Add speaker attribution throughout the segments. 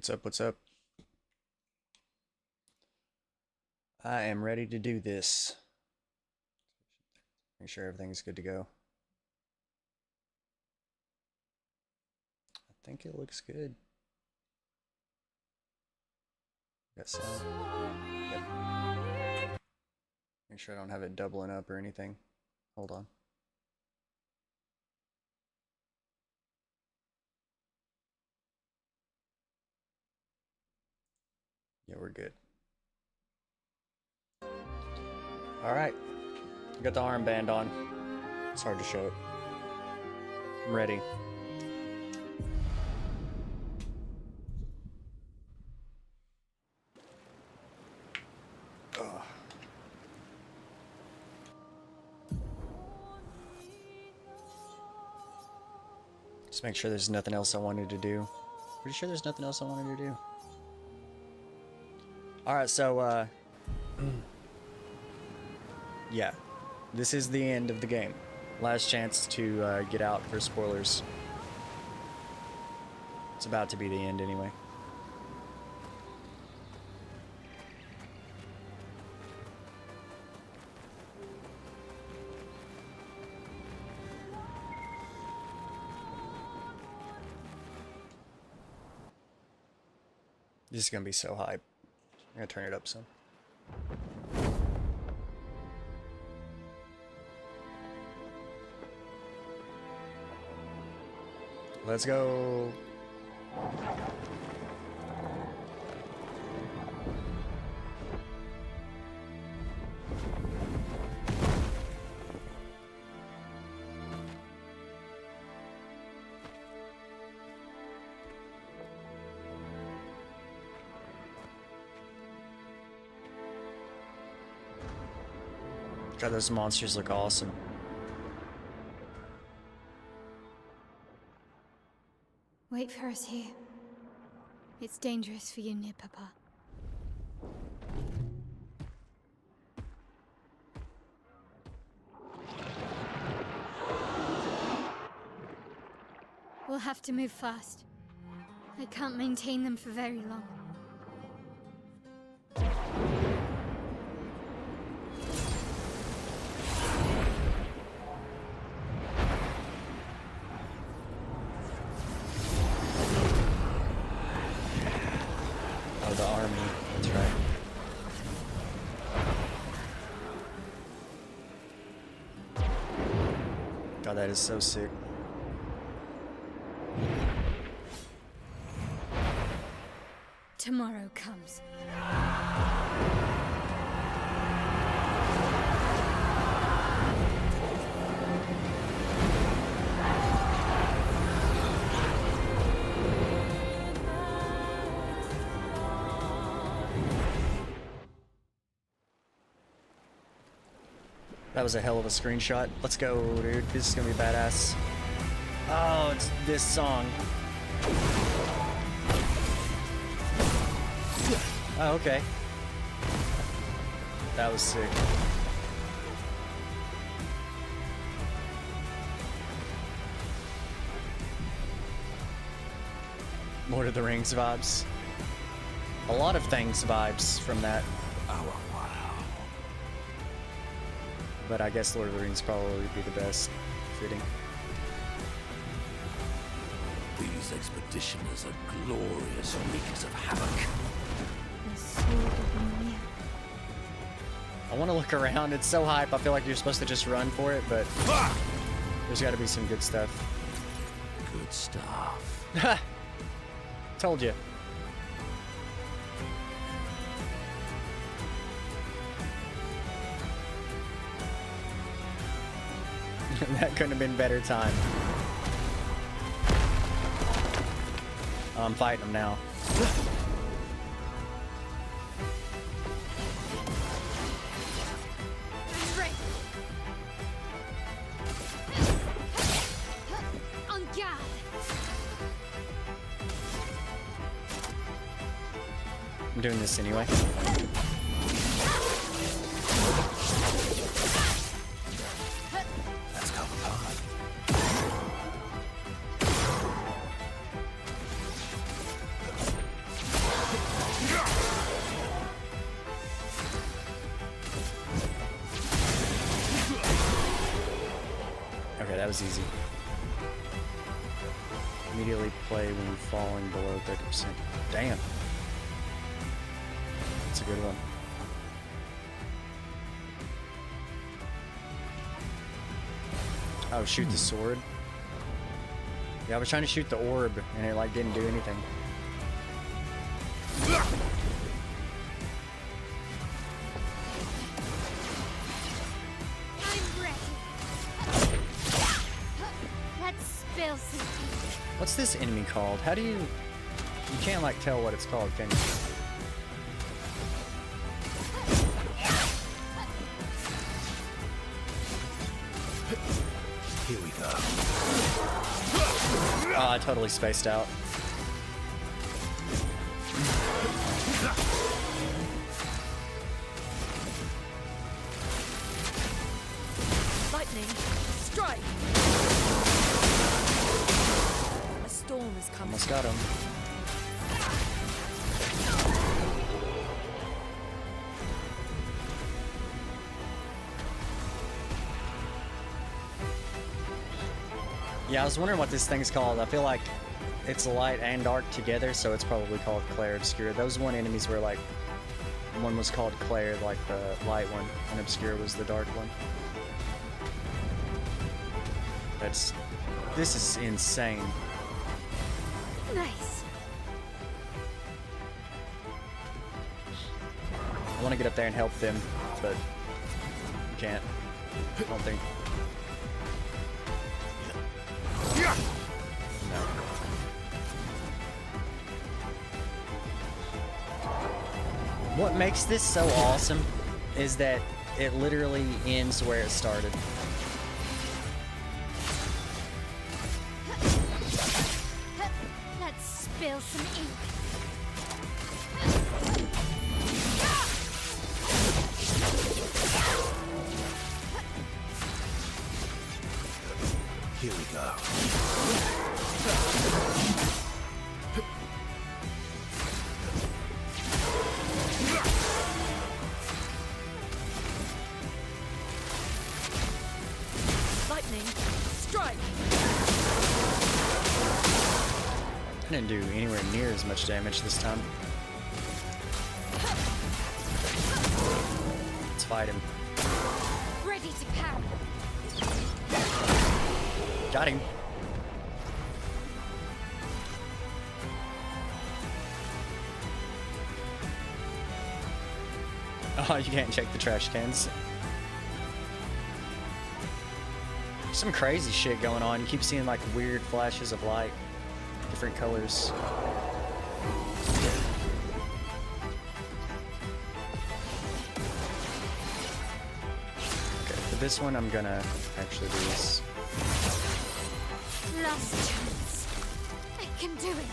Speaker 1: What's up? What's up? I am ready to do this. Make sure everything's good to go. I think it looks good. Got sound. Yep. Make sure I don't have it doubling up or anything. Hold on. Yeah, we're good. Alright. Got the armband on. It's hard to show it. I'm ready. Ugh. Just make sure there's nothing else I wanted to do. Pretty sure there's nothing else I wanted to do. Alright, so, yeah. This is the end of the game. Last chance to get out for spoilers. It's about to be the end anyway. This is gonna be so hype. I'm gonna turn it up some. Let's go. God, those monsters look awesome.
Speaker 2: Wait for us here. It's dangerous for you near Papa. We'll have to move fast. I can't maintain them for very long.
Speaker 1: The army, that's right. God, that is so sick.
Speaker 2: Tomorrow comes.
Speaker 1: That was a hell of a screenshot. Let's go, dude. This is gonna be badass. Oh, it's this song. Oh, okay. That was sick. Lord of the Rings vibes. A lot of things vibes from that. But I guess Lord of the Rings probably would be the best fitting.
Speaker 3: These expeditioners are glorious wreakers of havoc.
Speaker 2: The sword of Mimir.
Speaker 1: I want to look around. It's so hype. I feel like you're supposed to just run for it, but there's got to be some good stuff.
Speaker 3: Good stuff.
Speaker 1: Told you. That couldn't have been better time. I'm fighting him now.
Speaker 2: On guard.
Speaker 1: I'm doing this anyway.
Speaker 3: Let's come apart.
Speaker 1: was easy. Immediately play when falling below 30%. Damn. That's a good one. Oh, shoot the sword. Yeah, I was trying to shoot the orb, and it like didn't do anything.
Speaker 2: I'm ready. Let's spill some tea.
Speaker 1: What's this enemy called? How do you... You can't like tell what it's called, can you?
Speaker 3: Here we go.
Speaker 1: Oh, I totally spaced out.
Speaker 4: Lightning, strike! A storm is coming.
Speaker 1: Almost got him. Yeah, I was wondering what this thing's called. I feel like it's light and dark together, so it's probably called Claire Obscure. Those one enemies were like, one was called Claire, like the light one, and Obscure was the dark one. This is insane.
Speaker 2: Nice.
Speaker 1: I want to get up there and help them, but you can't. I don't think. No. What makes this so awesome is that it literally ends where it started.
Speaker 2: Let's spill some ink.
Speaker 3: Here we go.
Speaker 4: Lightning, strike!
Speaker 1: I didn't do anywhere near as much damage this time. Let's fight him.
Speaker 2: Ready to parry.
Speaker 1: Got him. Oh, you can't check the trash cans. Some crazy shit going on. You keep seeing like weird flashes of light, different colors. Okay, for this one, I'm gonna actually do this.
Speaker 2: Last chance. I can do it.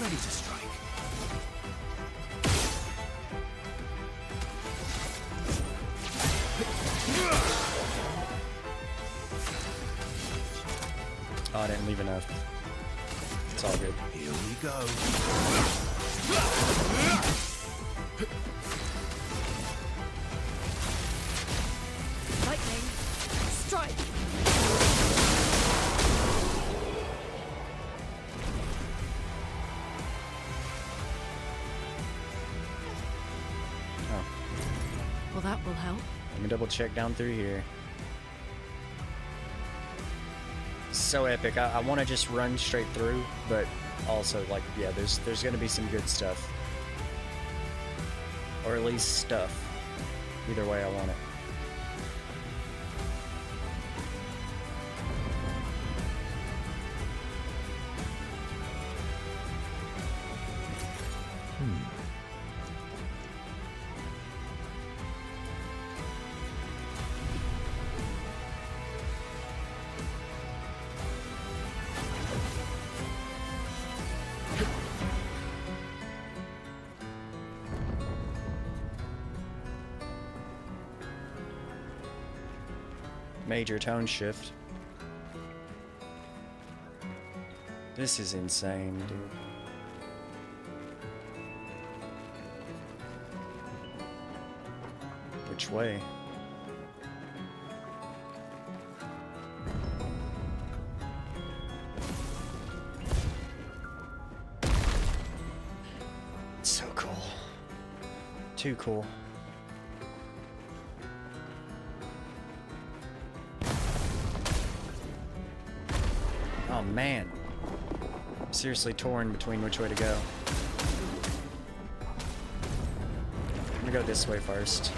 Speaker 3: Ready to strike.
Speaker 1: Oh, I didn't leave enough. It's all good.
Speaker 3: Here we go.
Speaker 4: Lightning, strike!
Speaker 1: Oh,
Speaker 4: Well, that will help.
Speaker 1: let me double check down through here. So epic. I want to just run straight through, but also like, yeah, there's gonna be some good stuff, or at least stuff. Either way, I want it. Major tone shift. This is insane, dude. Which way? It's so cool. Too cool. Oh man. I'm seriously torn between which way to go. I'm gonna go this way first.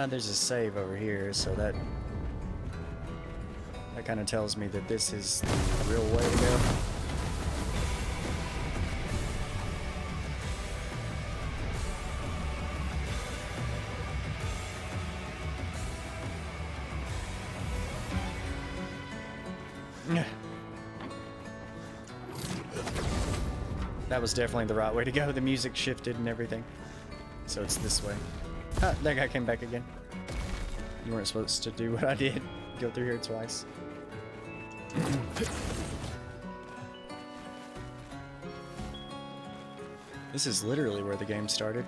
Speaker 1: There's a save over here, so that kind of tells me that this is the real way to go. That was definitely the right way to go. The music shifted and everything. So it's this way. Ah, that guy came back again. You weren't supposed to do what I did. Go through here twice. This is literally where the game started.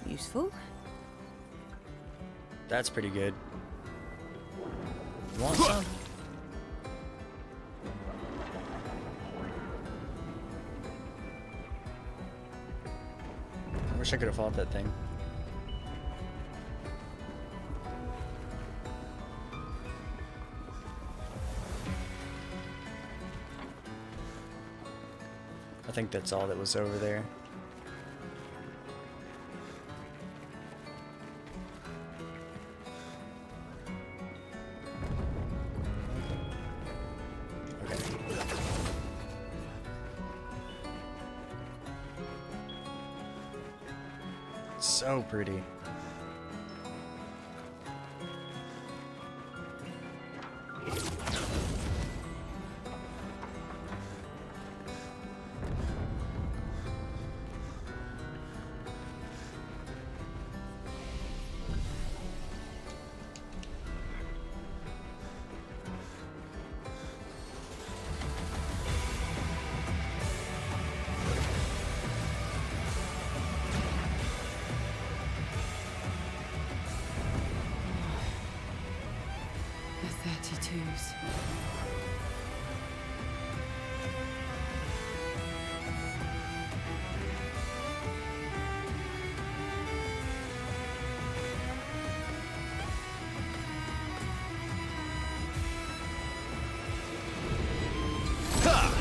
Speaker 2: Useful.
Speaker 1: That's pretty good. You want some? I wish I could have fought that thing. I think that's all that was over there. So pretty.
Speaker 4: The 32s.
Speaker 3: Ha!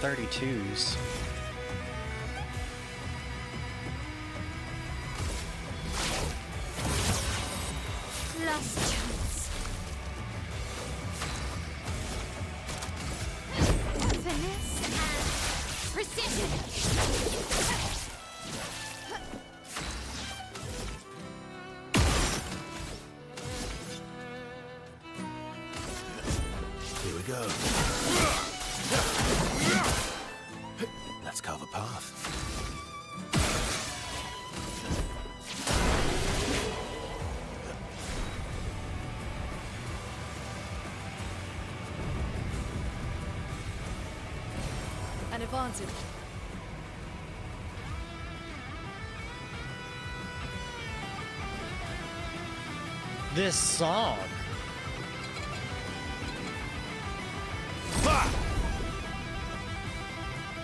Speaker 1: 32s.
Speaker 2: Last chance. Finesse and precision.
Speaker 3: Here we go. Let's carve a path.
Speaker 4: An advantage.
Speaker 1: This song.
Speaker 3: Ha!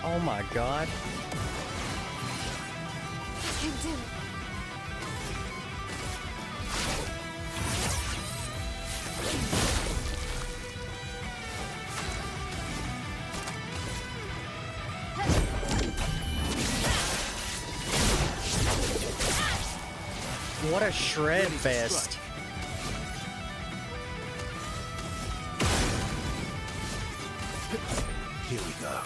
Speaker 1: Oh my god.
Speaker 2: You can do it.
Speaker 1: What a shred fest.
Speaker 3: Here we go.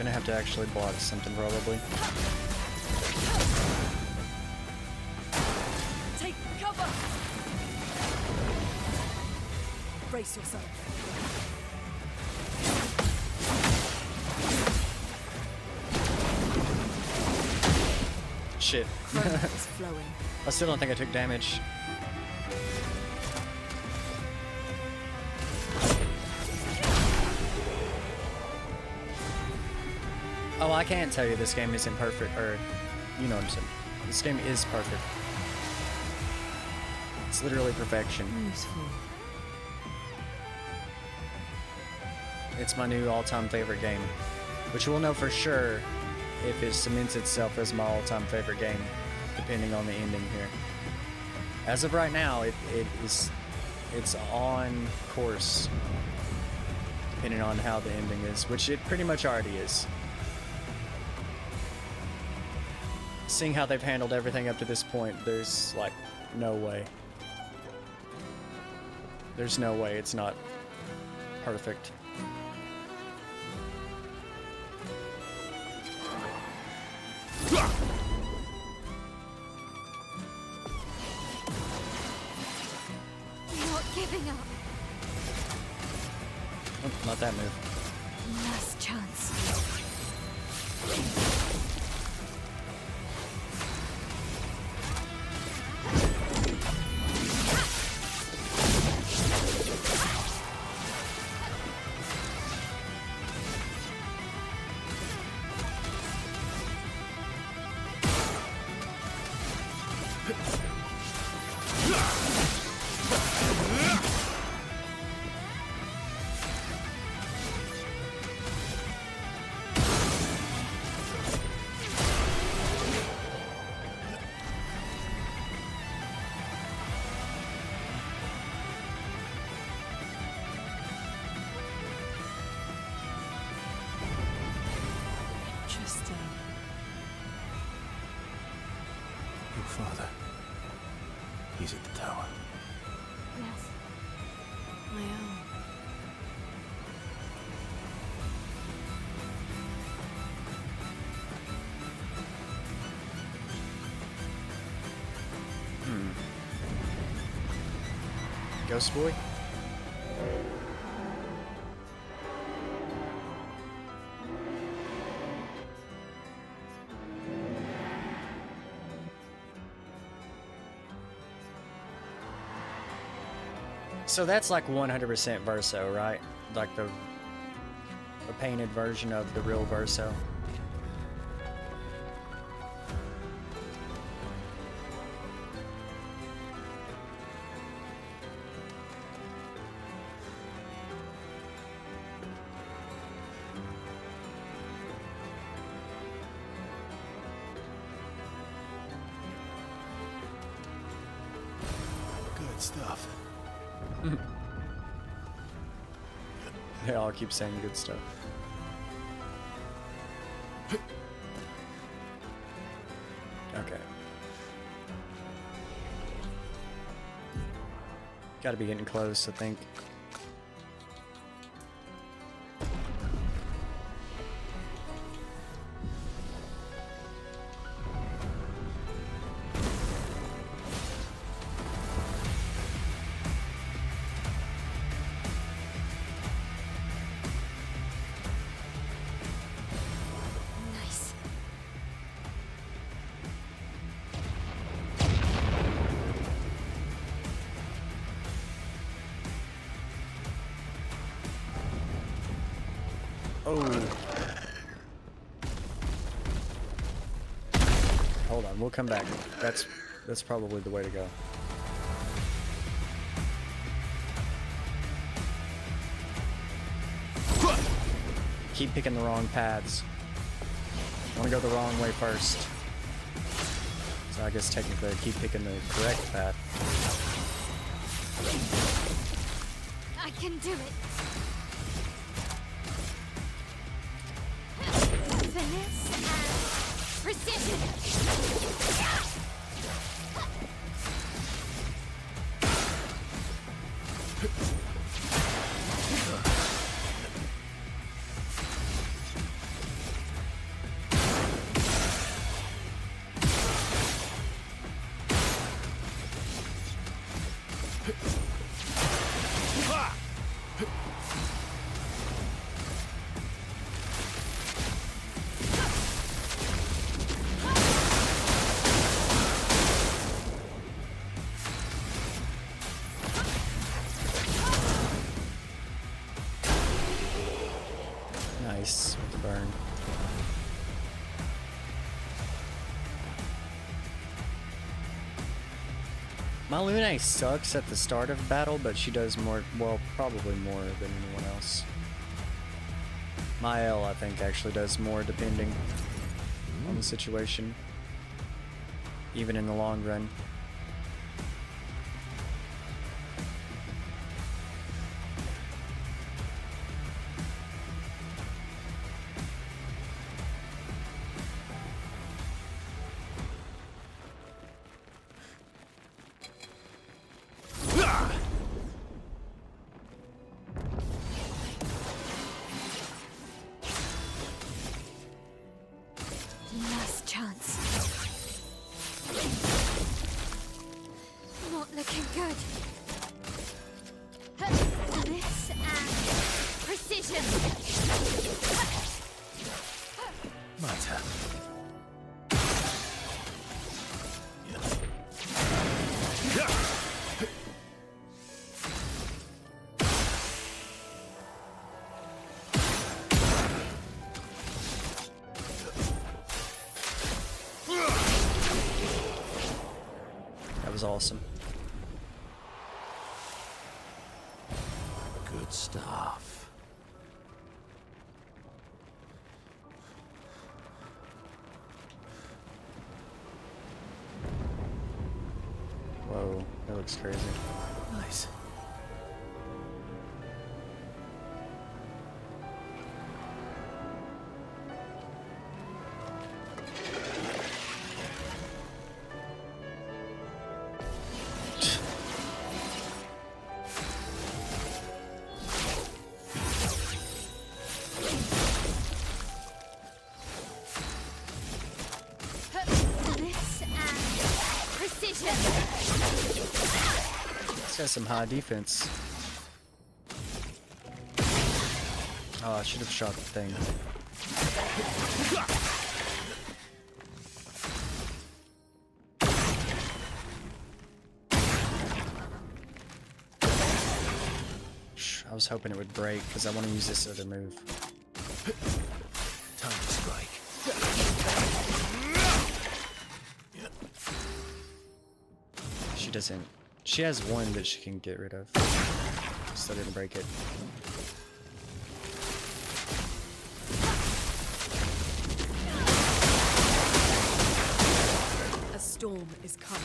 Speaker 1: gonna have to actually block something probably.
Speaker 4: Take cover! Brace yourself.
Speaker 1: Shit.
Speaker 4: Chroma is flowing.
Speaker 1: I still don't think I took damage. Oh, I can't tell you this game isn't perfect, or you know what I'm saying. This game is perfect. It's literally perfection.
Speaker 4: Useful.
Speaker 1: It's my new all-time favorite game, which we'll know for sure if it cements itself as my all-time favorite game, depending on the ending here. As of right now, it's on course, depending on how the ending is, which it pretty much already is. Seeing how they've handled everything up to this point, there's like no way. There's no way it's not perfect.
Speaker 2: Not giving up.
Speaker 1: Oh, not that move.
Speaker 2: Last chance.
Speaker 4: Interesting.
Speaker 3: Your father. He's at the tower.
Speaker 2: Yes.
Speaker 4: My own.
Speaker 1: Ghost Boy? So that's like 100% Verso, right? Like the painted version of the real Verso.
Speaker 3: Good stuff.
Speaker 1: They all keep saying good stuff. Okay. Gotta be getting close, I think.
Speaker 2: Nice.
Speaker 1: Oh. Hold on, we'll come back. That's probably the way to go. Keep picking the wrong paths. I want to go the wrong way first. So I guess technically I keep picking the correct path.
Speaker 2: I can do it. Finesse and precision.
Speaker 1: Nice burn. My Lune sucks at the start of battle, but she does more, well, probably more than anyone else. My L, I think, actually does more depending on the situation, even in the long run.
Speaker 2: Last chance. Not looking good. This and precision.
Speaker 3: My turn.
Speaker 1: That was awesome.
Speaker 3: Good stuff.
Speaker 1: Whoa, that looks crazy.
Speaker 3: Nice.
Speaker 2: This and precision.
Speaker 1: This has some high defense. Oh, I should have shot the thing. I was hoping it would break because I want to use this other move.
Speaker 3: Time to strike.
Speaker 1: She doesn't. She has one that she can get rid of. Still didn't break it.
Speaker 4: A storm is coming.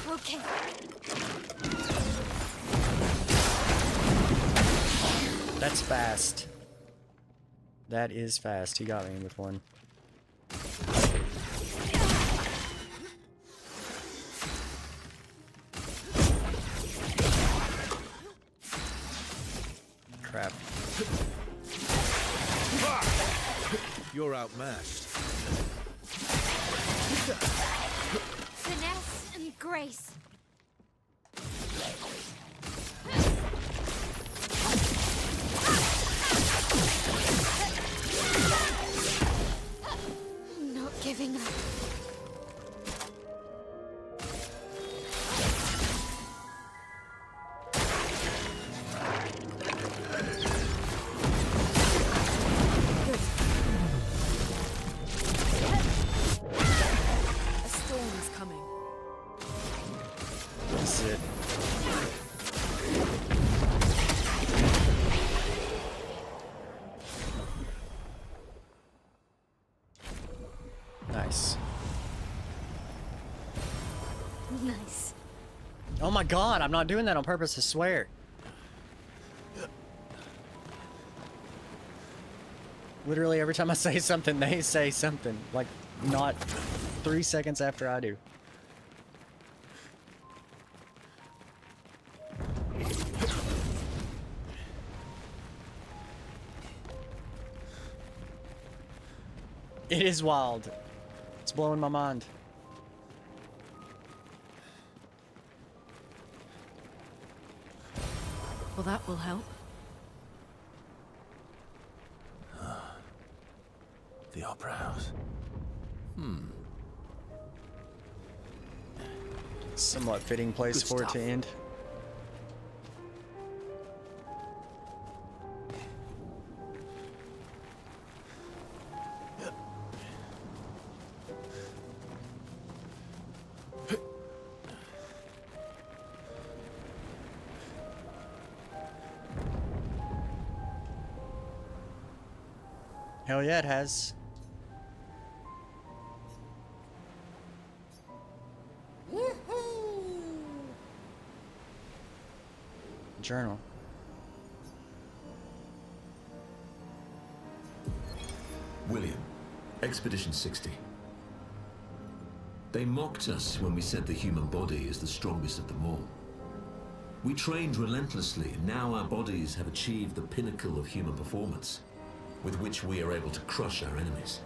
Speaker 2: Okay.
Speaker 1: That's fast. That is fast. He got me with one. Crap.
Speaker 3: You're outmatched.
Speaker 2: Finesse and grace. Not giving up.
Speaker 4: A storm is coming.
Speaker 1: This is it. Nice.
Speaker 2: Nice.
Speaker 1: Oh my god, I'm not doing that on purpose, I swear. Literally every time I say something, they say something. Like, not 3 seconds after I do. It is wild. It's blowing my mind.
Speaker 4: Well, that will help.
Speaker 3: The Opera House.
Speaker 1: Somewhat fitting place
Speaker 3: Good
Speaker 1: for it
Speaker 3: stuff.
Speaker 1: to end. Hell yeah, it has. Journal.
Speaker 3: William, Expedition 60. They mocked us when we said the human body is the strongest of them all. We trained relentlessly, and now our bodies have achieved the pinnacle of human performance, with which we are able to crush our enemies.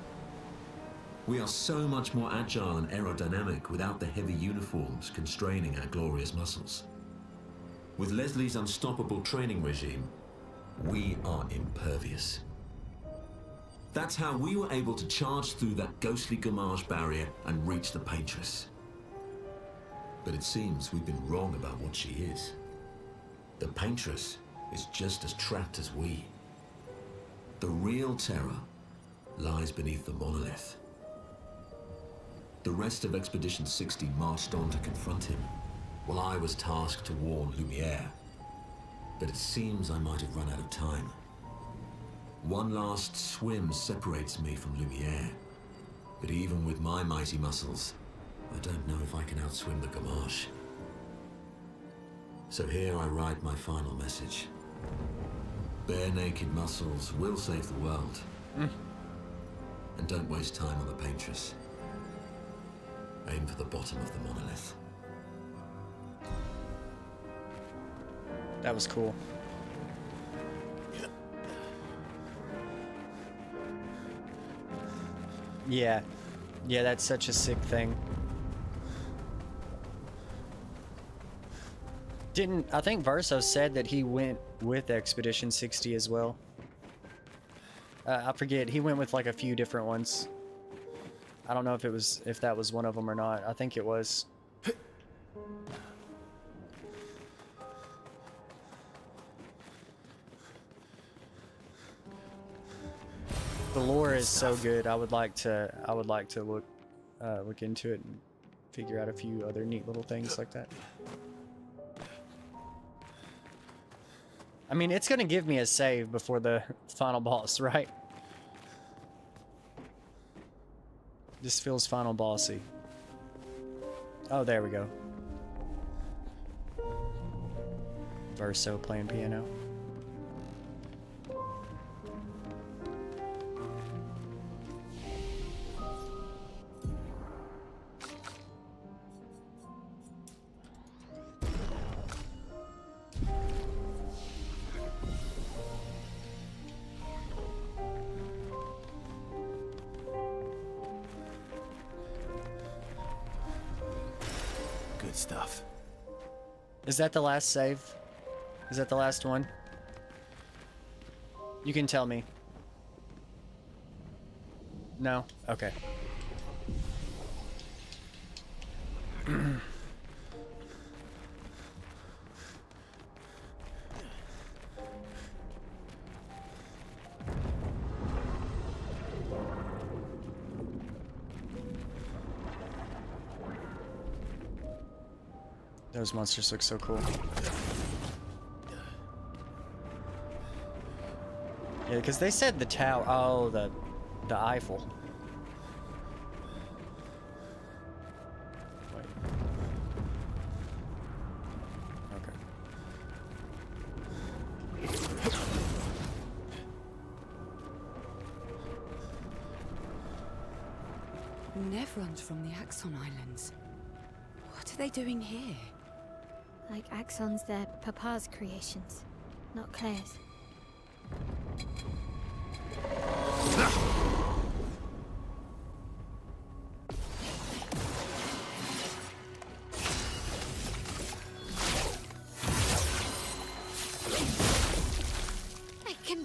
Speaker 3: We are so much more agile and aerodynamic without the heavy uniforms constraining our glorious muscles. With Leslie's unstoppable training regime, we are impervious. That's how we were able to charge through that ghostly Gamage barrier and reach the Paintress. But it seems we've been wrong about what she is. The Paintress is just as trapped as we. The real terror lies beneath the monolith. The rest of Expedition 60 marched on to confront him, while I was tasked to warn Lumiere. But it seems I might have run out of time. One last swim separates me from Lumiere, but even with my mighty muscles, I don't know if I can outswim the Gamage. So here I write my final message. Bare naked muscles will save the world. And don't waste time on the Paintress. Aim for the bottom of the monolith.
Speaker 1: That was cool. Yeah. Yeah, that's such a sick thing. I think Verso said that he went with Expedition 60 as well. I forget, he went with like a few different ones. I don't know if that was one of them or not. I think it was. The lore is so good. I would like to look into it and figure out a few other neat little things like that. I mean, it's gonna give me a save before the final boss, right? This feels final bossy. Oh, there we go. Verso playing piano.
Speaker 3: Good stuff.
Speaker 1: Is that the last save? Is that the last one? You can tell me. No? Okay. Those monsters look so cool. Yeah, because they said the tower. Oh, the Eiffel. Wait. Okay.
Speaker 4: Nevrons from the Axon Islands. What are they doing here?
Speaker 2: Like Axon's, they're Papa's creations, not Claire's.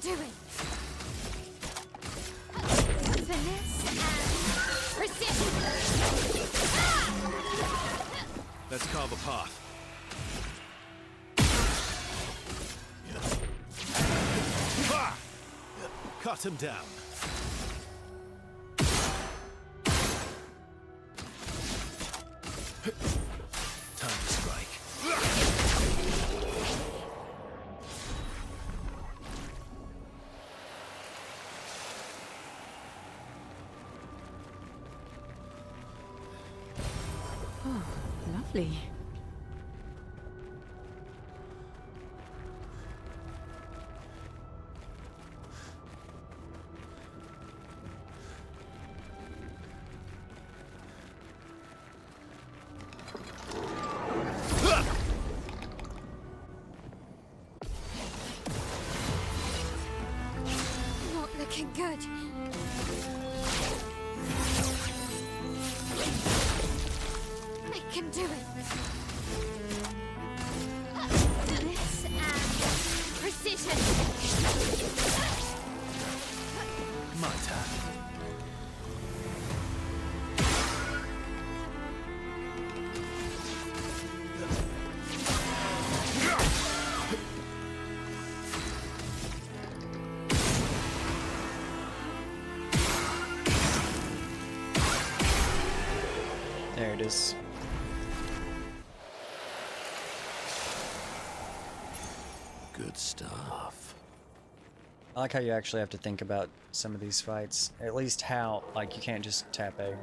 Speaker 2: do it! Finesse and precision!
Speaker 5: Let's carve a path. Ha! Cut him down. Time to strike.
Speaker 4: Oh, lovely.
Speaker 2: Not looking good. I can do it. Finesse and precision.
Speaker 5: My turn.
Speaker 1: There it is.
Speaker 5: Good stuff.
Speaker 1: I like how you actually have to think about some of these fights. At least how, like, you can't just tap A.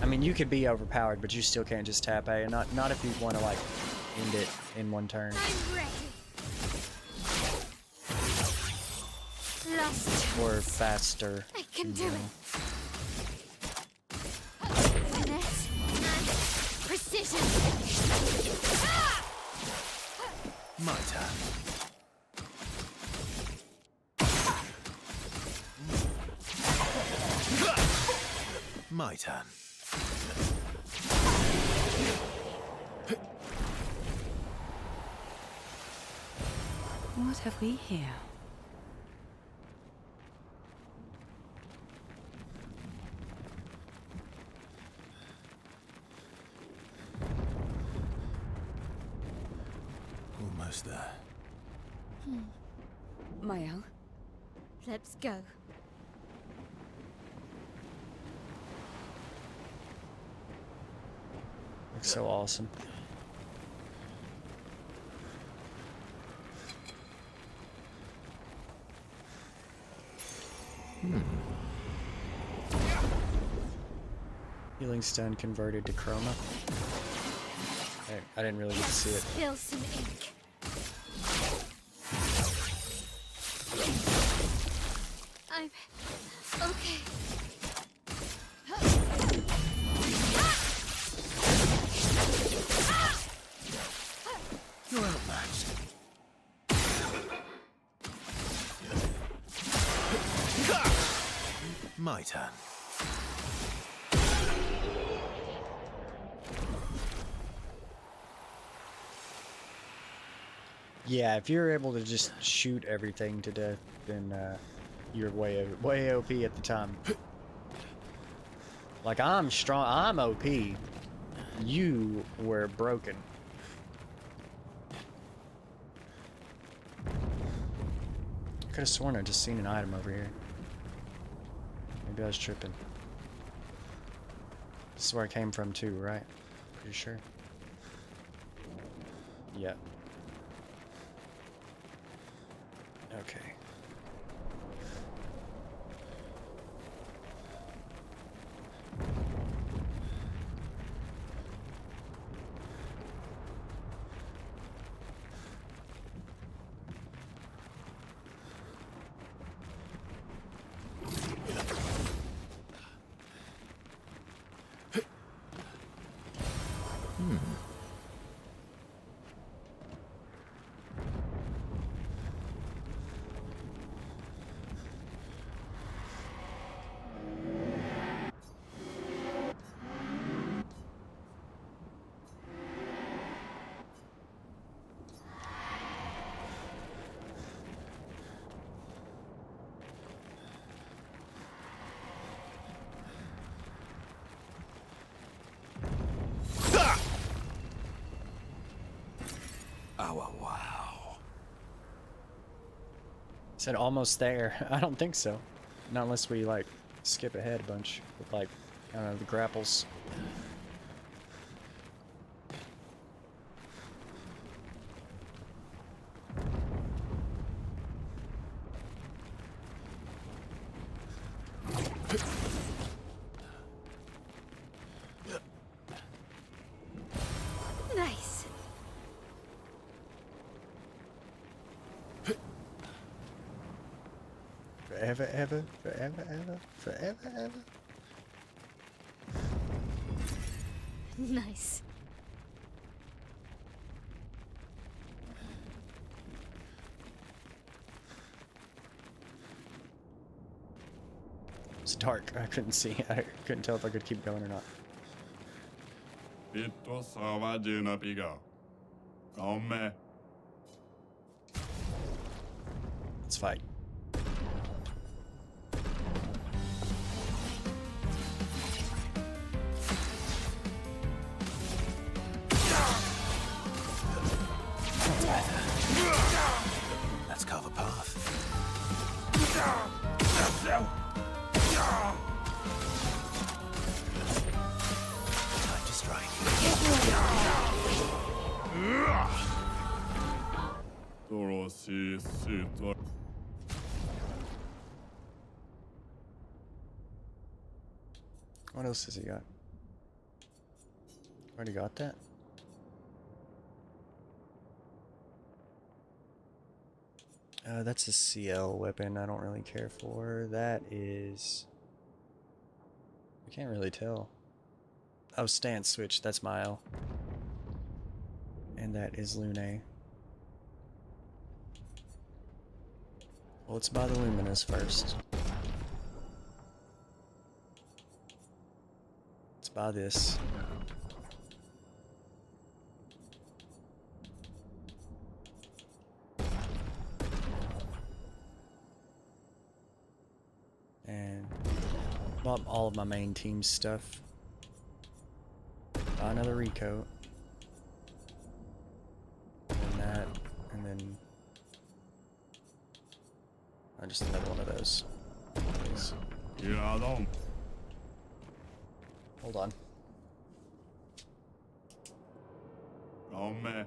Speaker 1: I mean, you could be overpowered, but you still can't just tap A. And not if you want to, like, end it in one turn.
Speaker 2: I'm ready. Lost.
Speaker 1: Or faster.
Speaker 2: I can
Speaker 1: in
Speaker 2: do it.
Speaker 1: general.
Speaker 2: Finesse and precision.
Speaker 5: My turn. My turn.
Speaker 4: What have we here?
Speaker 5: Almost there.
Speaker 4: Mael?
Speaker 2: Let's go.
Speaker 1: Looks so awesome. Healing stone converted to chroma. I didn't really get to see it.
Speaker 2: Spill some ink. I'm okay.
Speaker 5: You're outmatched. My turn.
Speaker 1: Yeah, if you're able to just shoot everything to death, then you're way OP at the time. Like, I'm strong, I'm OP. You were broken. I could have sworn I just seen an item over here. Maybe I was tripping. This is where I came from too, right? Pretty sure. Yeah. Okay. Said almost there. I don't think so. Not unless we like skip ahead a bunch with like, I don't know, the grapples.
Speaker 2: Nice.
Speaker 1: Forever, ever, forever, ever, forever, ever.
Speaker 2: Nice.
Speaker 1: It's dark. I couldn't see. I couldn't tell if I could keep going or not.
Speaker 6: Vittu sava dyna piga. Komme.
Speaker 1: Let's fight.
Speaker 5: Let's carve a path. Time to strike.
Speaker 6: Toro si to.
Speaker 1: What else has he got? Already got that? That's a CL weapon I don't really care for. That is... I can't really tell. Oh, stance switch, that's Mile. And that is Lune. Well, let's buy the Luminous first. Let's buy this. And bought all of my main team stuff. Buy another recoat. And that, and then just another one of those. Please.
Speaker 6: Ja, dan.
Speaker 1: Hold on.
Speaker 6: Komme.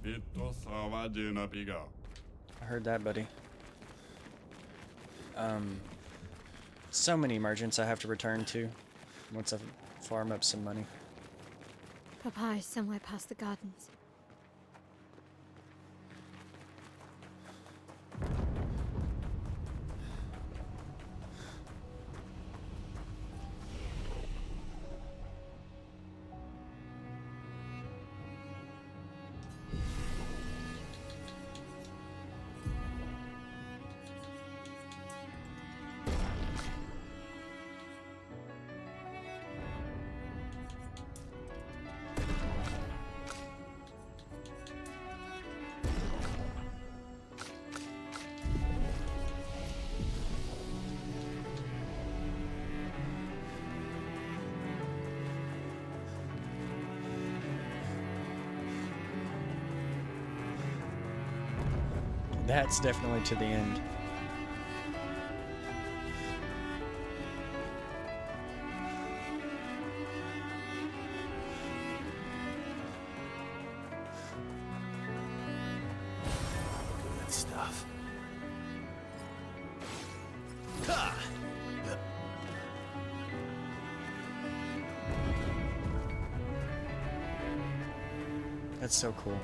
Speaker 6: Vittu sava dyna piga.
Speaker 1: I heard that, buddy. So many merchants I have to return to once I farm up some money.
Speaker 2: Papa is somewhere past the gardens.
Speaker 1: That's definitely to the end.
Speaker 5: Good stuff.
Speaker 1: That's so cool.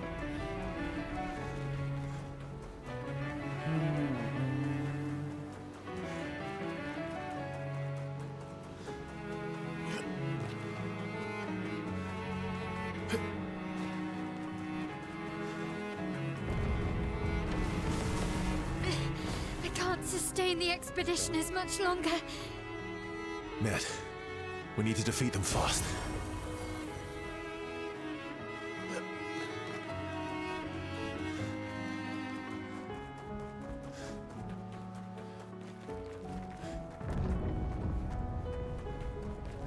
Speaker 2: I can't sustain the expeditioners much longer.
Speaker 5: Ned, we need to defeat them fast.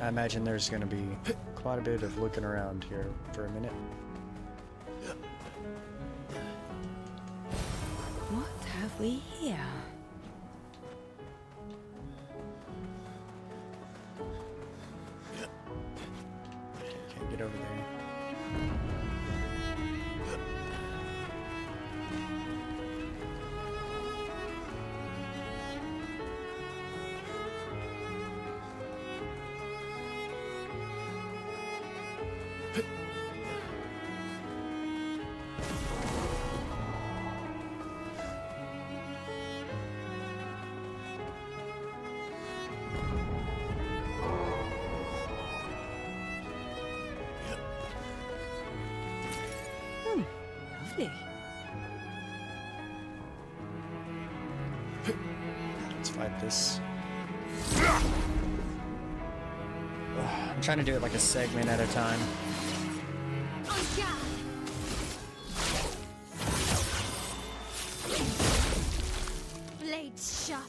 Speaker 1: I imagine there's going to be quite a bit of looking around here for a minute.
Speaker 4: we here?
Speaker 1: Can't get over there.
Speaker 4: Oh, lovely.
Speaker 1: Let's fight this. I'm trying to do it like a segment at a time.
Speaker 2: Blades sharp.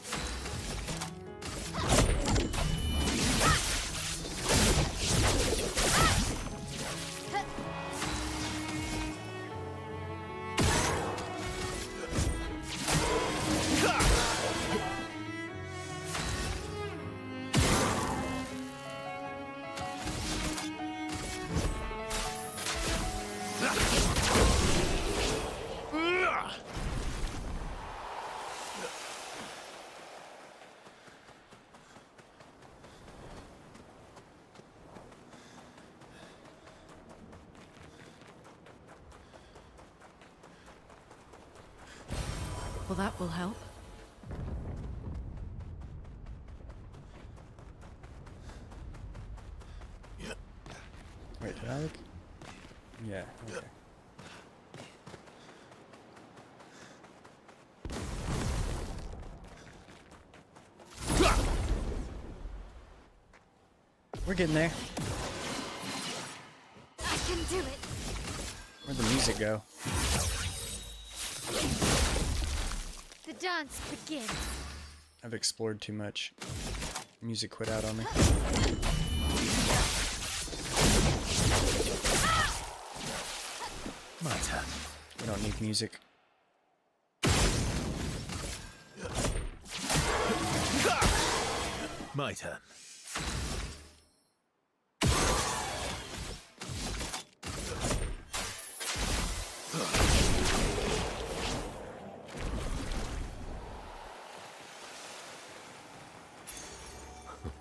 Speaker 4: Well, that will help.
Speaker 1: Wait, did I look? Yeah, okay. We're getting there.
Speaker 2: I can do it.
Speaker 1: Where'd the music go?
Speaker 2: The dance begins.
Speaker 1: I've explored too much. Music quit out on me.
Speaker 5: My turn.
Speaker 1: We don't need music.
Speaker 5: My turn.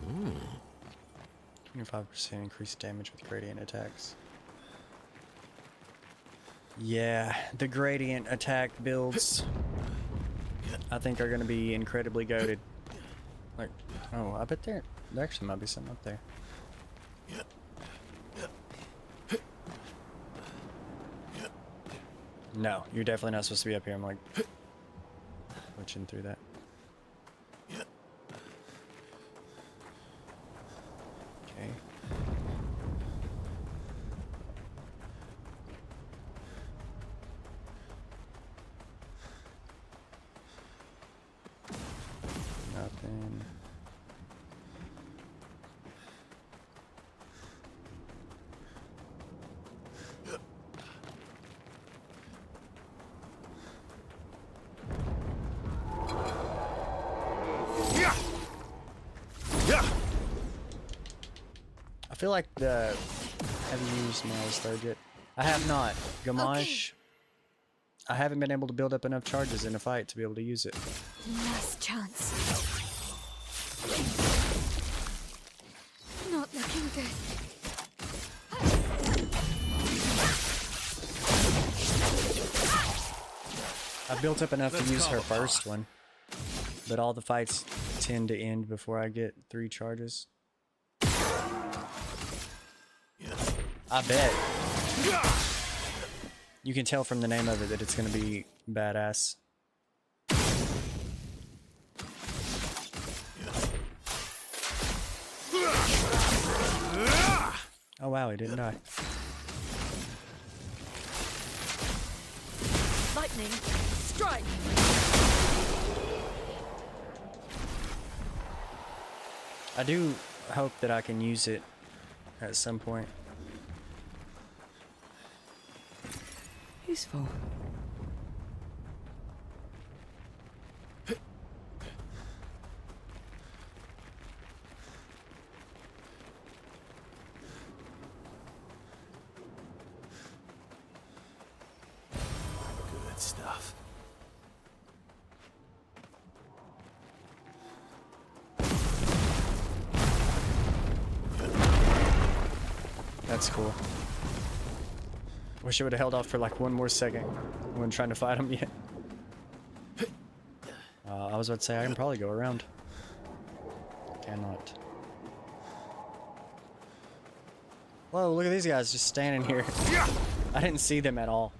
Speaker 1: Hmm. 25% increased damage with gradient attacks. Yeah, the gradient attack builds I think are going to be incredibly goated. Like, oh, I bet there actually might be something up there. No, you're definitely not supposed to be up here. I'm like glitching through that. Okay. Nothing. I feel like the... Have you used Miles Third yet? I have not. Gamache. I haven't been able to build up enough charges in a fight to be able to use it.
Speaker 2: Last chance. Not looking good.
Speaker 1: I built up enough to use her first one, but all the fights tend to end before I get 3 charges. I bet. You can tell from the name of it that it's going to be badass. Oh wow, he didn't die.
Speaker 4: Lightning, strike!
Speaker 1: I do hope that I can use it at some point.
Speaker 4: Useful.
Speaker 5: stuff.
Speaker 1: That's cool. Wish I would have held off for like one more second when trying to fight him yet. I was about to say I can probably go around. Cannot. Whoa, look at these guys just standing here. I didn't see them at all.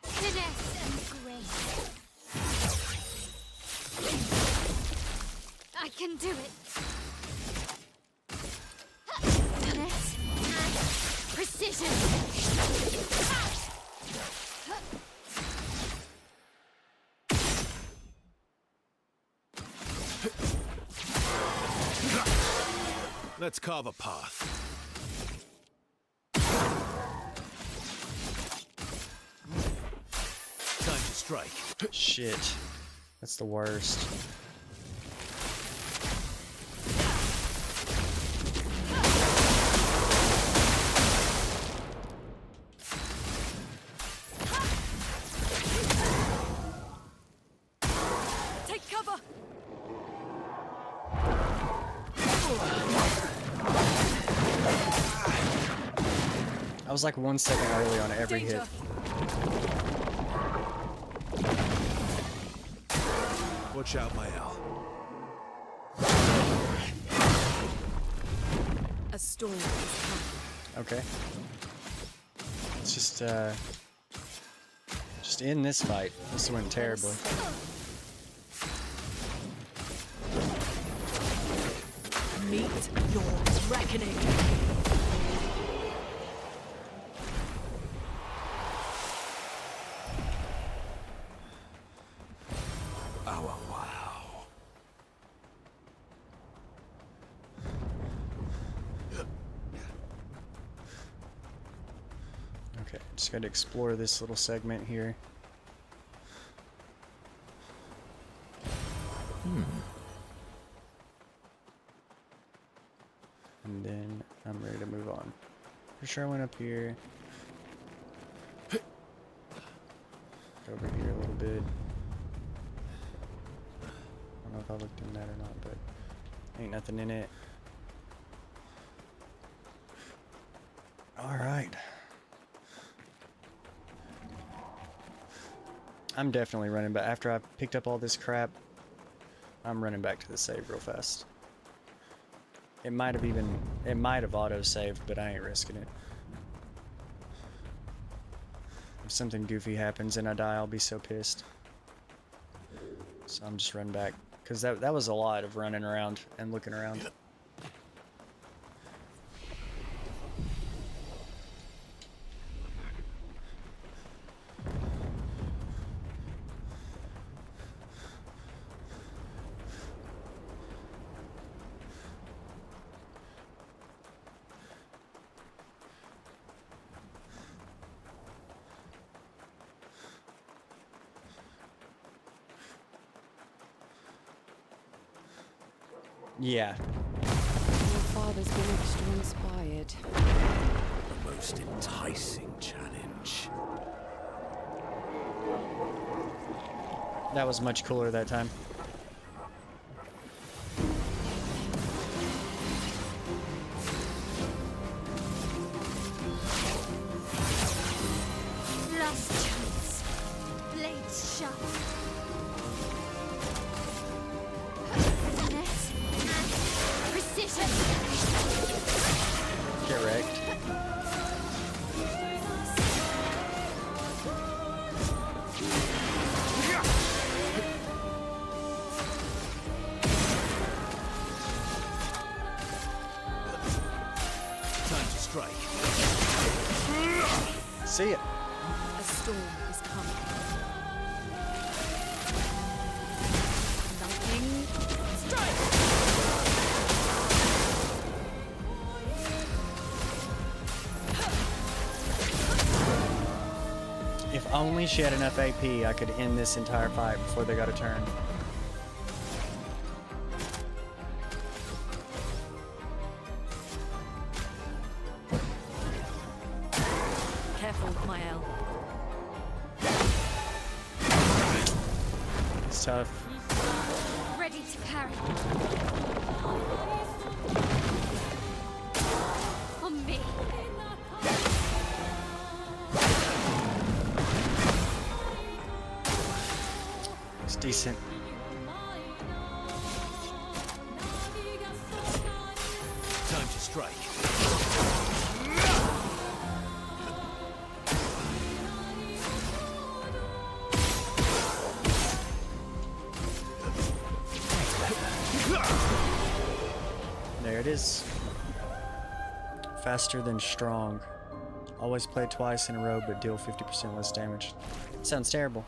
Speaker 2: Finesse and grace. I can do it. Finesse and precision.
Speaker 5: Let's carve a path. Time to strike.
Speaker 1: Shit. That's the worst.
Speaker 4: Take cover!
Speaker 1: I was like 1 second early on every hit.
Speaker 4: Danger.
Speaker 5: Watch out, Mael.
Speaker 4: A storm is coming.
Speaker 1: Okay. It's just in this fight. This went terribly.
Speaker 4: Meet your reckoning.
Speaker 5: Oh, wow.
Speaker 1: Okay, just got to explore this little segment here. And then I'm ready to move on. Pretty sure I went up here. Over here a little bit. I don't know if I looked in that or not, but ain't nothing in it. Alright. I'm definitely running back. After I picked up all this crap, I'm running back to the save real fast. It might have auto-saved, but I ain't risking it. If something goofy happens and I die, I'll be so pissed. So I'm just running back. Because that was a lot of running around and looking around. Yeah.
Speaker 4: Your father's been extra inspired.
Speaker 5: The most enticing challenge.
Speaker 1: That was much cooler that time.
Speaker 2: Last chance. Blades sharp. Finesse and precision.
Speaker 1: Get wrecked.
Speaker 5: Time to strike.
Speaker 1: See ya.
Speaker 4: A storm is coming. Lightning strike!
Speaker 1: If only she had enough AP, I could end this entire fight before they got a turn. It's tough.
Speaker 2: Ready to carry. On me.
Speaker 1: It's decent.
Speaker 5: Time to strike.
Speaker 1: There it is. Faster than strong. Always play twice in a row, but deal 50% less damage. Sounds terrible.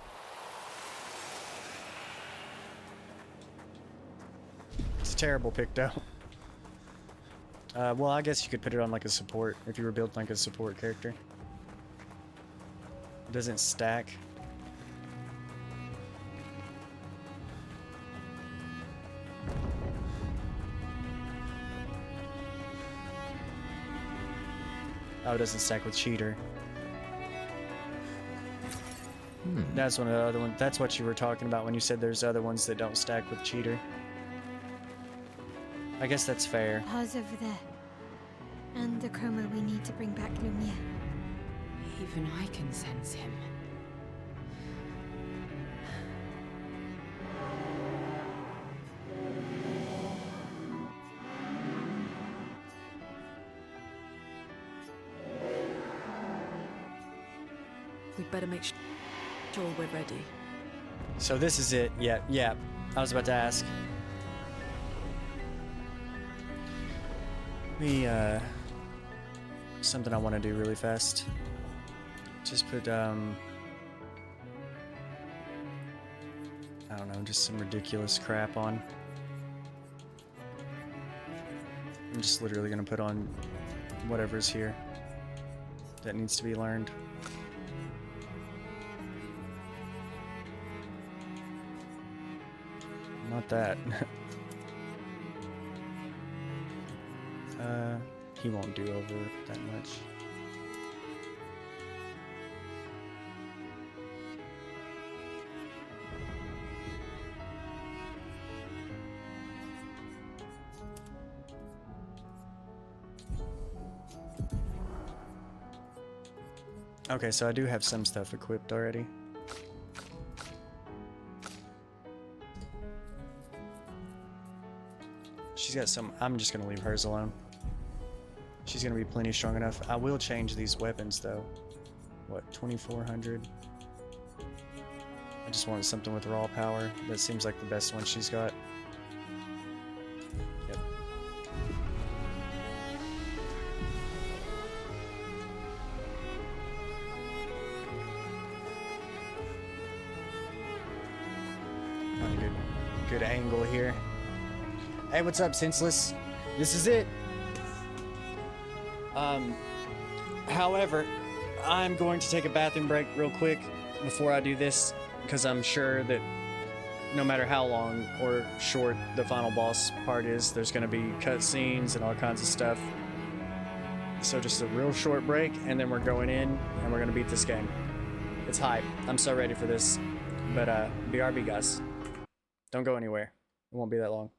Speaker 1: It's a terrible pick, though. Well, I guess you could put it on like a support if you were built like a support character. It doesn't stack. Oh, it doesn't stack with cheater. That's one of the other ones. That's what you were talking about when you said there's other ones that don't stack with cheater. I guess that's fair.
Speaker 2: Pa's over there. And the chroma we need to bring back Lumiere.
Speaker 4: Even I can sense him.
Speaker 7: We'd better make sure we're ready.
Speaker 1: So this is it. Yeah, yeah. I was about to ask. Me, something I want to do really fast. Just put, I don't know, just some ridiculous crap on. I'm just literally gonna put on whatever's here that needs to be learned. Not that. He won't do over that much. Okay, so I do have some stuff equipped already. She's got some. I'm just gonna leave hers alone. She's gonna be plenty strong enough. I will change these weapons though. What, 2400? I just wanted something with raw power. That seems like the best one she's got. Yep. Got a good angle here. Hey, what's up, Senseless? This is it. However, I'm going to take a bathroom break real quick before I do this, because I'm sure that no matter how long or short the final boss part is, there's going to be cutscenes and all kinds of stuff. So just a real short break, and then we're going in, and we're going to beat this game. It's hype. I'm so ready for this. But, BRB, guys. Don't go anywhere. It won't be that long.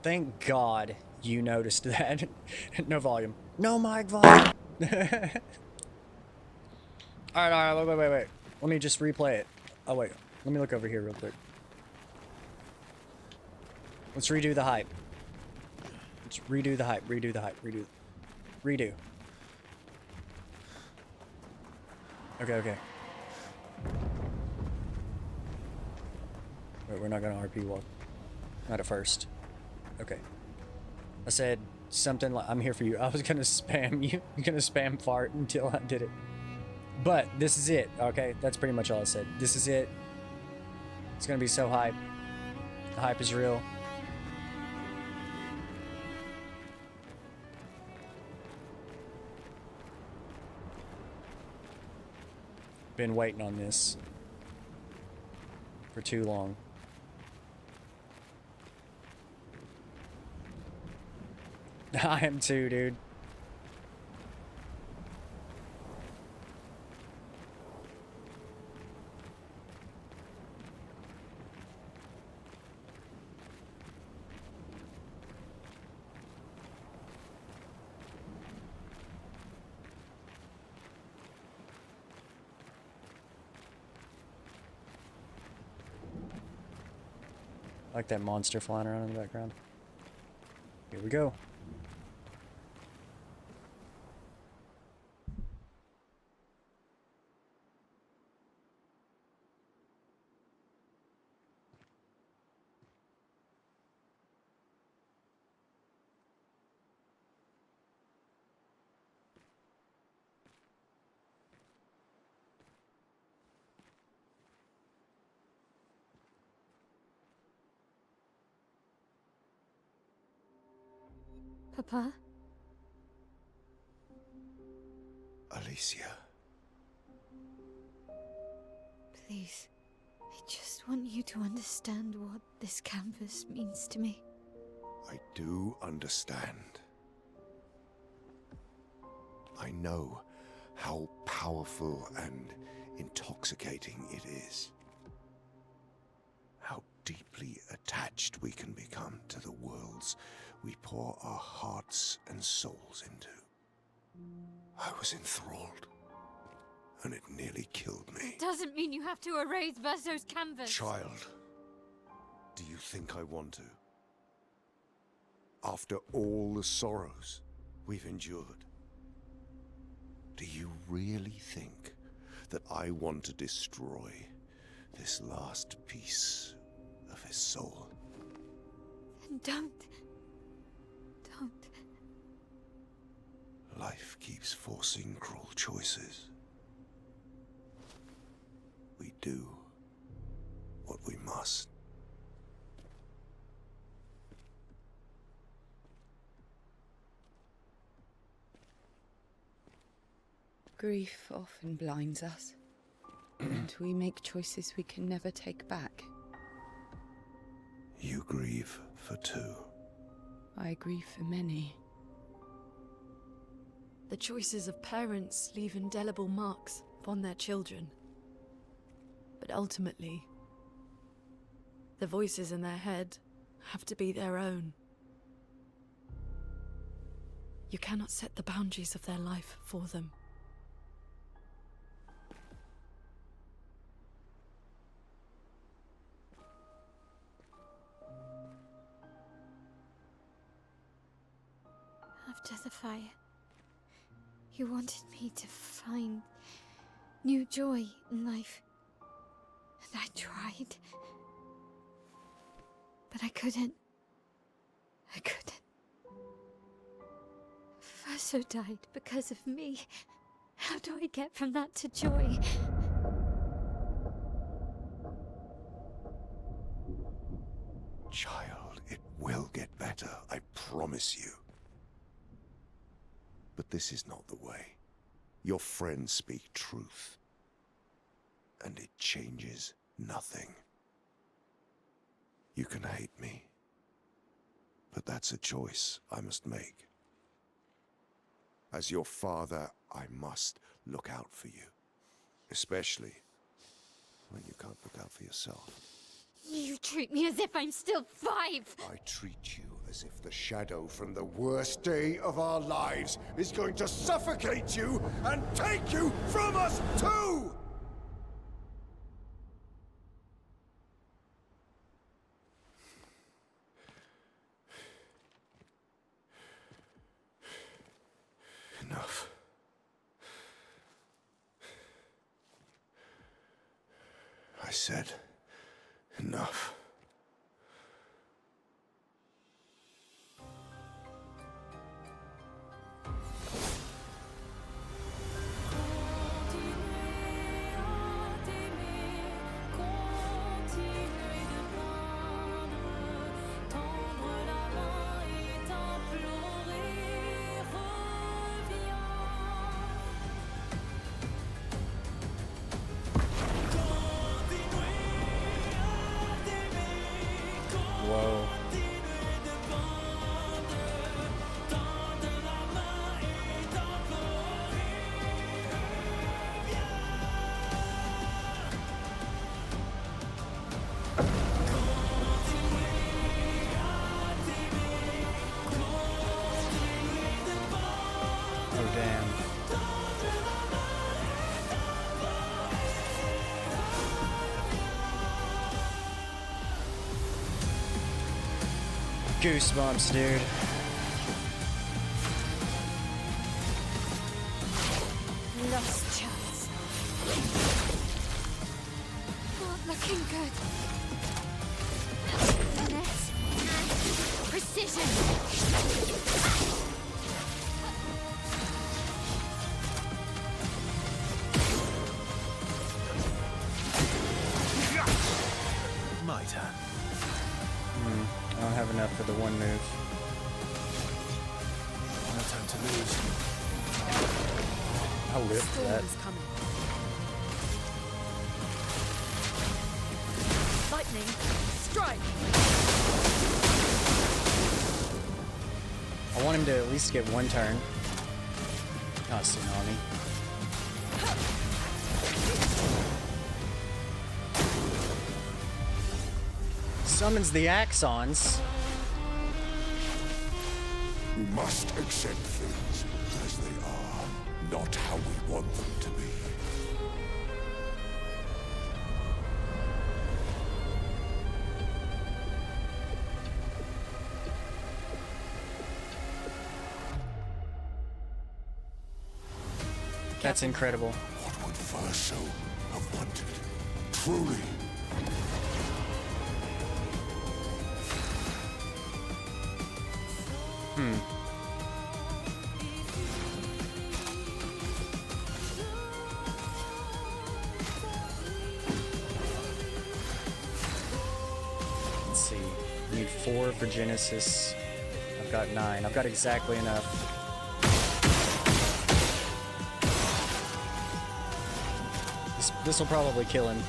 Speaker 1: Thank God you noticed that. No volume. No mic volume. Alright, wait. Let me just replay it. Oh, wait. Let me look over here real quick. Let's redo the hype. Let's redo the hype. Redo. Okay. Wait, we're not gonna RP walk. Not at first. Okay. I said something like, I'm here for you. I was gonna spam you. I'm gonna spam fart until I did it. But this is it, okay? That's pretty much all I said. This is it. It's gonna be so hype. The hype is real. Been waiting on this for too long. I am too, dude. I like that monster flying around in the background. Here we go.
Speaker 2: Papa?
Speaker 5: Alicia.
Speaker 2: Please. I just want you to understand what this canvas means to me.
Speaker 5: I do understand. I know how powerful and intoxicating it is. How deeply attached we can become to the worlds we pour our hearts and souls into. I was enthralled, and it nearly killed me.
Speaker 2: Doesn't mean you have to erase Verso's canvas.
Speaker 5: Child, do you think I want to? After all the sorrows we've endured, do you really think that I want to destroy this last piece of his soul?
Speaker 2: Then don't.
Speaker 5: Life keeps forcing cruel choices. We do what we must.
Speaker 4: Grief often blinds us, and we make choices we can never take back.
Speaker 5: You grieve for two.
Speaker 4: I grieve for many.
Speaker 7: The choices of parents leave indelible marks upon their children. But ultimately, the voices in their head have to be their own. You cannot set the boundaries of their life for them.
Speaker 2: After the fire, you wanted me to find new joy in life. And I tried. But I couldn't. Verso died because of me. How do I get from that to joy?
Speaker 5: Child, it will get better, I promise you. But this is not the way. Your friends speak truth. And it changes nothing. You can hate me. But that's a choice I must make. As your father, I must look out for you. Especially when you can't look out for yourself.
Speaker 2: You treat me as if I'm still 5.
Speaker 5: I treat you As if the shadow from the worst day of our lives is going to suffocate you and take you from us too! Enough. I said enough.
Speaker 1: Whoa. Oh, damn. Goosebumps, dude.
Speaker 2: Lost chance. Not looking good. Finesse and precision.
Speaker 5: My turn.
Speaker 1: I don't have enough for the one move.
Speaker 5: No time to lose.
Speaker 1: I'll live for that.
Speaker 7: Storm is coming. Lightning, strike!
Speaker 1: I want him to at least get one turn. Oh, tsunami. Summons the Axons.
Speaker 5: We must accept things as they are, not how we want them to be.
Speaker 1: That's incredible.
Speaker 5: What would Verso have wanted? Truly.
Speaker 1: Let's see. I need 4 for Genesis. I've got 9. I've got exactly enough. This will probably kill him.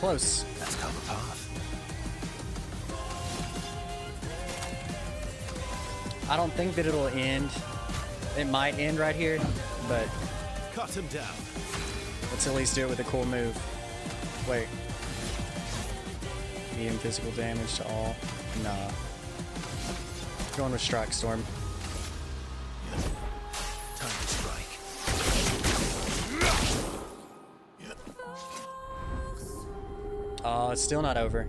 Speaker 1: Close.
Speaker 5: Let's come a path.
Speaker 1: I don't think that it'll end. It might end right here, but
Speaker 5: Cut him down.
Speaker 1: let's at least do it with a cool move. Wait. Medium physical damage to all. Nah. Going with Strike Storm.
Speaker 5: Time to strike.
Speaker 1: Oh, it's still not over.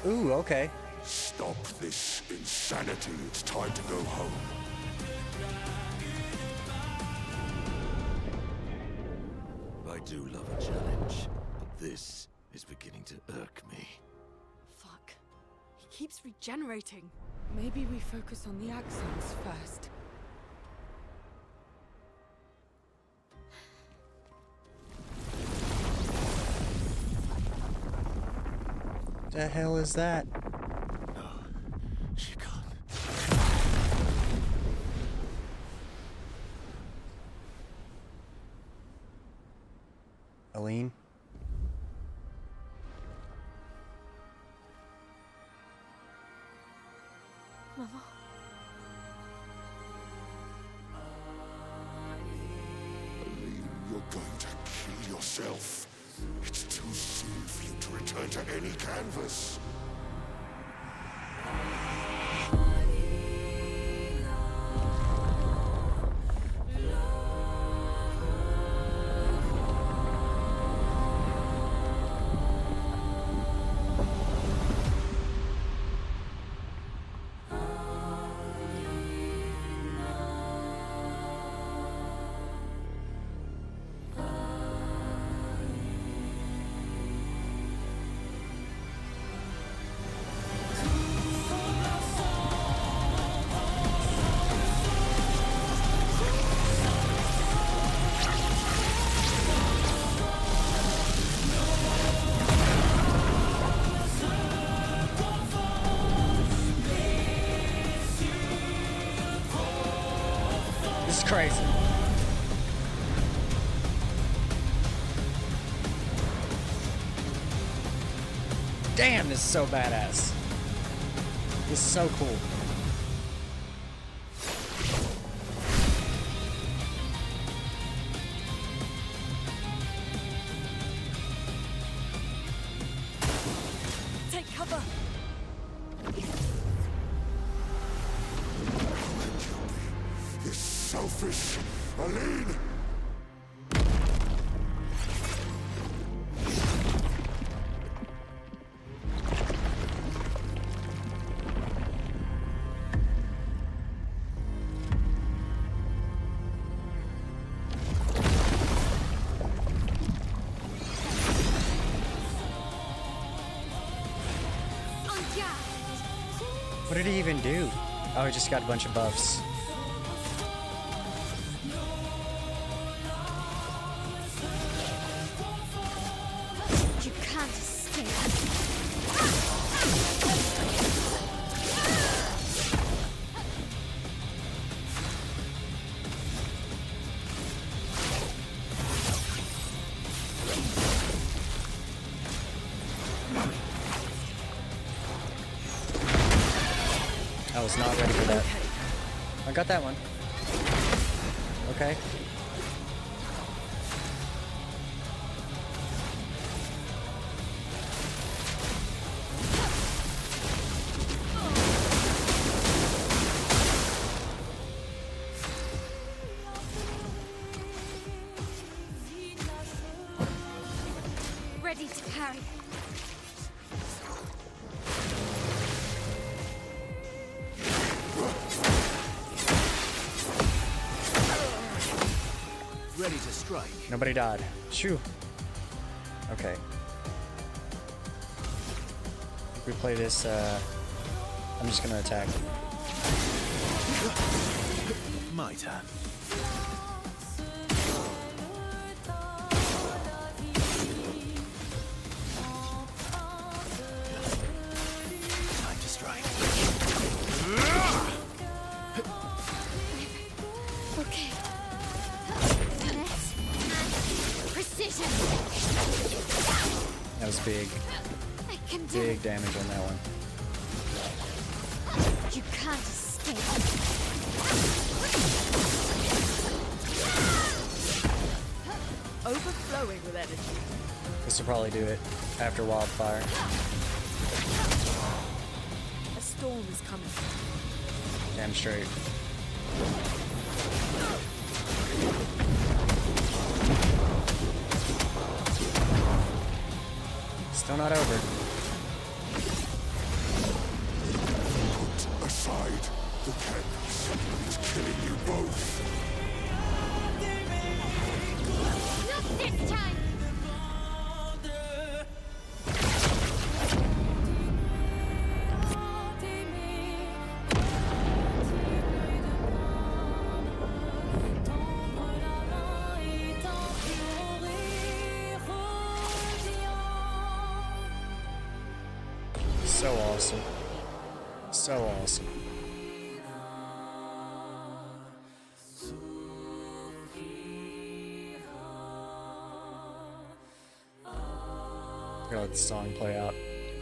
Speaker 1: Ooh, okay.
Speaker 5: Stop this insanity. It's time to go home.
Speaker 8: I do love a challenge, but this is beginning to irk me.
Speaker 7: Fuck. He keeps regenerating.
Speaker 4: Maybe we focus on the Axons first.
Speaker 1: The hell is that?
Speaker 8: No, she can't.
Speaker 1: Aline?
Speaker 2: Mama.
Speaker 5: Aline, you're going to kill yourself? It's too soon for you to return to any canvas.
Speaker 1: This is crazy. Damn, this is so badass. This is so cool.
Speaker 7: Take cover!
Speaker 5: This selfish Aline!
Speaker 1: What did he even do? Oh, he just got a bunch of buffs.
Speaker 2: You can't escape.
Speaker 1: I was not ready for that. I got that one. Okay.
Speaker 2: Ready to parry.
Speaker 8: Ready to strike.
Speaker 1: Nobody died. Shoo. Okay. If we play this, I'm just gonna attack.
Speaker 8: My turn. Time to strike.
Speaker 2: Okay. Finesse and precision.
Speaker 1: That was big.
Speaker 2: I can do
Speaker 1: Big
Speaker 2: it.
Speaker 1: damage on that one.
Speaker 2: You can't escape.
Speaker 7: Overflowing with energy.
Speaker 1: This will probably do it after Wildfire.
Speaker 7: A storm is coming.
Speaker 1: Damn straight. Still not over.
Speaker 5: Put aside the canvas. It's killing you both.
Speaker 2: Not this time.
Speaker 1: So awesome. So awesome. Gotta let the song play out.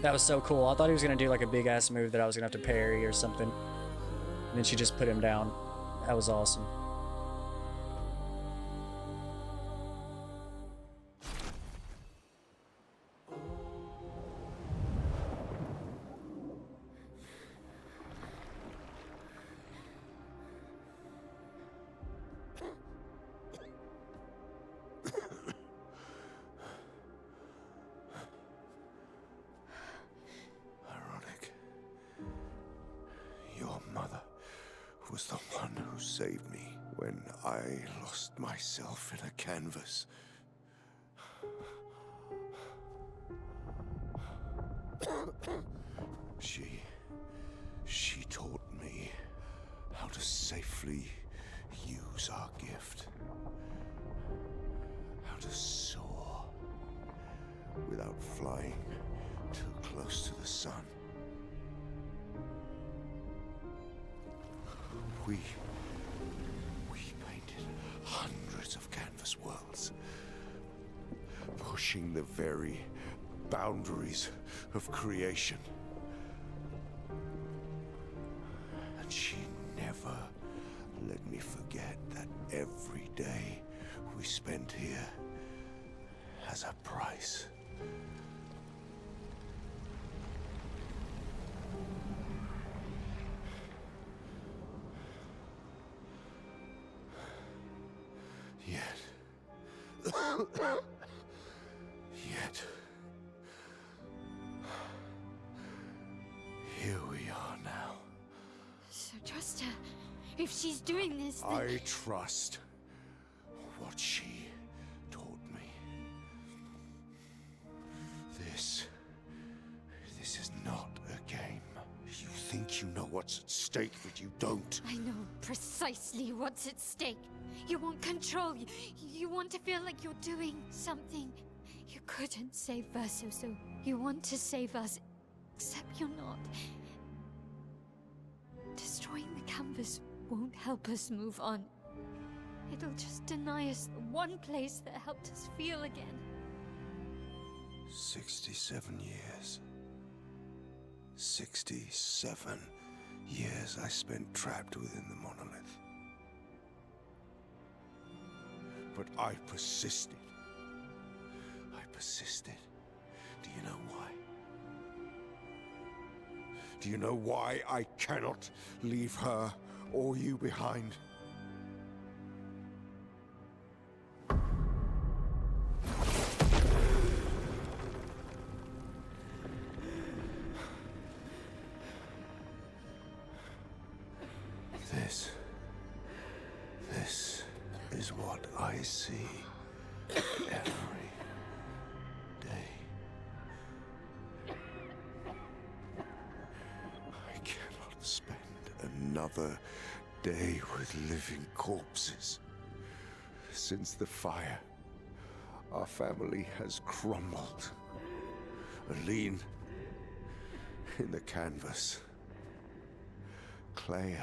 Speaker 1: That was so cool. I thought he was gonna do like a big ass move that I was gonna have to parry or something. And then she just put him down. That was awesome.
Speaker 5: saved me when I lost myself in a canvas. She taught me how to safely use our gift. How to soar without flying too close to the sun. We painted hundreds of canvas worlds, pushing the very boundaries of creation. And she never let me forget that every day we spent here has a price. Yet, here we are now.
Speaker 2: So trust her. If she's doing this, then...
Speaker 5: I trust what she taught me. This is not a game. You think you know what's at stake, but you don't.
Speaker 2: I know precisely what's at stake. You want control. You want to feel like you're doing something. You couldn't save Verso, so you want to save us. Except you're not. Destroying the canvas won't help us move on. It'll just deny us the one place that helped us feel again.
Speaker 5: 67 years. 67 years I spent trapped within the monolith. But I persisted. I persisted. Do you know why? Do you know why I cannot leave her or you behind? This is what I see every day. I cannot spend another day with living corpses. Since the fire, our family has crumbled. Aline in the canvas. Clea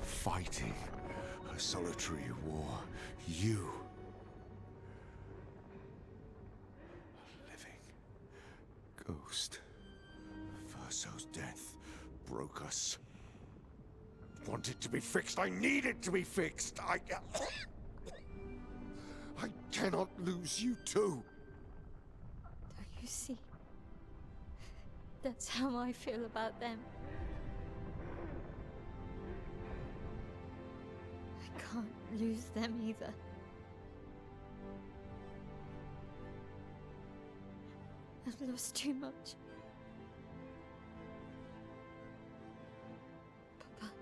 Speaker 5: fighting a solitary war. You, a living ghost. Verso's death broke us. Wanted to be fixed. I needed to be fixed. I cannot lose you too.
Speaker 2: Don't you see? That's how I feel about them. I can't lose them either. I've lost too much. Papa,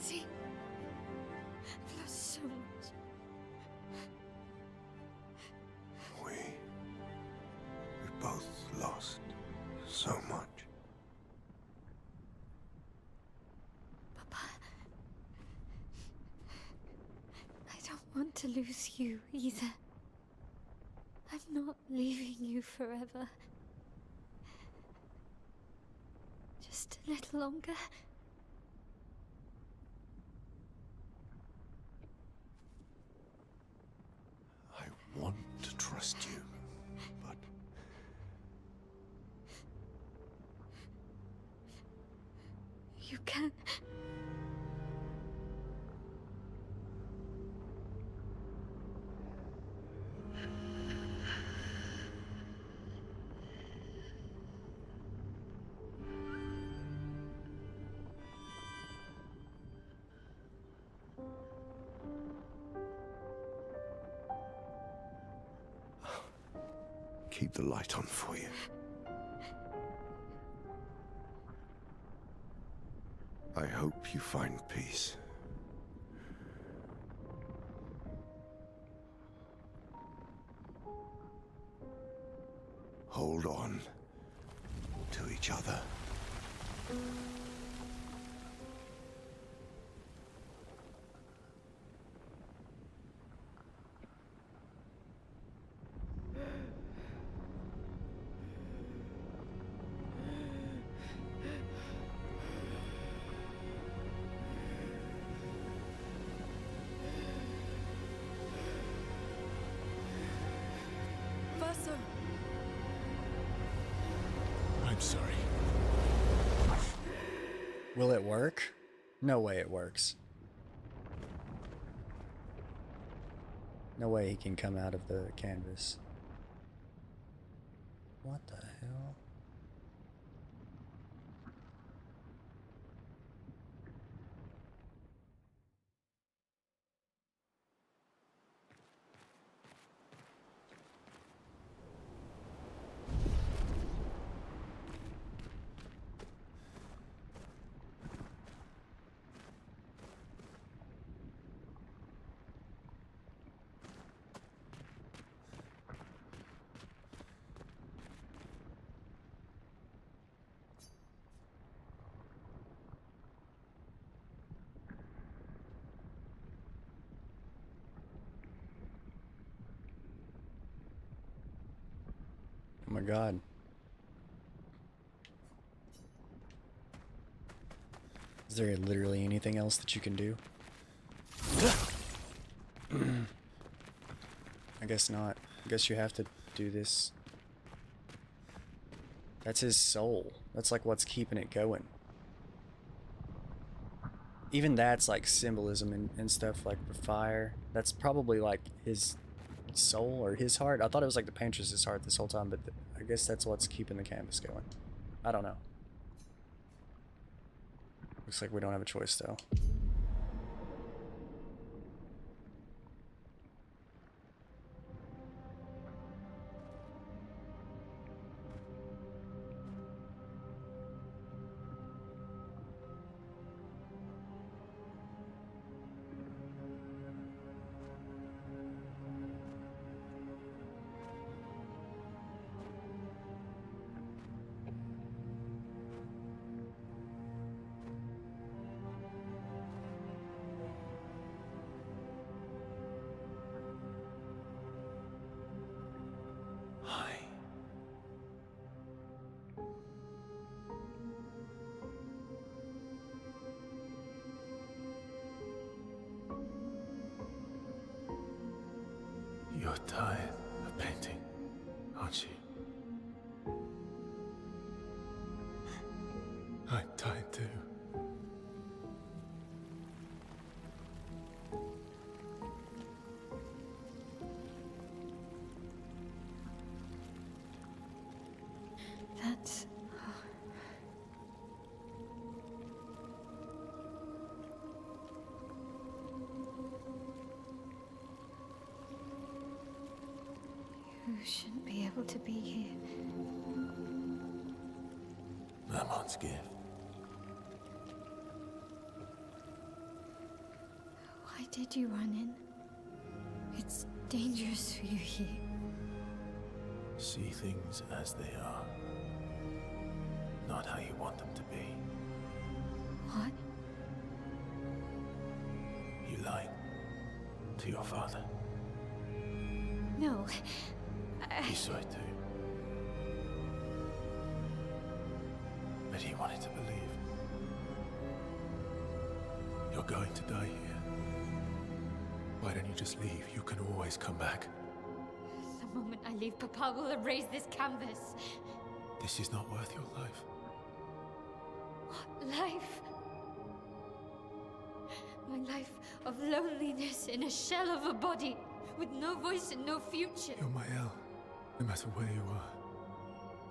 Speaker 2: see? I've lost so much.
Speaker 5: We both lost so much.
Speaker 2: Papa, I don't want to lose you either. I'm not leaving you forever. Just a little longer.
Speaker 5: I want to trust you, but
Speaker 2: You can.
Speaker 5: keep the light on for you. I hope you find peace hold on to each other.
Speaker 7: Verso!
Speaker 8: I'm sorry.
Speaker 1: Will it work? No way it works. No way he can come out of the canvas. What the hell? Oh my god. Is there literally anything else that you can do? I guess not. I guess you have to do this. That's his soul. That's like what's keeping it going. Even that's like symbolism and stuff, like the fire. That's probably like his soul or his heart. I thought it was like the painter's heart this whole time, but I guess that's what's keeping the canvas going. I don't know. Looks like we don't have a choice though.
Speaker 8: Hi. You're tired of painting, aren't you? I'm tired too.
Speaker 2: That's... You shouldn't be able to be here.
Speaker 8: Mamon's gift.
Speaker 2: Why did you run in? It's dangerous for you here.
Speaker 8: See things as they are. Not how you want them to be.
Speaker 2: What?
Speaker 8: You lied to your father.
Speaker 2: No.
Speaker 8: He saw it too. But he wanted to believe. You're going to die here. Why don't you just leave? You can always come back.
Speaker 2: The moment I leave, Papa will erase this canvas.
Speaker 8: This is not worth your life.
Speaker 2: What life? My life of loneliness in a shell of a body, with no voice and no future.
Speaker 8: You're my El. No matter where you are,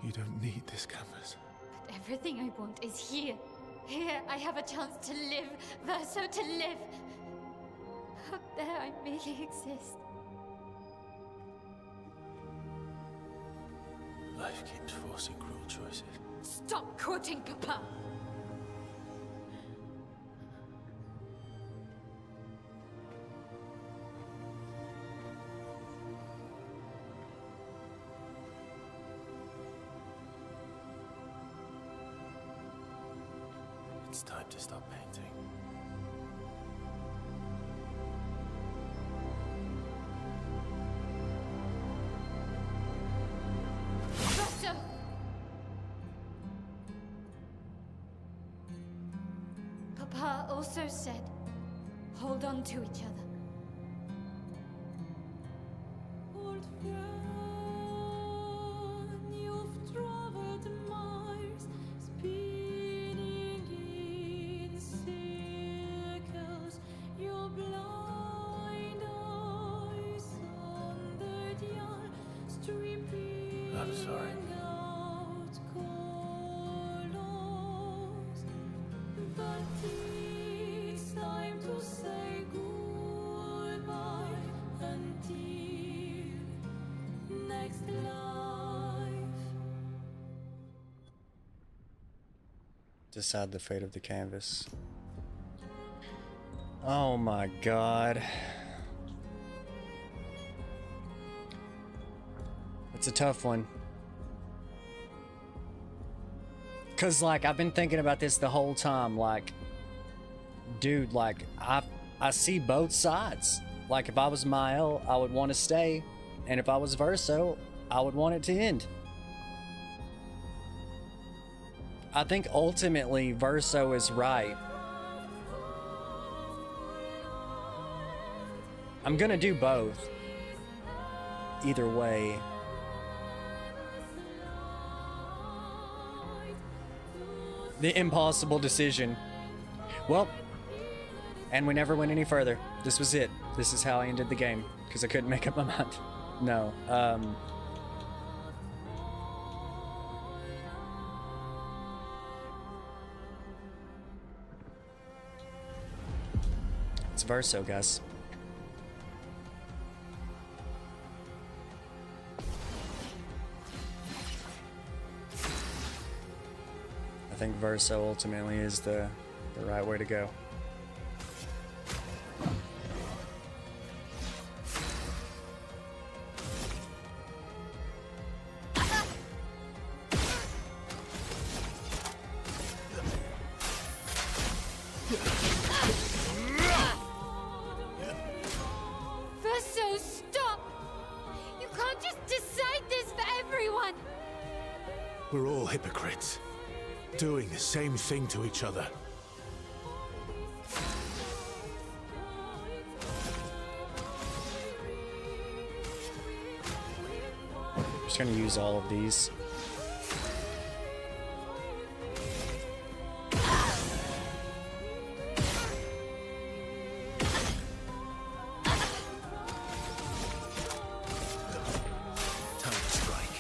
Speaker 8: you don't need this canvas.
Speaker 2: But everything I want is here. Here I have a chance to live, Verso, to live. Out there I merely exist.
Speaker 8: Life keeps forcing cruel choices.
Speaker 2: Stop quoting Papa!
Speaker 8: it's time to stop painting.
Speaker 2: Verso! Papa also said, hold on to each other. Old friend, you've traveled miles, spinning in circles. Your blind eyes on the dial, stripping
Speaker 8: I'm sorry.
Speaker 2: out colors. But it's time to say goodbye until next life.
Speaker 1: Decide the fate of the canvas. Oh my god. It's a tough one. Cause like I've been thinking about this the whole time, like, dude, like I see both sides. Like if I was Mael, I would want to stay, and if I was Verso, I would want it to end. I think ultimately Verso is right. I'm gonna do both. Either way. The impossible decision. Well, and we never went any further. This was it. This is how I ended the game, because I couldn't make up my mind. No, it's Verso, guys. I think Verso ultimately is the right way to go.
Speaker 2: Verso, stop! You can't just decide this for everyone!
Speaker 8: We're all hypocrites, doing the same thing to each other.
Speaker 1: I'm just gonna use all of these.
Speaker 8: Time to strike.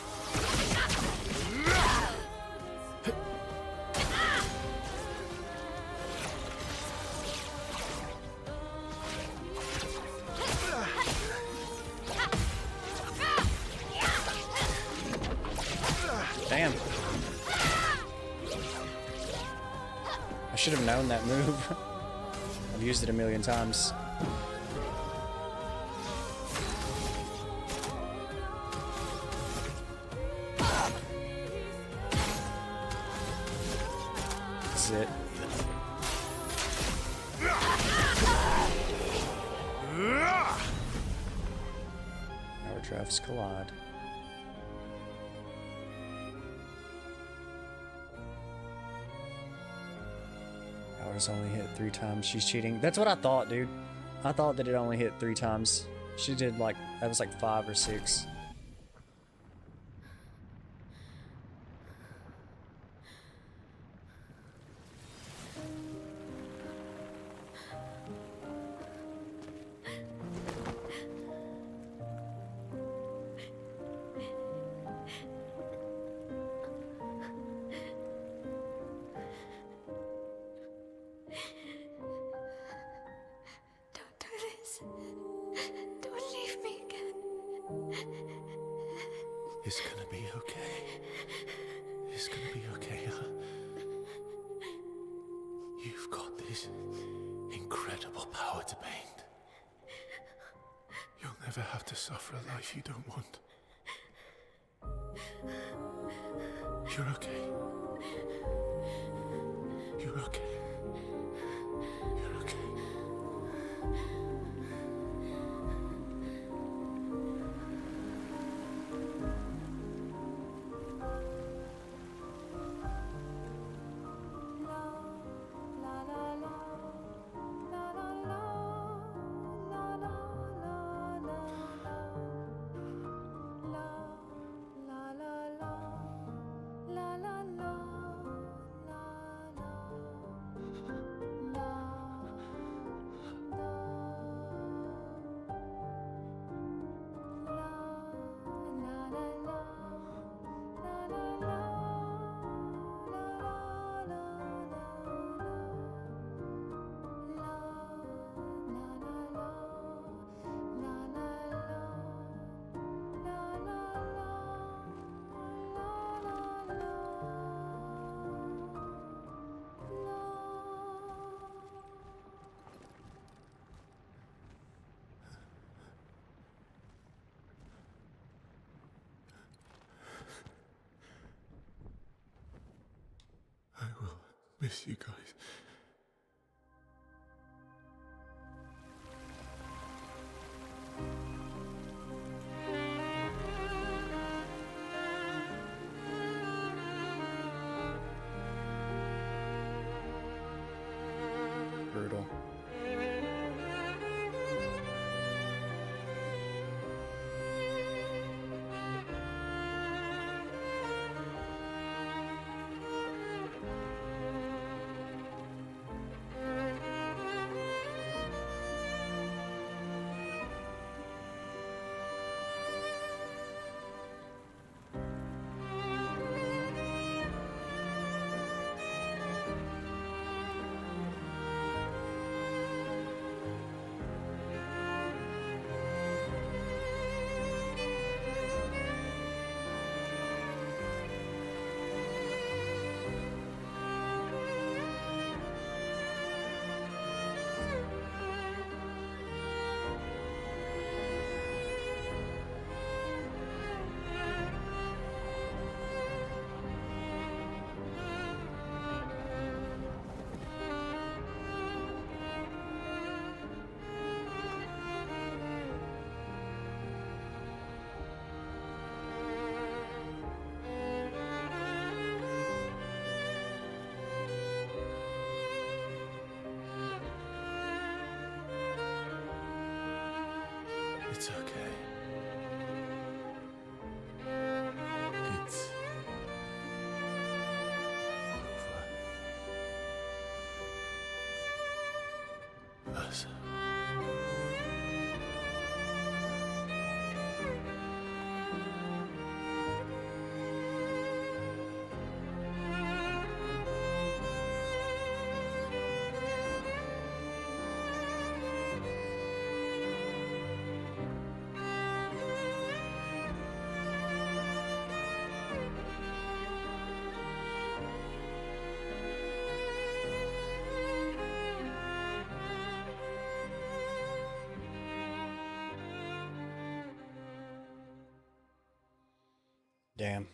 Speaker 1: Damn. I should have known that move. I've used it a million times. This is it. Our drafts collide. Ours only hit 3 times. She's cheating. That's what I thought, dude. I thought that it only hit 3 times. She did like, that was like 5 or 6.
Speaker 2: Don't do this. Don't leave me again.
Speaker 8: It's gonna be okay. It's gonna be okay, huh? You've got this incredible power to paint. You'll never have to suffer a life you don't want. You're okay. You're okay. I will miss you guys.
Speaker 1: Brutal.
Speaker 8: It's okay. It's over. Us.
Speaker 1: Damn.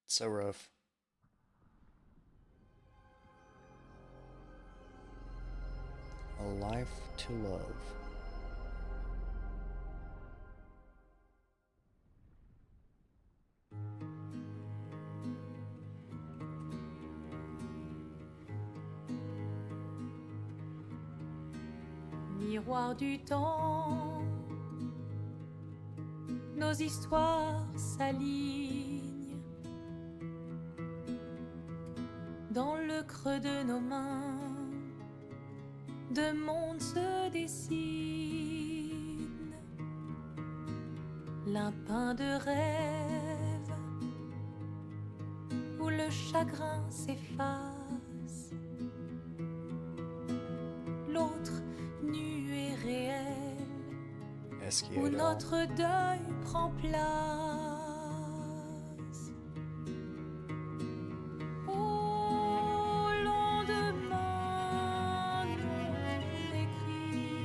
Speaker 1: So rough. A life to love.
Speaker 9: Miroir du temps, nos histoires s'alignent. Dans le creux de nos mains, deux mondes se dessinent. L'un peint de rêve, où le chagrin s'efface. L'autre nu et réel, où notre deuil prend place. Au lendemain non écrit,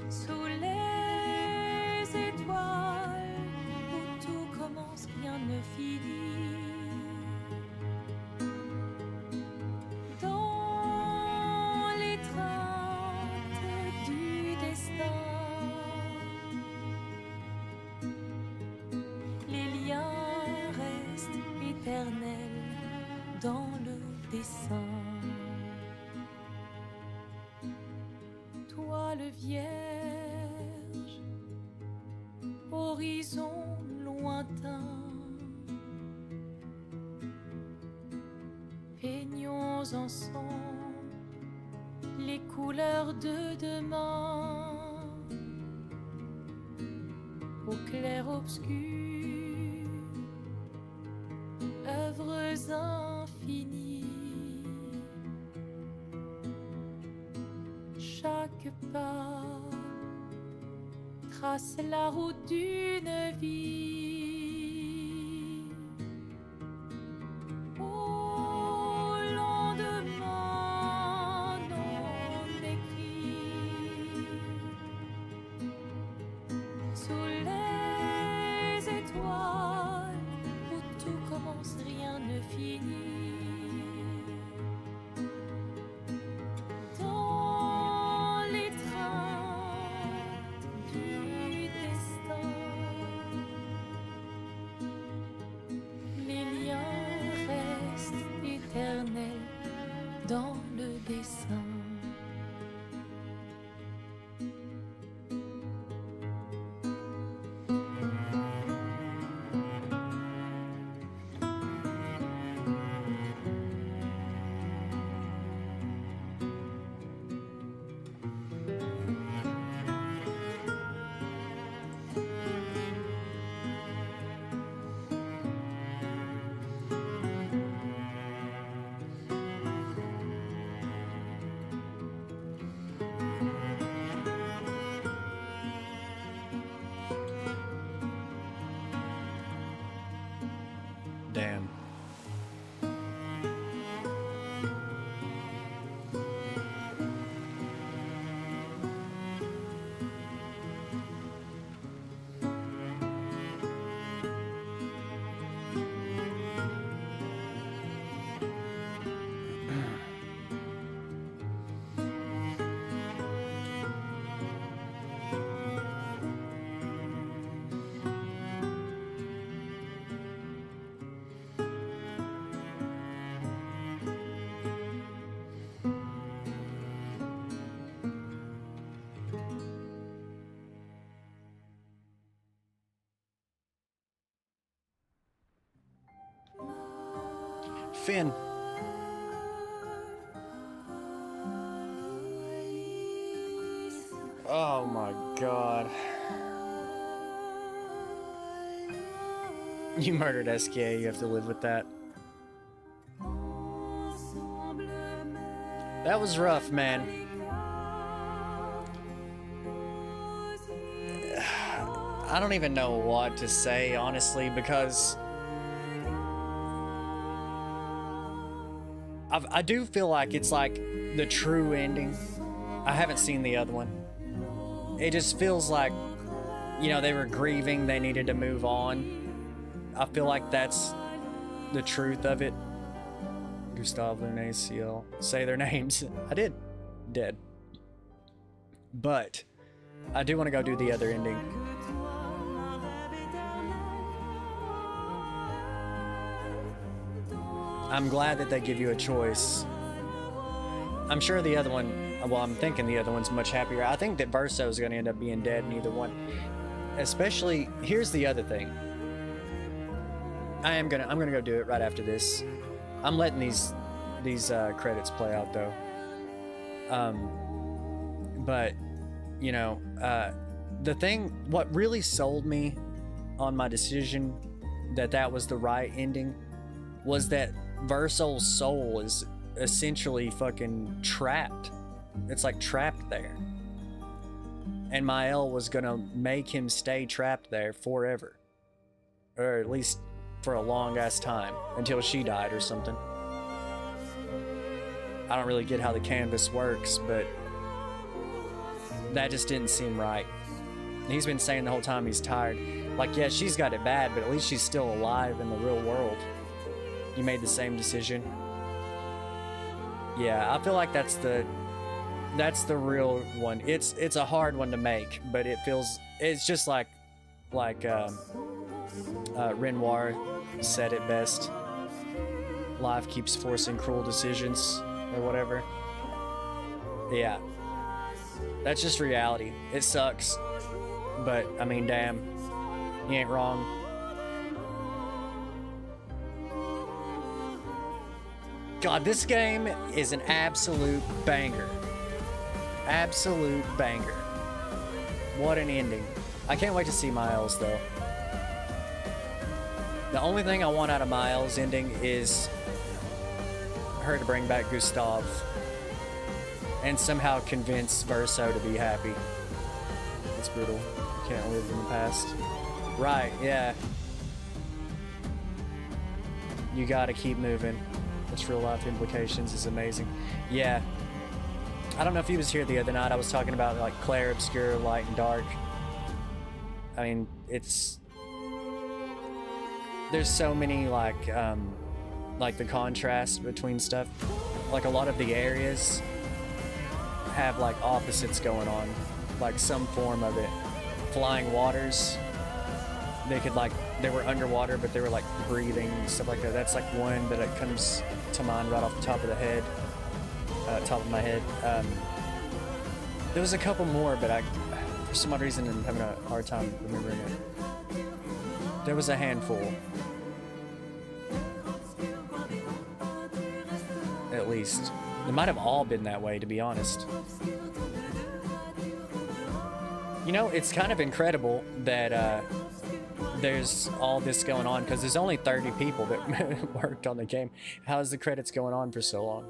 Speaker 9: sous les étoiles, où tout commence, rien ne finit. Dans l'étreinte du destin, les liens restent éternels dans le dessin. Toi le vierge, l'horizon lointain. Peignons ensemble les couleurs de demain, au clair-obscur, œuvres infinies. Chaque pas trace la route d'une vie. Au lendemain non écrit, sous les étoiles où tout commence, rien ne finit. Dans les trains du destin, les liens restent éternels dans le dessin.
Speaker 1: Damn. Finn. Oh my god. You murdered SK, you have to live with that. That was rough, man. I don't even know what to say, honestly, because I do feel like it's like the true ending. I haven't seen the other one. It just feels like, you know, they were grieving, they needed to move on. I feel like that's the truth of it. Gustave, Lune, Ciel. Say their names. I did. Dead. But I do want to go do the other ending. I'm glad that they give you a choice. I'm sure the other one, well, I'm thinking the other one's much happier. I think that Verso is going to end up being dead in either one. Especially, here's the other thing. I'm gonna go do it right after this. I'm letting these credits play out though. But you know, what really sold me on my decision that was the right ending was that Verso's soul is essentially fucking trapped. It's like trapped there. And Mael was gonna make him stay trapped there forever. Or at least for a long ass time, until she died or something. I don't really get how the canvas works, but that just didn't seem right. He's been saying the whole time he's tired. Like, yeah, she's got it bad, but at least she's still alive in the real world. You made the same decision. Yeah, I feel like that's the real one. It's a hard one to make, but it's just like Renoir said it best. Life keeps forcing cruel decisions, or whatever. Yeah. That's just reality. It sucks. But, I mean, damn. You ain't wrong. God, this game is an absolute banger. Absolute banger. What an ending. I can't wait to see Miles, though. The only thing I want out of Miles' ending is her to bring back Gustav and somehow convince Verso to be happy. It's brutal. Can't live in the past. Right, yeah. You gotta keep moving. Its real life implications is amazing. Yeah. I don't know if he was here the other night. I was talking about like Clair, Obscure, Light, and Dark. I mean, it's... There's so many like the contrast between stuff. Like a lot of the areas have like opposites going on. Like some form of it. Flying waters. They were underwater, but they were like breathing and stuff like that. That's like one that it comes to mind right off the top of the head, top of my head. There was a couple more, but for some odd reason, I'm having a hard time remembering it. There was a handful, at least. They might have all been that way, to be honest. You know, it's kind of incredible that there's all this going on, because there's only 30 people that worked on the game. How is the credits going on for so long?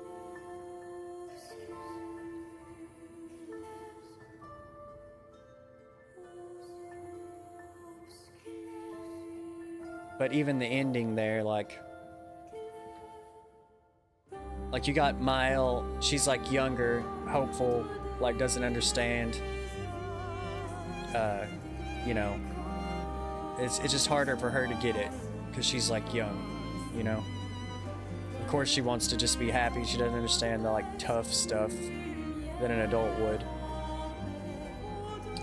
Speaker 1: But even the ending there, like you got Mile, she's like younger, hopeful, like doesn't understand. You know, it's just harder for her to get it because she's like young, you know. Of course she wants to just be happy. She doesn't understand the like tough stuff that an adult would.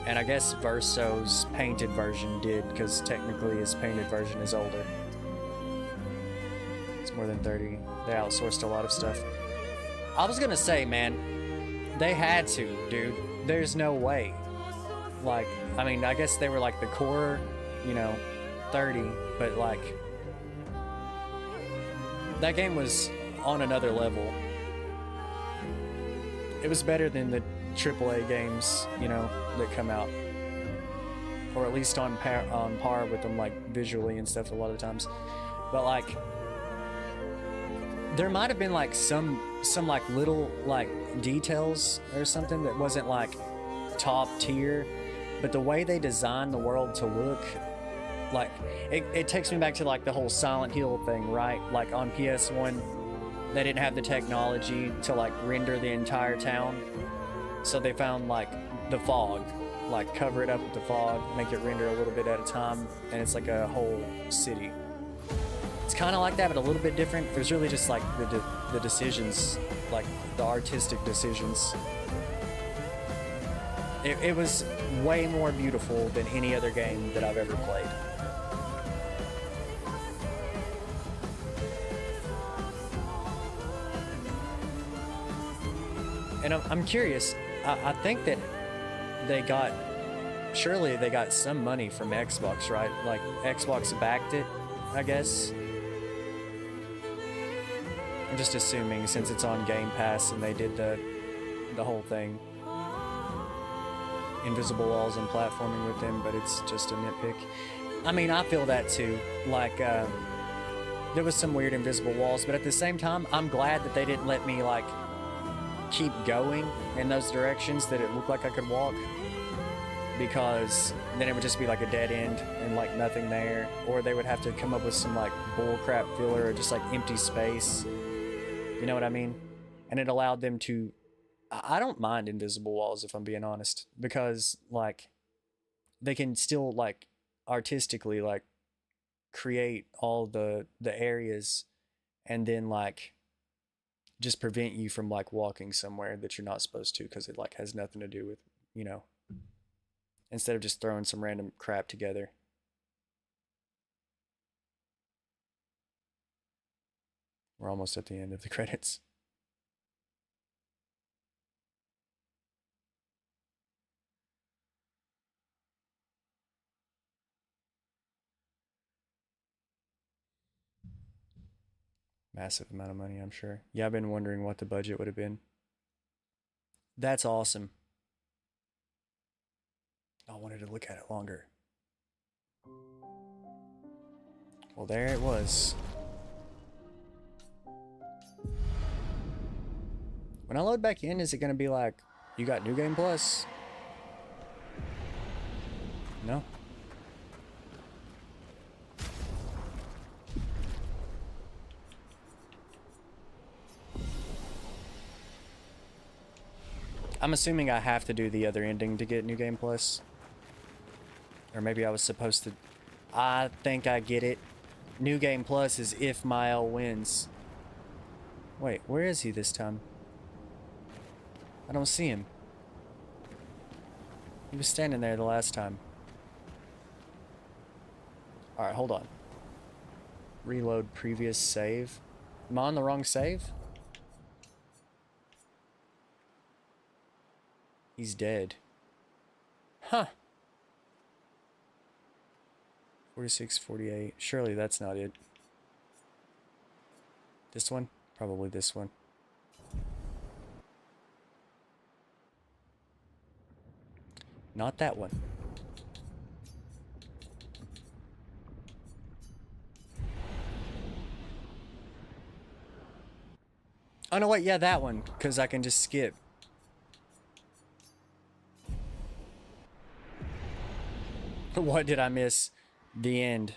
Speaker 1: And I guess Verso's painted version did, because technically his painted version is older. It's more than 30. They outsourced a lot of stuff. I was gonna say, man, they had to, dude. There's no way. Like, I mean, I guess they were like the core, you know, 30, but like, that game was on another level. It was better than the AAA games, you know, that come out. Or at least on par with them, like, visually and stuff a lot of times. But like, there might have been like some like little like details or something that wasn't like top tier, but the way they designed the world to look, like it takes me back to like the whole Silent Hill thing, right? Like on PS1 they didn't have the technology to like render the entire town, so they found like the fog, like cover it up with the fog, make it render a little bit at a time, and it's like a whole city. It's kind of like that, but a little bit different. It was really just like the decisions, like the artistic decisions. It was way more beautiful than any other game that I've ever played. And I'm curious, I think that surely they got some money from Xbox, right? Like Xbox backed it, I guess. I'm just assuming, since it's on Game Pass and they did the whole thing. Invisible walls and platforming with them, but it's just a nitpick. I mean, I feel that too. Like, there was some weird invisible walls, but at the same time, I'm glad that they didn't let me, like, keep going in those directions that it looked like I could walk, because then it would just be like a dead end and like nothing there, or they would have to come up with some like bullcrap filler or just like empty space. You know what I mean? And it allowed them to... I don't mind invisible walls, if I'm being honest, because like they can still like artistically like create all the areas and then like just prevent you from like walking somewhere that you're not supposed to, because it like has nothing to do with, you know, instead of just throwing some random crap together. We're almost at the end of the credits. Massive amount of money, I'm sure. Yeah, I've been wondering what the budget would have been. That's awesome. I wanted to look at it longer. Well, there it was. When I load back in, is it going to be like, you got New Game Plus? No. I'm assuming I have to do the other ending to get New Game Plus. Or maybe I was supposed to... I think I get it. New Game Plus is if Mael wins. Wait, where is he this time? I don't see him. He was standing there the last time. Alright, hold on. Reload previous save. Am I on the wrong save? He's dead. Huh. 46, 48. Surely that's not it. This one? Probably this one. Not that one. Oh no, wait, yeah, that one, because I can just skip. What did I miss? The end.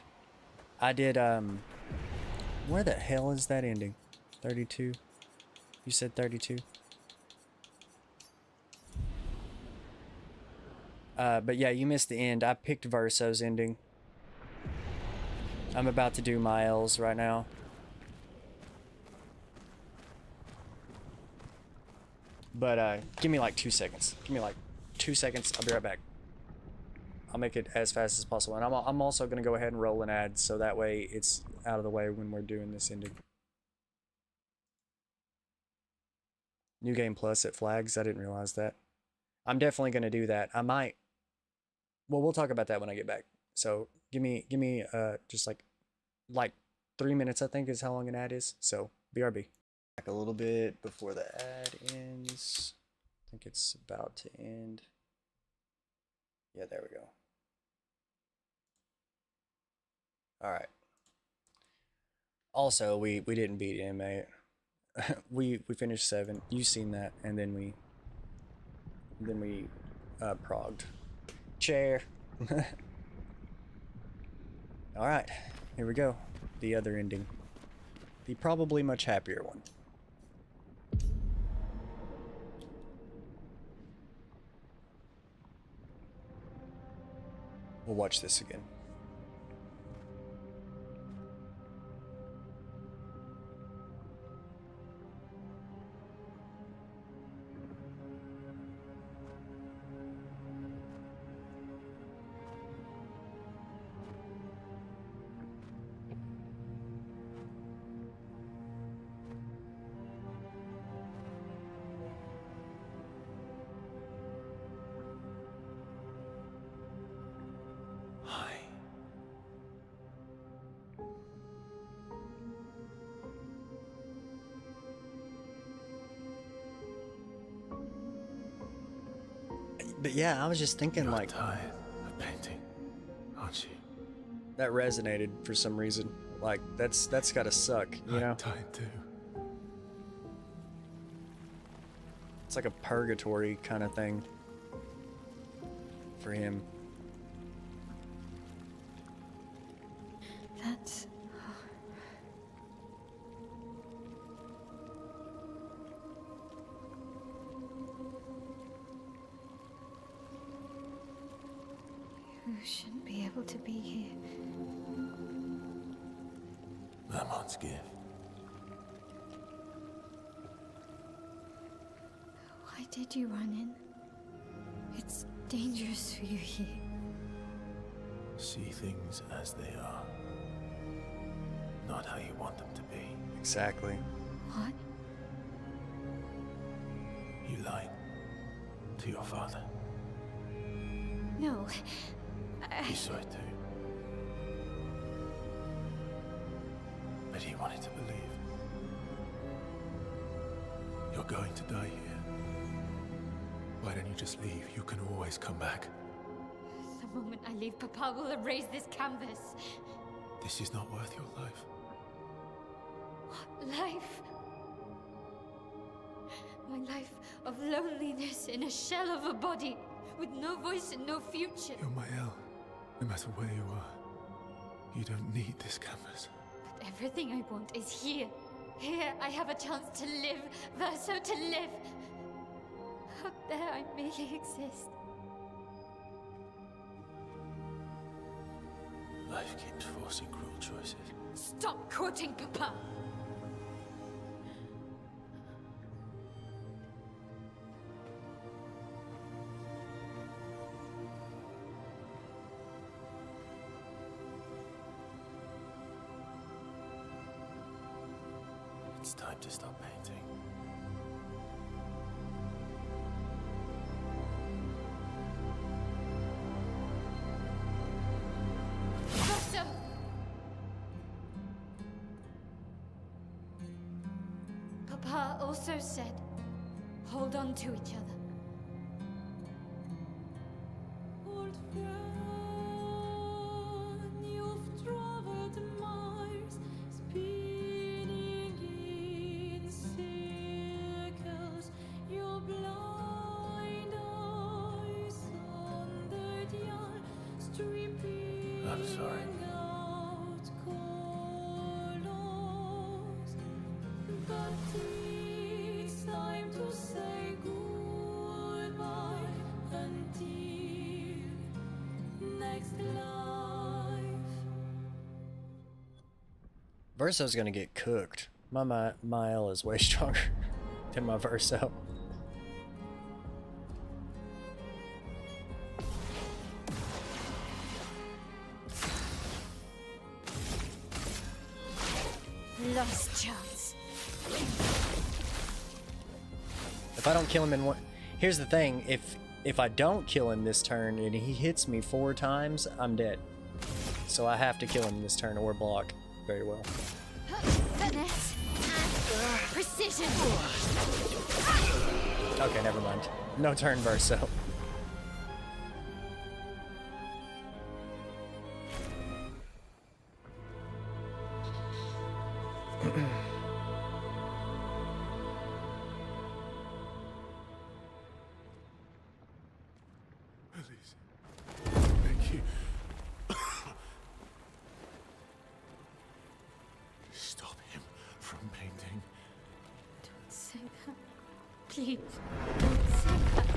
Speaker 1: I did, where the hell is that ending? 32? You said 32? But yeah, you missed the end. I picked Verso's ending. I'm about to do Mael's right now. But, give me like 2 seconds. Give me like 2 seconds. I'll be right back. I'll make it as fast as possible. And I'm also going to go ahead and roll an ad so that way it's out of the way when we're doing this ending. New Game Plus at Flags. I didn't realize that. I'm definitely going to do that. I might. Well, we'll talk about that when I get back. So give me just like 3 minutes, I think is how long an ad is. So BRB. Back a little bit before the ad ends. I think it's about to end. Yeah, there we go. All right. Also, we didn't beat MA. we finished 7. You've seen that, and then we progged. Chair. All right, here we go. The other ending. The probably much happier one. We'll watch this again. But yeah, I was just thinking,
Speaker 8: You're
Speaker 1: like,
Speaker 8: tired of painting, aren't you?
Speaker 1: that resonated for some reason. Like, that's gotta suck, you know?
Speaker 8: I'm tired too.
Speaker 1: It's like a purgatory kind of thing for him.
Speaker 2: That's... You shouldn't be able to be here.
Speaker 8: Lamont's gift.
Speaker 2: Why did you run in? It's dangerous for you here.
Speaker 8: See things as they are, not how you want them to be.
Speaker 1: Exactly.
Speaker 2: What?
Speaker 8: You lied to your father.
Speaker 2: No.
Speaker 8: He saw it too. But he wanted to believe. not going to die here. Why don't you just leave? You can always come back.
Speaker 2: The moment I leave, Papa will erase this canvas.
Speaker 8: This is not worth your life.
Speaker 2: What life? My life of loneliness in a shell of a body, with no voice and no future.
Speaker 8: You're Mael. No matter where you are, you don't need this canvas.
Speaker 2: But everything I want is here. Here I have a chance to live, Verso, to live. Out there I merely exist.
Speaker 8: Life keeps forcing cruel choices.
Speaker 2: Stop quoting Papa!
Speaker 8: It's time to stop painting.
Speaker 2: Verso! Papa also said, hold on to each other.
Speaker 9: Old friend, you've traveled miles, spinning in circles. Your blind eyes on the dial, stripping
Speaker 8: I'm sorry.
Speaker 9: out colors. But it's time to say goodbye until next life.
Speaker 1: Verso's gonna get cooked. My Mael is way stronger than my Verso.
Speaker 2: Lost chance.
Speaker 1: If I don't kill him in one, here's the thing: if I don't kill him this turn and he hits me 4 times, I'm dead. So I have to kill him this turn or block very well.
Speaker 2: Finesse and precision.
Speaker 1: Okay, never mind. No turn Verso.
Speaker 8: Please. Thank you. Stop him from painting.
Speaker 2: Don't say that. Please, don't say that.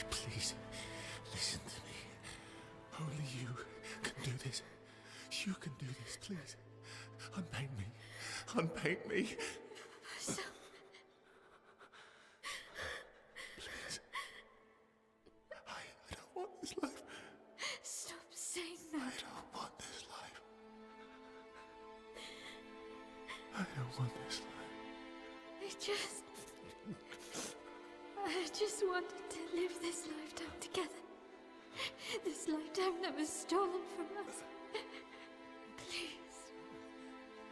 Speaker 8: Please, listen to me. Only you can do this. You can do this, please. Unpaint me. Unpaint me.
Speaker 2: So,
Speaker 8: Please. I don't want this life.
Speaker 2: stop saying
Speaker 8: I
Speaker 2: that.
Speaker 8: don't want this life. I don't want this life.
Speaker 2: I just wanted to live this lifetime together. This lifetime that was stolen from us. Please.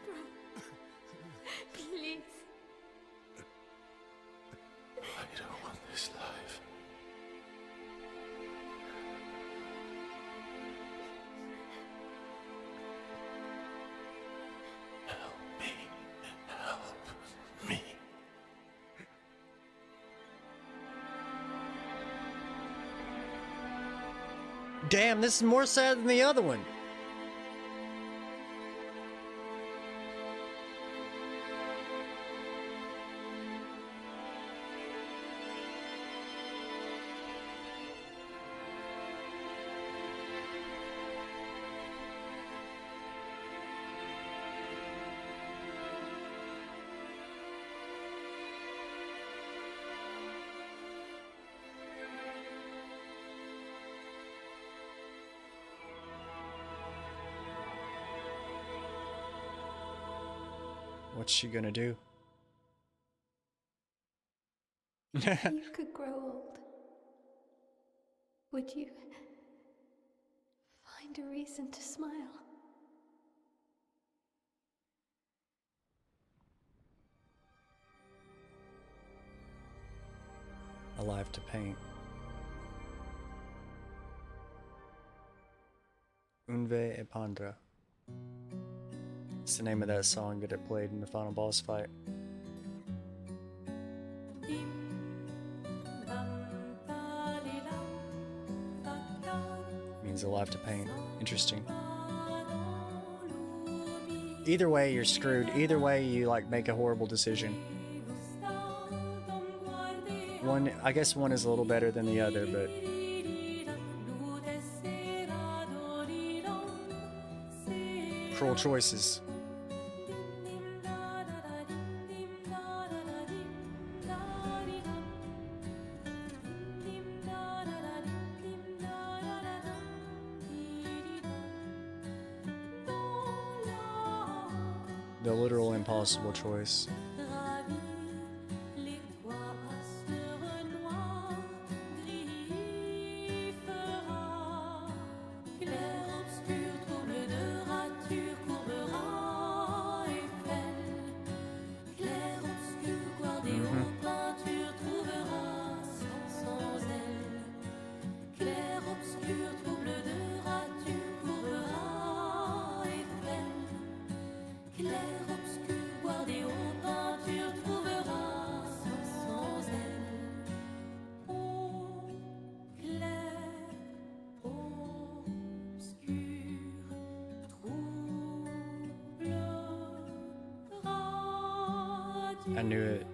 Speaker 2: Bro. Please.
Speaker 8: I don't want this life. Help me. Help me.
Speaker 1: Damn, this is more sad than the other one. What's she gonna do?
Speaker 2: If you could grow old, would you find find a reason to smile.
Speaker 1: A life to paint. Unve e Pandra. It's the name of that song that it played in the final boss fight. Means a life to paint. Interesting. Either way, you're screwed. Either way, you like make a horrible decision. One, I guess one is a little better than the other, but cruel choices. The literal impossible choice. I knew it.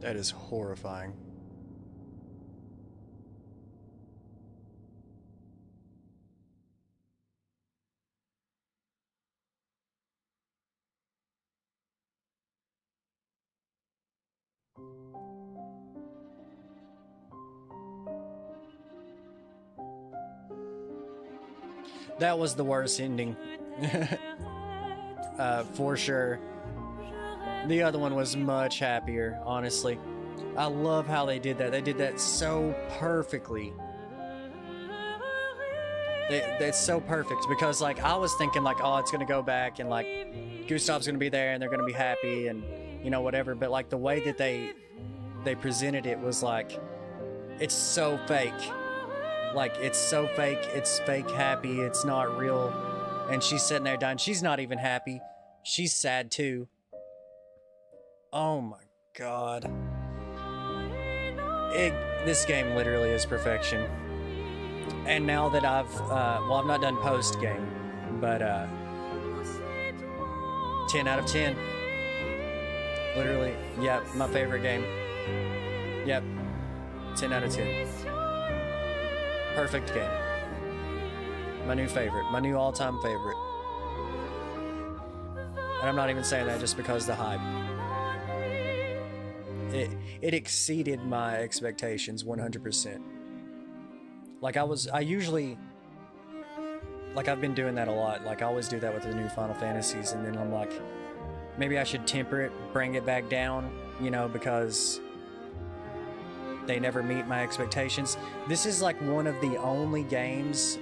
Speaker 1: That is horrifying. That was the worst ending. For sure. The other one was much happier, honestly. I love how they did that. They did that so perfectly. It's so perfect because, like, I was thinking, like, oh, it's gonna go back and, like, Gustav's gonna be there and they're gonna be happy and, you know, whatever. But, like, the way that they presented it was like, it's so fake. Like, it's so fake. It's fake happy. It's not real. And she's sitting there dying. She's not even happy. She's sad too. Oh my god. This game literally is perfection. And now that I've not done post-game, But 10 out of 10. Literally, yep, my favorite game. Yep, 10 out of 10. Perfect game. My new favorite, my new all-time favorite. And I'm not even saying that just because the hype. It exceeded my expectations 100%. Like I usually, like I've been doing that a lot. Like I always do that with the new Final Fantasies, and then I'm like, maybe I should temper it, bring it back down, you know, because they never meet my expectations. This is like one of the only games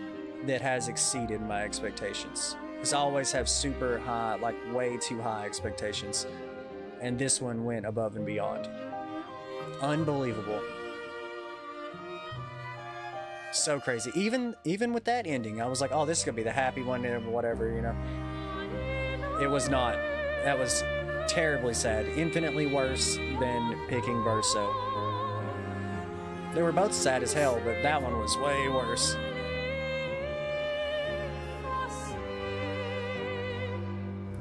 Speaker 1: that has exceeded my expectations. Because I always have super high, like way too high expectations. And this one went above and beyond. Unbelievable. So crazy. Even with that ending, I was like, oh, this is gonna be the happy one or whatever, you know. It was not. That was terribly sad. Infinitely worse than picking Verso. They were both sad as hell, but that one was way worse.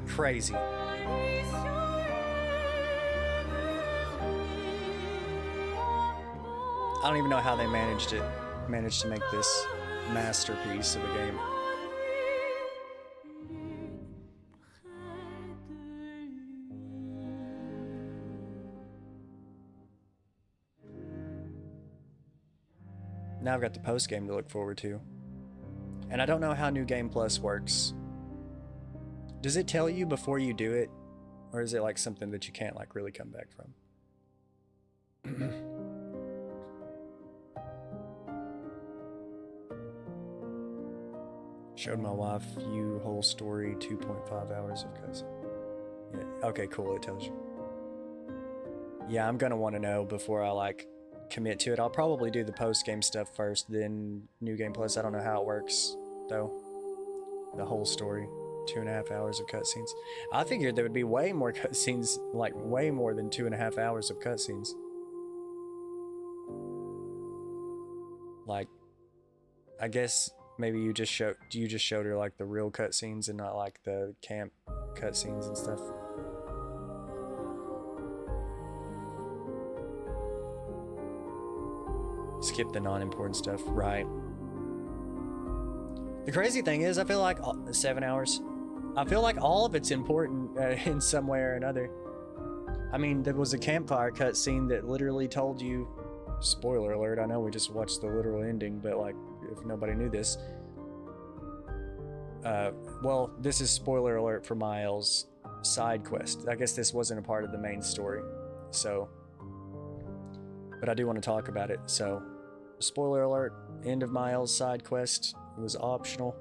Speaker 1: Crazy. I don't even know how they managed to make this masterpiece of a game. Now I've got the post game to look forward to. And I don't know how New Game Plus works. Does it tell you before you do it? Or is it like something that you can't like really come back from? Showed my wife you whole story 2.5 hours of cutscene. Yeah. Okay, cool, it tells you. Yeah, I'm gonna want to know before I like commit to it. I'll probably do the post game stuff first, then New Game Plus. I don't know how it works though. The whole story, 2.5 hours of cutscenes. I figured there would be way more cutscenes, like way more than 2.5 hours of cutscenes. Like, I guess maybe you just showed her like the real cutscenes and not like the camp cutscenes and stuff. Skip the non-important stuff, right? The crazy thing is, I feel like 7 hours. I feel like all of it's important in some way or another. I mean, there was a campfire cutscene that literally told you, spoiler alert, I know we just watched the literal ending, but like, if nobody knew this, well, this is spoiler alert for Miles' side quest. I guess this wasn't a part of the main story, so, but I do want to talk about it. So, spoiler alert, end of Miles' side quest. It was optional.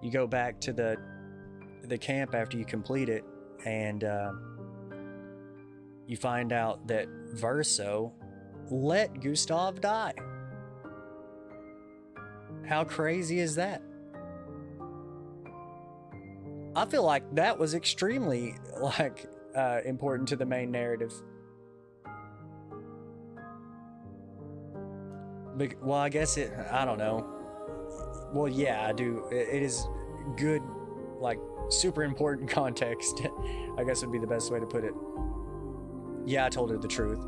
Speaker 1: You go back to the camp after you complete it, and you find out that Verso let Gustav die. How crazy is that? I feel like that was extremely like important to the main narrative. Well, I guess I don't know. Well, yeah, I do. It is good, like, super important context, I guess would be the best way to put it. Yeah, I told her the truth.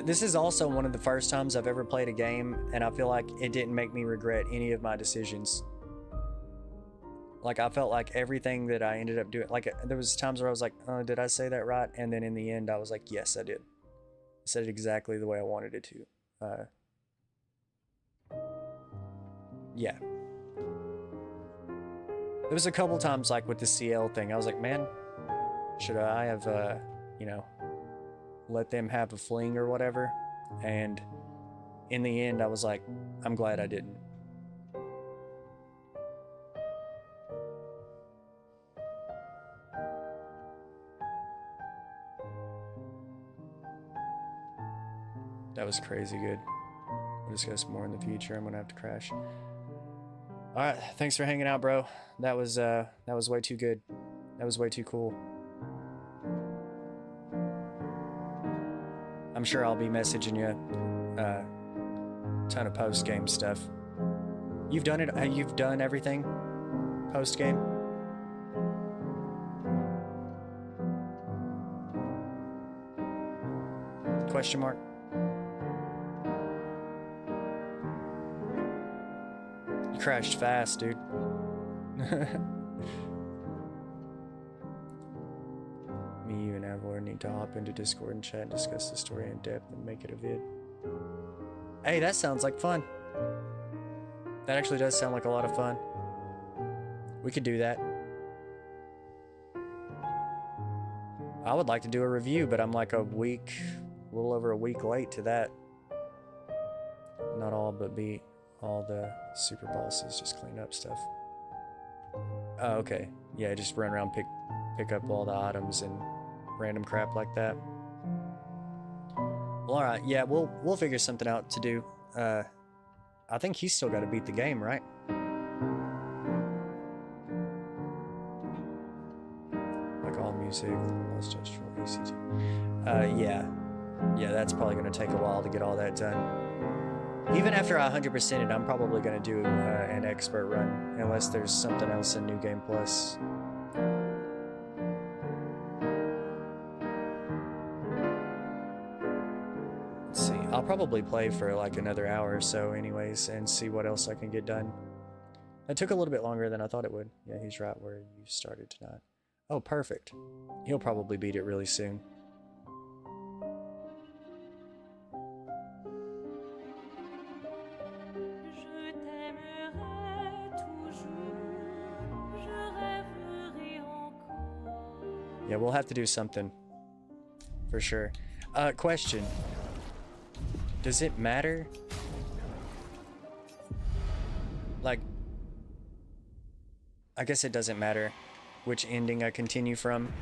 Speaker 1: This is also one of the first times I've ever played a game, and I feel like it didn't make me regret any of my decisions. Like, I felt like everything that I ended up doing, like, there was times where I was like, oh, did I say that right? And then in the end, I was like, yes, I did. I said it exactly the way I wanted it to. Yeah. There was a couple times, like, with the CL thing, I was like, man, should I have, you know, let them have a fling or whatever? And in the end, I was like, I'm glad I didn't. That was crazy good. We'll discuss more in the future. I'm gonna have to crash. All right, thanks for hanging out, bro. That was way too good. That was way too cool. I'm sure I'll be messaging you a ton of post-game stuff. You've done it. You've done everything post game. Question mark. You crashed fast, dude. Me, you, and Avor need to hop into Discord and chat and discuss the story in depth and make it a vid. Hey, that sounds like fun. That actually does sound like a lot of fun. We could do that. I would like to do a review, but I'm like a little over a week late to that. Not all, but beat all the super bosses, just clean up stuff. Oh, okay. Yeah, just run around, pick up all the items and random crap like that. Well, all right. Yeah, we'll figure something out to do. I think he's still got to beat the game, right? Like all music, Lost Astral, ECT. Yeah, that's probably going to take a while to get all that done. Even after I 100% it, I'm probably going to do an expert run, unless there's something else in New Game Plus. Let's see, I'll probably play for like another hour or so anyways, and see what else I can get done. That took a little bit longer than I thought it would. Yeah, he's right where you started tonight. Oh, perfect. He'll probably beat it really soon. Yeah, we'll have to do something. For sure. Question. Does it matter? Like, I guess it doesn't matter which ending I continue from.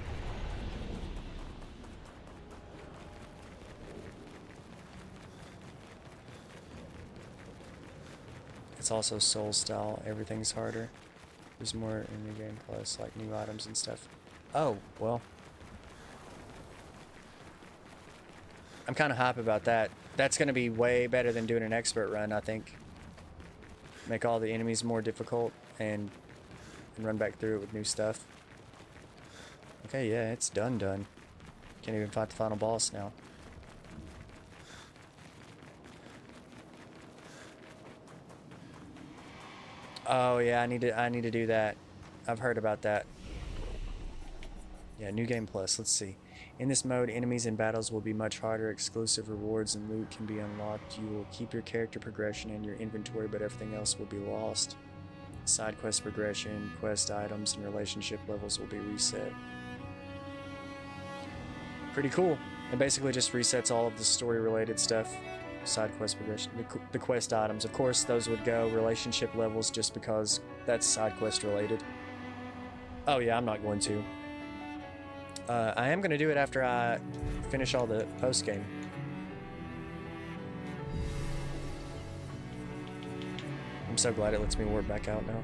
Speaker 1: It's also soul style. Everything's harder. There's more in the game plus, like new items and stuff. Oh, well. I'm kind of hype about that. That's going to be way better than doing an expert run, I think. Make all the enemies more difficult and run back through it with new stuff. Okay, yeah, it's done. Can't even fight the final boss now. Oh yeah, I need to do that. I've heard about that. Yeah, New Game Plus. Let's see. In this mode, enemies and battles will be much harder. Exclusive rewards and loot can be unlocked. You will keep your character progression and your inventory, but everything else will be lost. Side quest progression, quest items, and relationship levels will be reset. Pretty cool. It basically just resets all of the story-related stuff. Side quest progression, the quest items. Of course, those would go. Relationship levels, just because that's side quest related. Oh yeah, I'm not going to. I am going to do it after I finish all the post-game. I'm so glad it lets me warp back out now.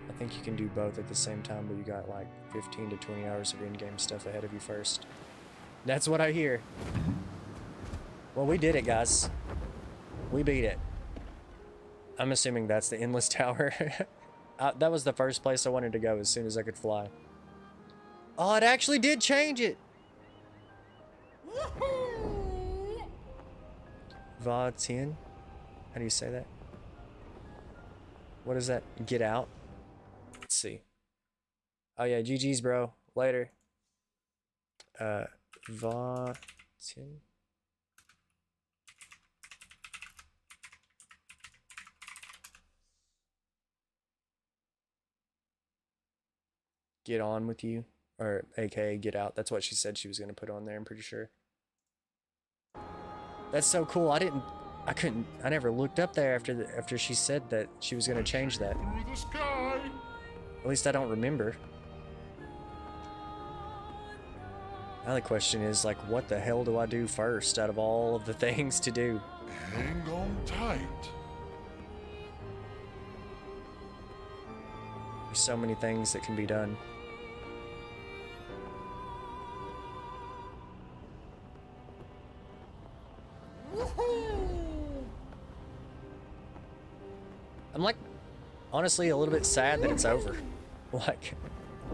Speaker 1: I think you can do both at the same time, but you got like 15 to 20 hours of in-game stuff ahead of you first. That's what I hear. Well, we did it, guys. We beat it. I'm assuming that's the Endless Tower. That was the first place I wanted to go as soon as I could fly. Oh, it actually did change it. Va Tien? How do you say that? What is that? Get out? Let's see. Oh yeah, GG's, bro. Later. Va Tien? Get on with you. Or aka get out. That's what she said she was going to put on there, I'm pretty sure. That's so cool. I never looked up there after she said that she was going to change that. At least I don't remember. Now the question is, like, what the hell do I do first out of all of the things to do?
Speaker 8: Hang on tight.
Speaker 1: There's so many things that can be done. honestly a little bit sad that it's over. Like,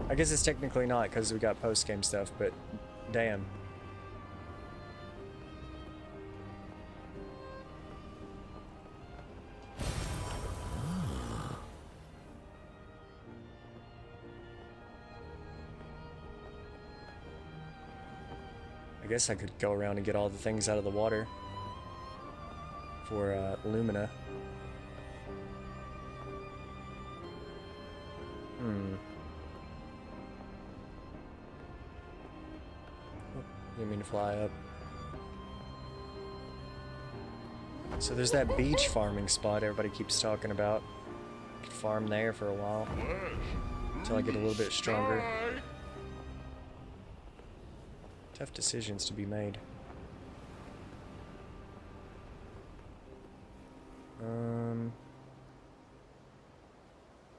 Speaker 1: I guess it's technically not because we got post-game stuff, but damn. I guess I could go around and get all the things out of the water for Lumina. Didn't mean to fly up. So there's that beach farming spot everybody keeps talking about. Could farm there for a while until I get a little bit stronger. Tough decisions to be made.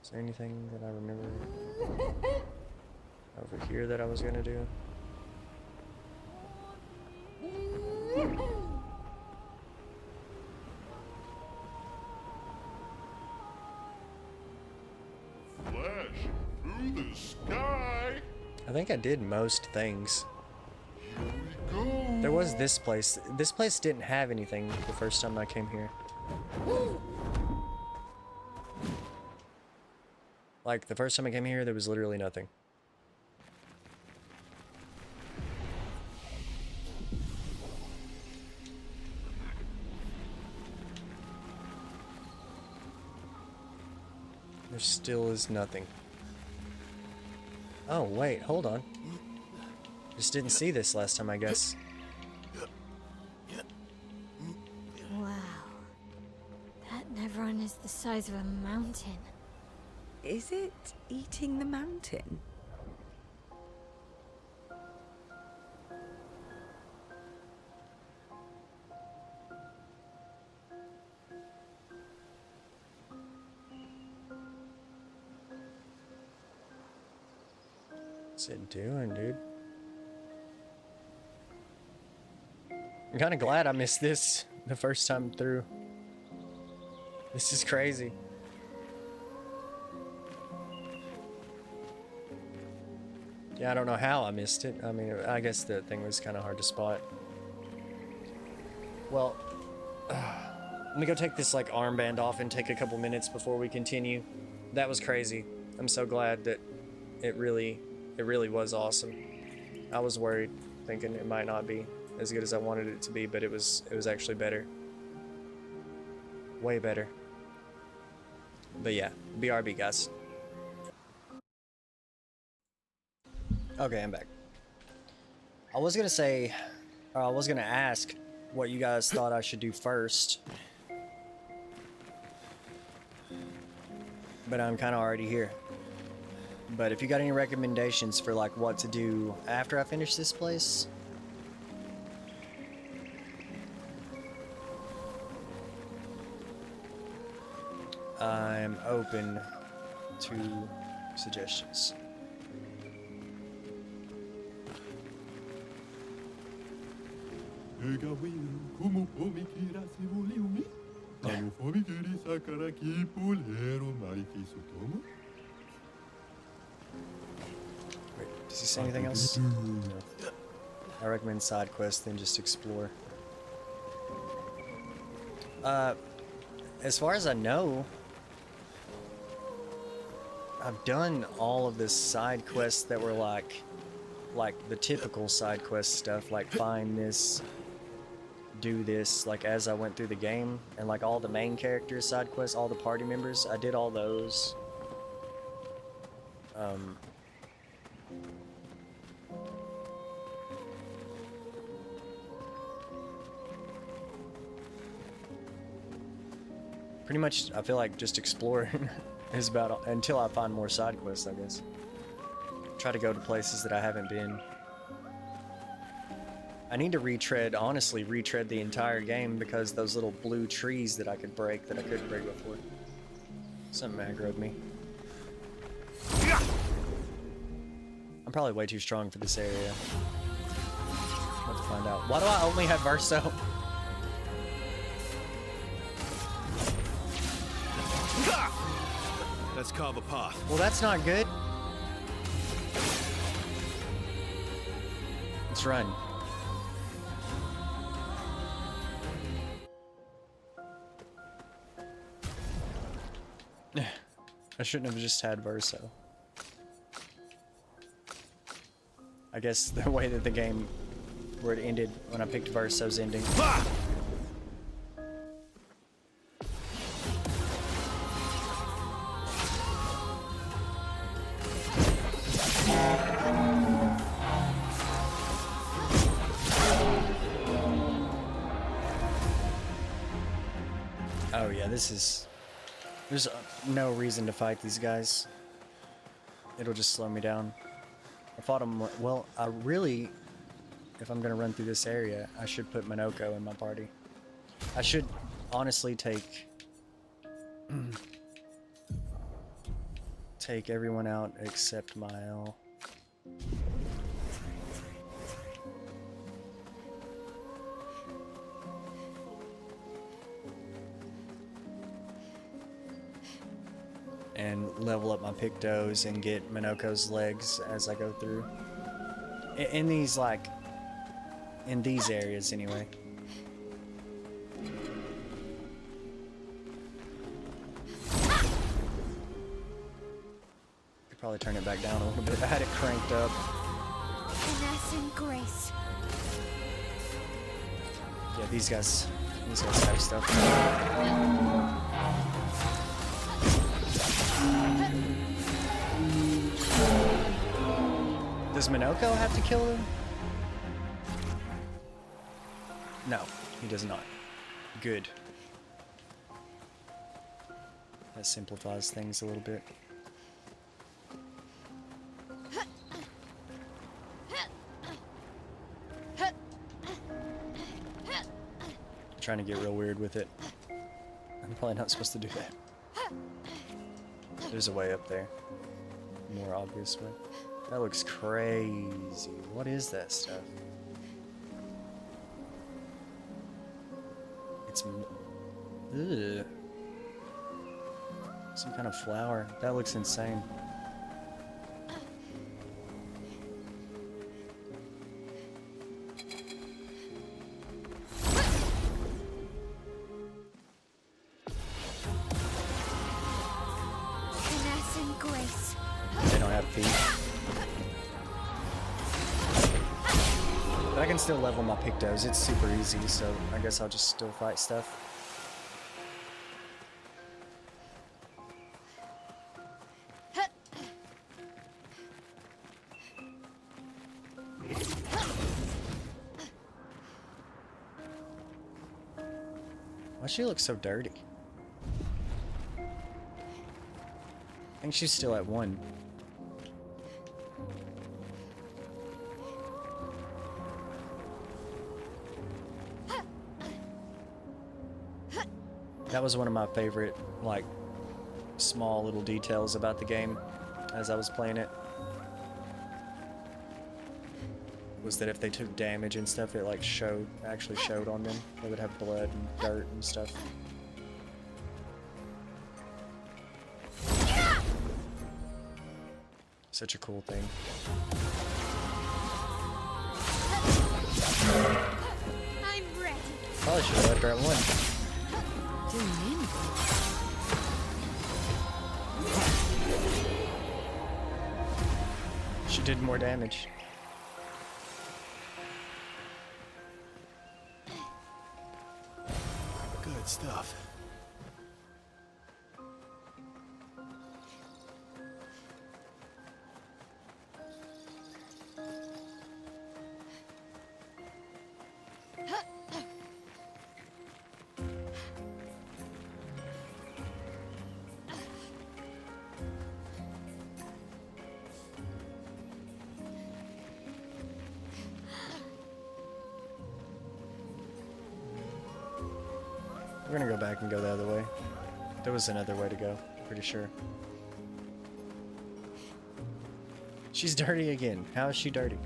Speaker 1: Is there anything that I remember over here that I was gonna do?
Speaker 8: Flash through the sky.
Speaker 1: I think I did most things.
Speaker 8: Here we go.
Speaker 1: There was this place. This place didn't have anything the first time I came here. Like, the first time I came here, there was literally nothing. There still is nothing. Oh, wait, hold on. Just didn't see this last time, I guess.
Speaker 2: Wow. That Nevron is the size of a mountain.
Speaker 4: Is it eating the mountain?
Speaker 1: What's it doing, dude? I'm kind of glad I missed this the first time through. This is crazy. Yeah, I don't know how I missed it. I mean, I guess the thing was kind of hard to spot. Well, let me go take this like armband off and take a couple minutes before we continue. That was crazy. I'm so glad that it really was awesome. I was worried, thinking it might not be as good as I wanted it to be, but it was actually better. Way better. But yeah, BRB, guys. Okay, I'm back. I was gonna say, or I was gonna ask what you guys thought I should do first, but I'm kind of already here. But if you got any recommendations for like what to do after I finish this place, I'm open to suggestions. Wait, does he say anything else? No. I recommend side quests, then just explore. As far as I know, I've done all of the side quests that were like the typical side quest stuff, like find this, do this, like as I went through the game, and like all the main characters side quests, all the party members, I did all those. Pretty much, I feel like just exploring is about all, until I find more side quests, I guess. Try to go to places that I haven't been. I need to honestly retread the entire game because those little blue trees that I could break that I couldn't break before. Something aggroed me. I'm probably way too strong for this area. Let's find out. Why do I only have Verso?
Speaker 8: Let's carve a path.
Speaker 1: Well, that's not good. Let's run. I shouldn't have just had Verso. I guess the way that the game, where it ended when I picked Verso's ending. Oh yeah, this is... There's no reason to fight these guys. It'll just slow me down. I fought them... Well, I really... If I'm gonna run through this area, I should put Minoko in my party. I should honestly take... take everyone out except Mael. And level up my Pictos and get Minoko's legs as I go through. In these, like, in these areas anyway. Could probably turn it back down a little bit. I had it cranked up.
Speaker 2: Finesse and grace.
Speaker 1: Yeah, these guys have stuff. Does Minoko have to kill him? No, he does not. Good. That simplifies things a little bit. I'm trying to get real weird with it. I'm probably not supposed to do that. There's a way up there. More obvious way. That looks crazy. What is that stuff? It's... Ugh. Some kind of flower. That looks insane.
Speaker 2: Finesse and grace.
Speaker 1: They don't have feet. But I can still level my Pictos. It's super easy, so I guess I'll just still fight stuff. Why she look so dirty? I think she's still at 1. That was one of my favorite, like, small little details about the game as I was playing it. Was that if they took damage and stuff, it like actually showed on them. They would have blood and dirt and stuff. Such a cool thing.
Speaker 2: I'm ready.
Speaker 1: Probably should have left her at 1. She did more damage.
Speaker 8: Good stuff.
Speaker 1: We're gonna go back and go the other way. There was another way to go, pretty sure. She's dirty again. How is she dirty?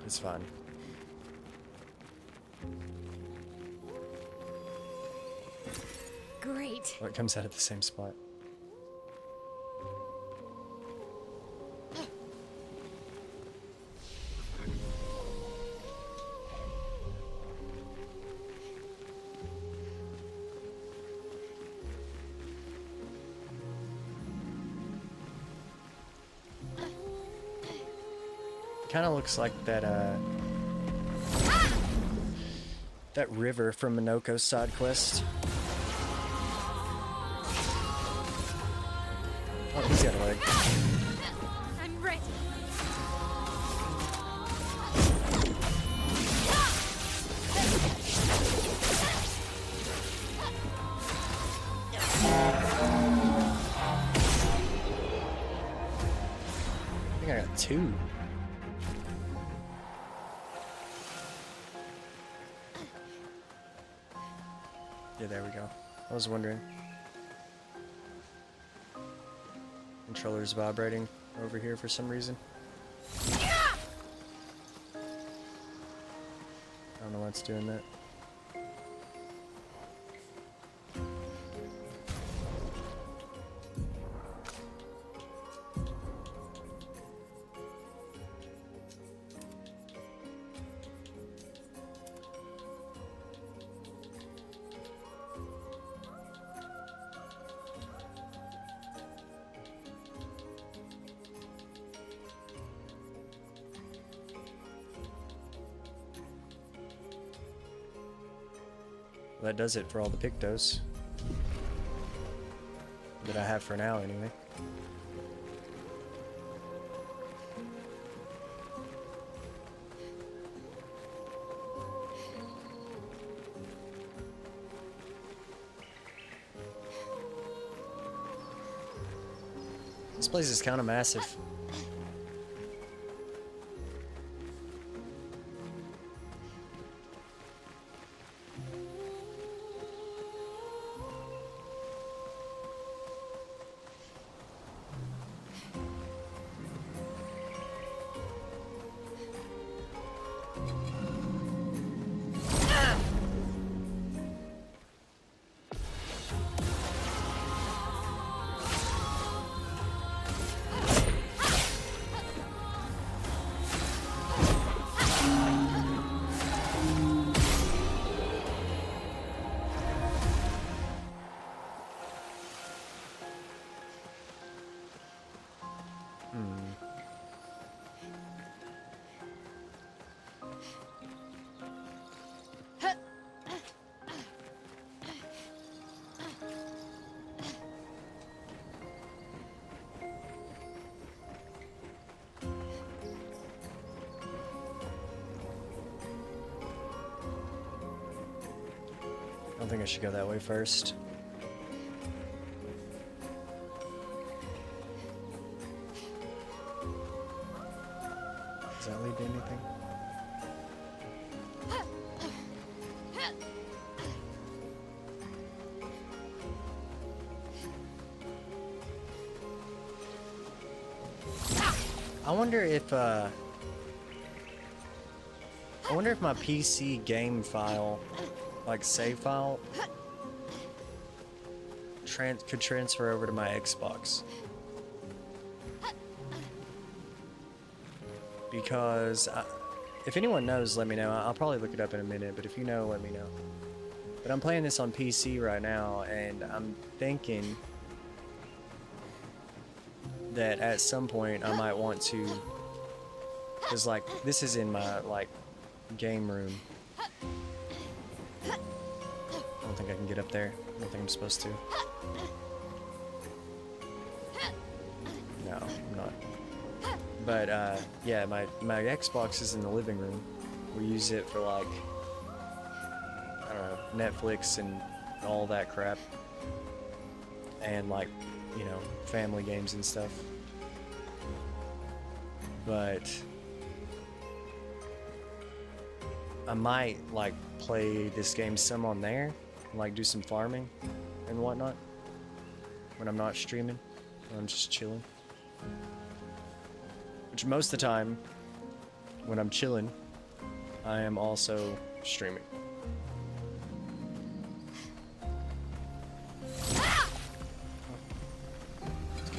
Speaker 1: It's fine.
Speaker 2: it.
Speaker 1: Well, it comes out of the same spot. Kind of looks like that that river from Minoko's side quest. Oh, he's got a leg.
Speaker 2: I'm ready.
Speaker 1: I think I got 2. Yeah, there we go. I was wondering. Controller's vibrating over here for some reason. I don't know what's doing that. That does it for all the Pictos that I have for now, anyway. This place is kind of massive. I don't think I should go that way first. Does that lead to anything? I wonder if my PC game file, like save file, could transfer over to my Xbox. Because if anyone knows, let me know. I'll probably look it up in a minute, but if you know, let me know. But I'm playing this on PC right now, and I'm thinking that at some point I might want to, because like this is in my like game room. I don't think I can get up there. I don't think I'm supposed to. No, I'm not. But yeah, my Xbox is in the living room. We use it for like, I don't know, Netflix and all that crap. And like, you know, family games and stuff. But I might like play this game some on there, and, like do some farming and whatnot when I'm not streaming, when I'm just chilling. Which most of the time, when I'm chilling, I am also streaming.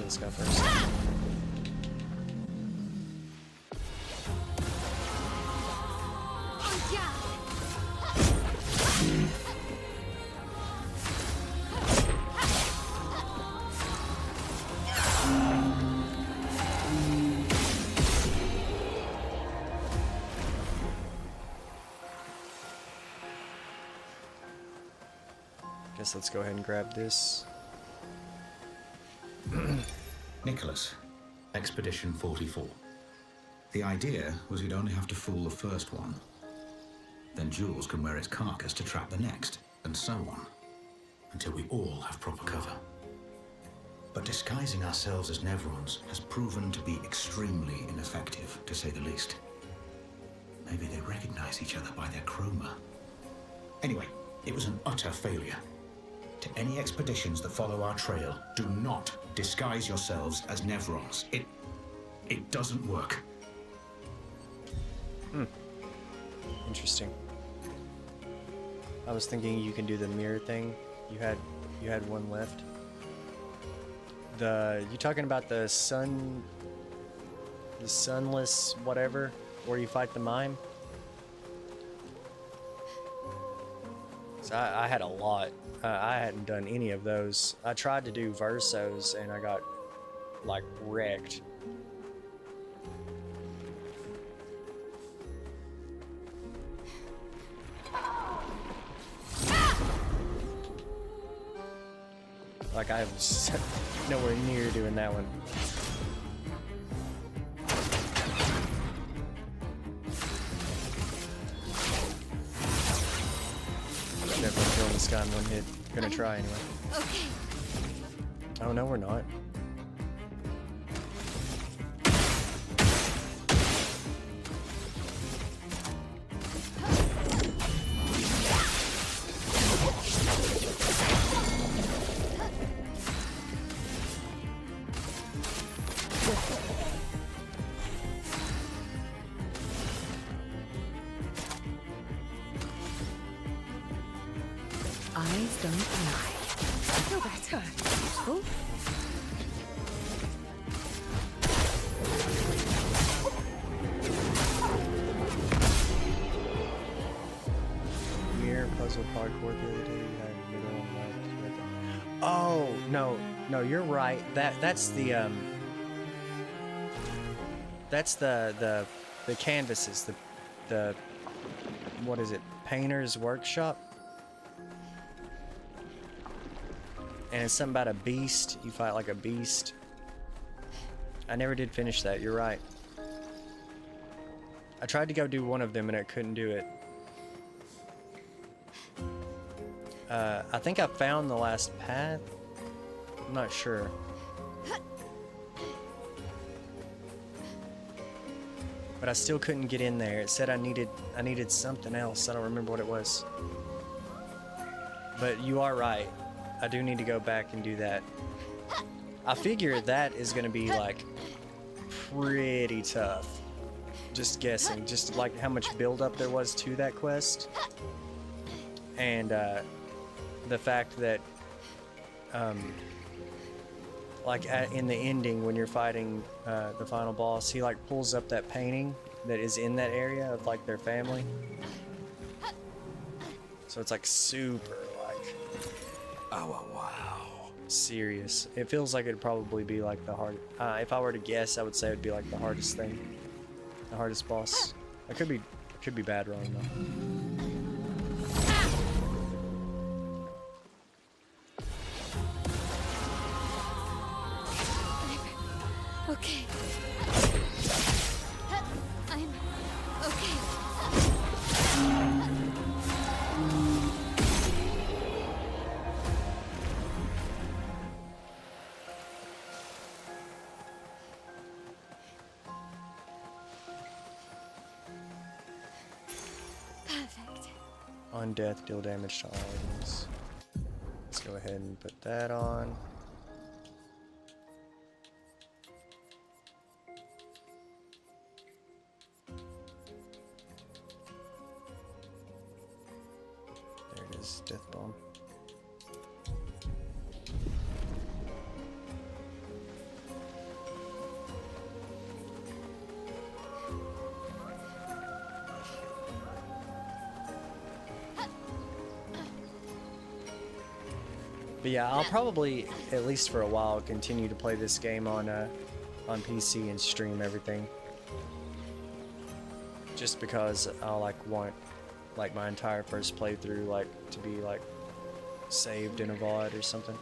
Speaker 1: this guy first. Guess let's go ahead and grab this.
Speaker 10: Nicholas, Expedition 44. The idea was we'd only have to fool the first one. Then Jules can wear its carcass to trap the next, and so on, until we all have proper cover. But disguising ourselves as Nevrons has proven to be extremely ineffective, to say the least. Maybe they recognize each other by their chroma. Anyway, it was an utter failure. To any expeditions that follow our trail, do not disguise yourselves as Nevrons. It doesn't work.
Speaker 1: Interesting. I was thinking you can do the mirror thing. You had one left. You talking about the sunless whatever, where you fight the mime? So I had a lot. I hadn't done any of those. I tried to do Versos and I got like wrecked. Like I was nowhere near doing that one. Definitely killing this guy in one hit. Gonna try anyway.
Speaker 2: Okay.
Speaker 1: Oh no, we're not.
Speaker 4: Eyes don't lie. I feel better. Useful.
Speaker 1: Mirror puzzle parkour the other day. You had middle and left. Oh no, you're right. That's the canvases. The what is it? Painter's workshop. And it's something about a beast. You fight like a beast. I never did finish that. You're right. I tried to go do one of them and I couldn't do it. I think I found the last path. I'm not sure. But I still couldn't get in there. It said I needed something else. I don't remember what it was. But you are right. I do need to go back and do that. I figure that is going to be like pretty tough. Just guessing, just like how much build-up there was to that quest, and the fact that, like in the ending when you're fighting the final boss, he like pulls up that painting that is in that area of like their family. So it's like super like.
Speaker 5: Oh, wow.
Speaker 1: Serious. It feels like it'd probably be like the hard. If I were to guess, I would say it'd be like the hardest thing, the hardest boss. I could be bad wrong
Speaker 2: I'm okay. I'm okay. Perfect.
Speaker 1: On death, deal damage to all enemies. Let's go ahead and put that on. There it is, death bomb. But yeah, I'll probably, at least for a while, continue to play this game on PC and stream everything. Just because I'll like want like my entire first playthrough like to be like saved in a VOD or something.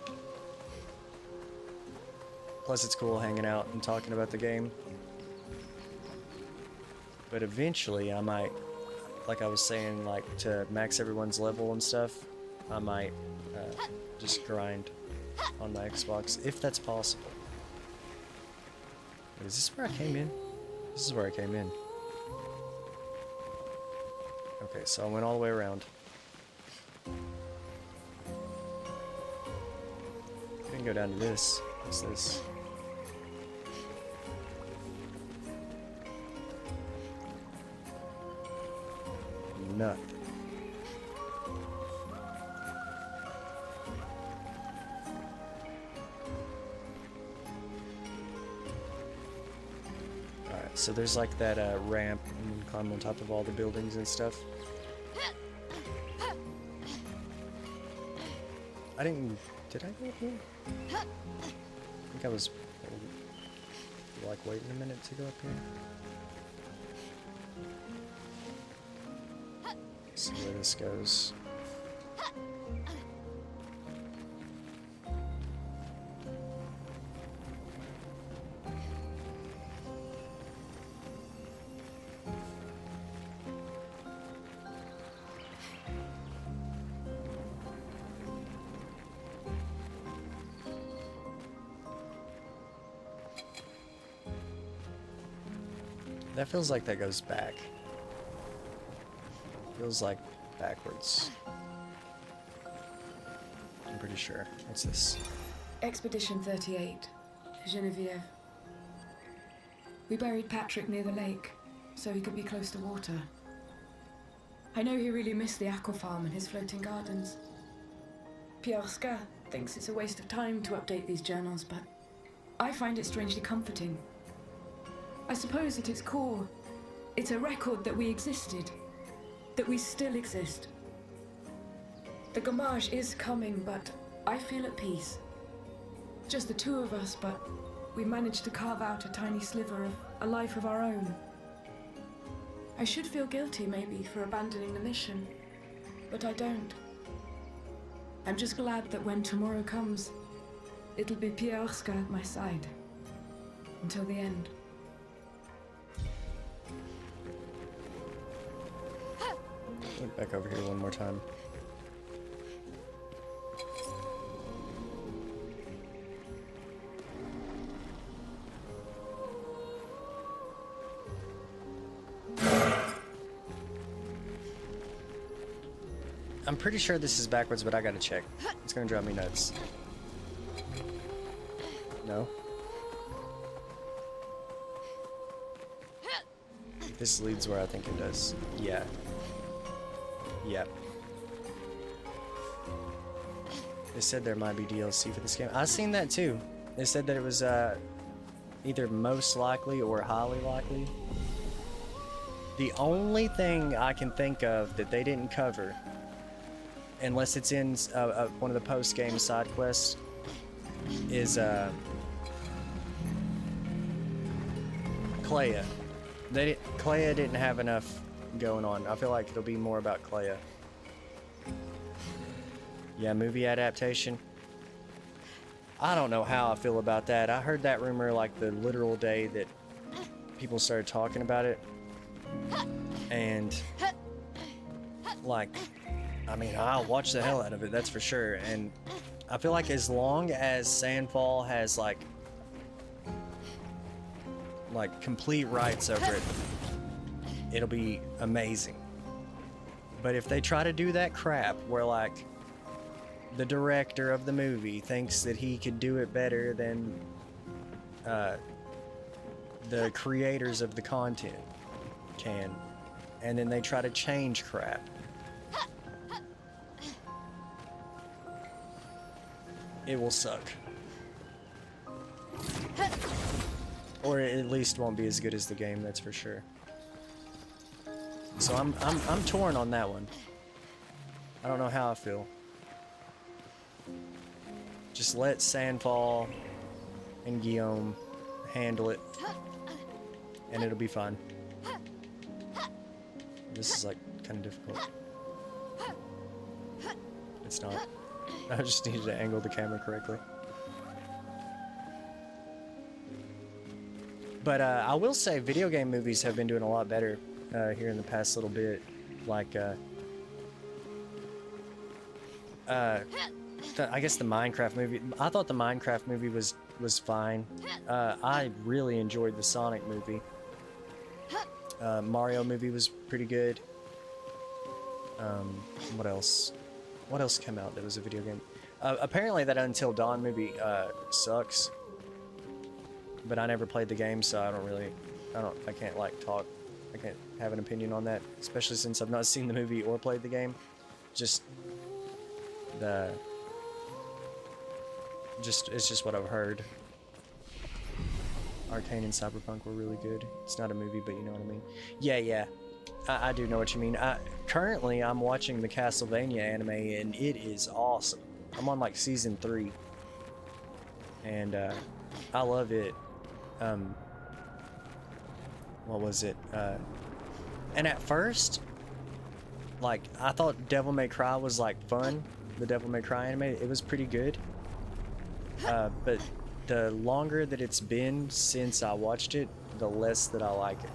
Speaker 1: Plus it's cool hanging out and talking about the game. But eventually I might, like I was saying, like to max everyone's level and stuff, I might just grind on my Xbox, if that's possible. Wait, is this where I came in? This is where I came in. Okay, so I went all the way around. I can go down to this. What's this? Nothing. Alright, so there's like that ramp and you climb on top of all the buildings and stuff. I didn't... Did I go up here? I think I was like waiting a minute to go up here. Let's see where this goes. That feels like that goes back. Feels like backwards. I'm pretty sure. What's this?
Speaker 11: Expedition 38, Genevieve. We buried Patrick near the lake, so he could be close to water. I know he really missed the aqua farm and his floating gardens. Piorska thinks it's a waste of time to update these journals, but I find it strangely comforting. I suppose at its core, it's a record that we existed, that we still exist. The Gamage is coming, but I feel at peace. Just the two of us, but we managed to carve out a tiny sliver of a life of our own. I should feel guilty, maybe, for abandoning the mission, but I don't. I'm just glad that when tomorrow comes, it'll be Piorska at my side. Until the end.
Speaker 1: Look back over here one more time. I'm pretty sure this is backwards, but I gotta check. It's gonna drive me nuts. No? This leads where I think it does. Yeah. Yep. They said there might be DLC for this game. I've seen that too. They said that it was either most likely or highly likely. The only thing I can think of that they didn't cover, unless it's in one of the post-game side quests, is Clea. Clea didn't have enough going on. I feel like it'll be more about Clea. Yeah, movie adaptation. I don't know how I feel about that. I heard that rumor like the literal day that people started talking about it. And like, I mean, I'll watch the hell out of it, that's for sure. And I feel like as long as Sandfall has like complete rights over it, it'll be amazing. But if they try to do that crap where like the director of the movie thinks that he could do it better than the creators of the content can, and then they try to change crap, it will suck. Or it at least won't be as good as the game, that's for sure. So I'm torn on that one. I don't know how I feel. Just let Sandfall and Guillaume handle it, and it'll be fine. This is like kind of difficult. It's not. I just needed to angle the camera correctly. But I will say video game movies have been doing a lot better here in the past little bit. Like, I guess the Minecraft movie. I thought the Minecraft movie was fine. I really enjoyed the Sonic movie. Mario movie was pretty good. What else? What else came out that was a video game? Apparently that Until Dawn movie sucks. But I never played the game, so I can't like talk. I can't have an opinion on that, especially since I've not seen the movie or played the game. It's just what I've heard. Arcane and Cyberpunk were really good. It's not a movie, but you know what I mean. Yeah. I do know what you mean. Currently, I'm watching the Castlevania anime, and it is awesome. I'm on like season 3, and I love it. What was it? And at first, like, I thought Devil May Cry was like fun. The Devil May Cry anime, it was pretty good. But the longer that it's been since I watched it, the less that I like it.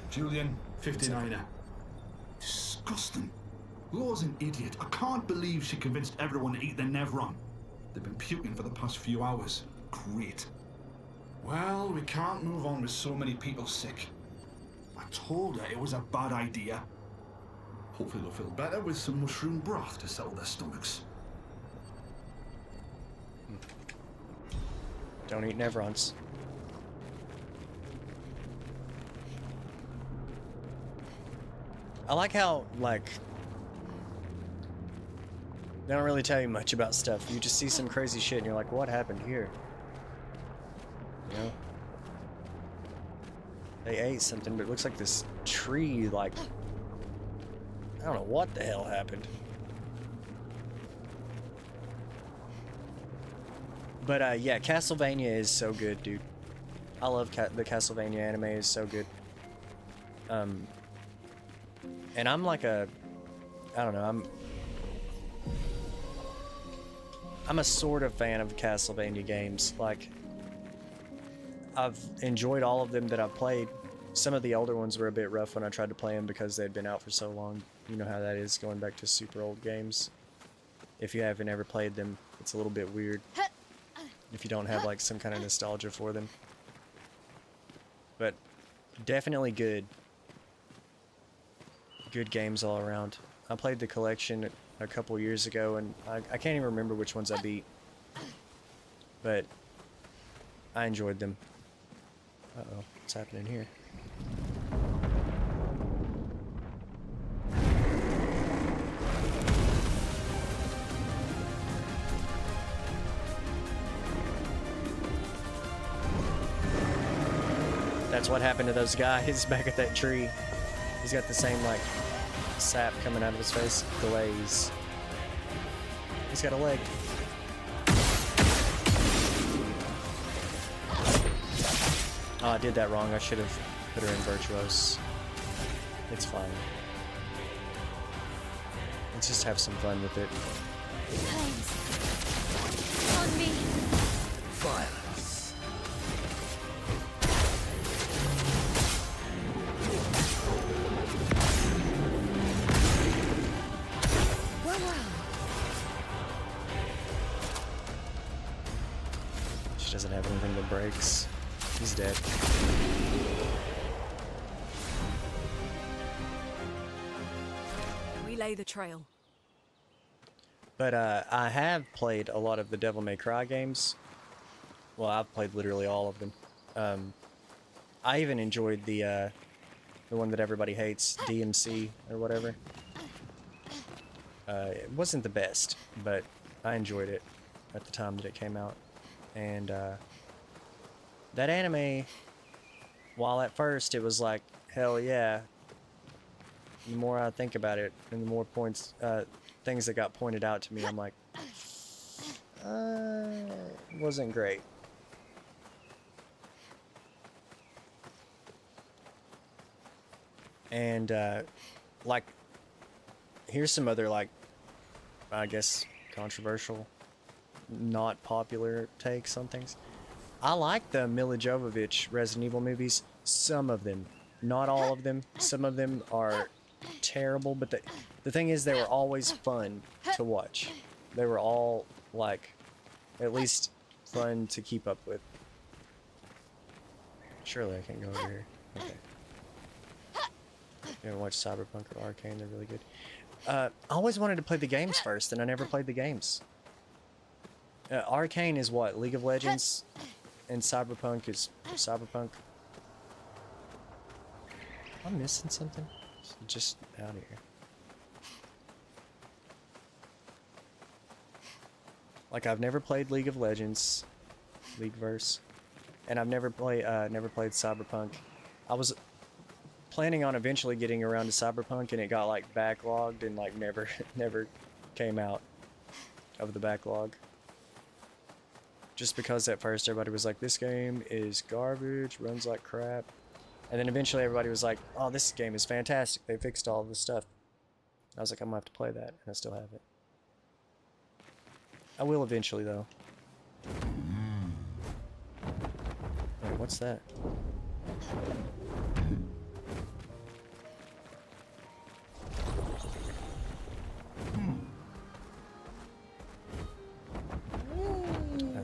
Speaker 10: Julian, 59er. Disgusting. Laura's an idiot. I can't believe she convinced everyone to eat their Nevron. They've been puking for the past few hours. Great. Well, we can't move on with so many people sick. I told her it was a bad idea. Hopefully they'll feel better with some mushroom broth to settle their stomachs.
Speaker 1: Don't eat Nevrons. I like how, like, they don't really tell you much about stuff. You just see some crazy shit and you're like, what happened here? You know? They ate something, but it looks like this tree, like, I don't know what the hell happened. But, yeah, Castlevania is so good, dude. I love the Castlevania anime, is so good. And I'm like I don't know, I'm a sort of fan of Castlevania games. Like, I've enjoyed all of them that I've played. Some of the older ones were a bit rough when I tried to play them because they'd been out for so long. You know how that is, going back to super old games. If you haven't ever played them, it's a little bit weird. If you don't have like some kind of nostalgia for them. But definitely good. Good games all around. I played the collection a couple years ago, and I can't even remember which ones I beat. But I enjoyed them. Uh-oh, what's happening here? That's what happened to those guys back at that tree. He's got the same, like, sap coming out of his face. Glaze. He's got a leg. Oh, I did that wrong. I should have put her in Virtuos. It's fine. Let's just have some fun with it.
Speaker 2: On me.
Speaker 3: Violence.
Speaker 1: She doesn't have anything that breaks. He's dead.
Speaker 7: We lay the trail.
Speaker 1: But I have played a lot of the Devil May Cry games. Well, I've played literally all of them. I even enjoyed the one that everybody hates, DMC or whatever. It wasn't the best, but I enjoyed it at the time that it came out. And that anime, while at first it was like, hell yeah, the more I think about it and the more things that got pointed out to me, I'm like, wasn't great. And like, here's some other, like, I guess controversial, not popular takes on things. I like the Mila Jovovich Resident Evil movies. Some of them, not all of them. Some of them are terrible, but the thing is, they were always fun to watch. They were all, like, at least fun to keep up with. Surely I can't go over here. Okay. You ever watch Cyberpunk or Arcane? They're really good. I always wanted to play the games first, and I never played the games. Arcane is what? League of Legends? And Cyberpunk is Cyberpunk. I'm missing something? Just out of here. Like, I've never played League of Legends, Leagueverse, and I've never played Cyberpunk. I was planning on eventually getting around to Cyberpunk, and it got, like, backlogged and, like, never came out of the backlog. Just because at first everybody was like, this game is garbage, runs like crap. And then eventually everybody was like, oh, this game is fantastic. They fixed all this stuff. I was like, I'm gonna have to play that, and I still haven't. I will eventually, though. Wait, what's that? I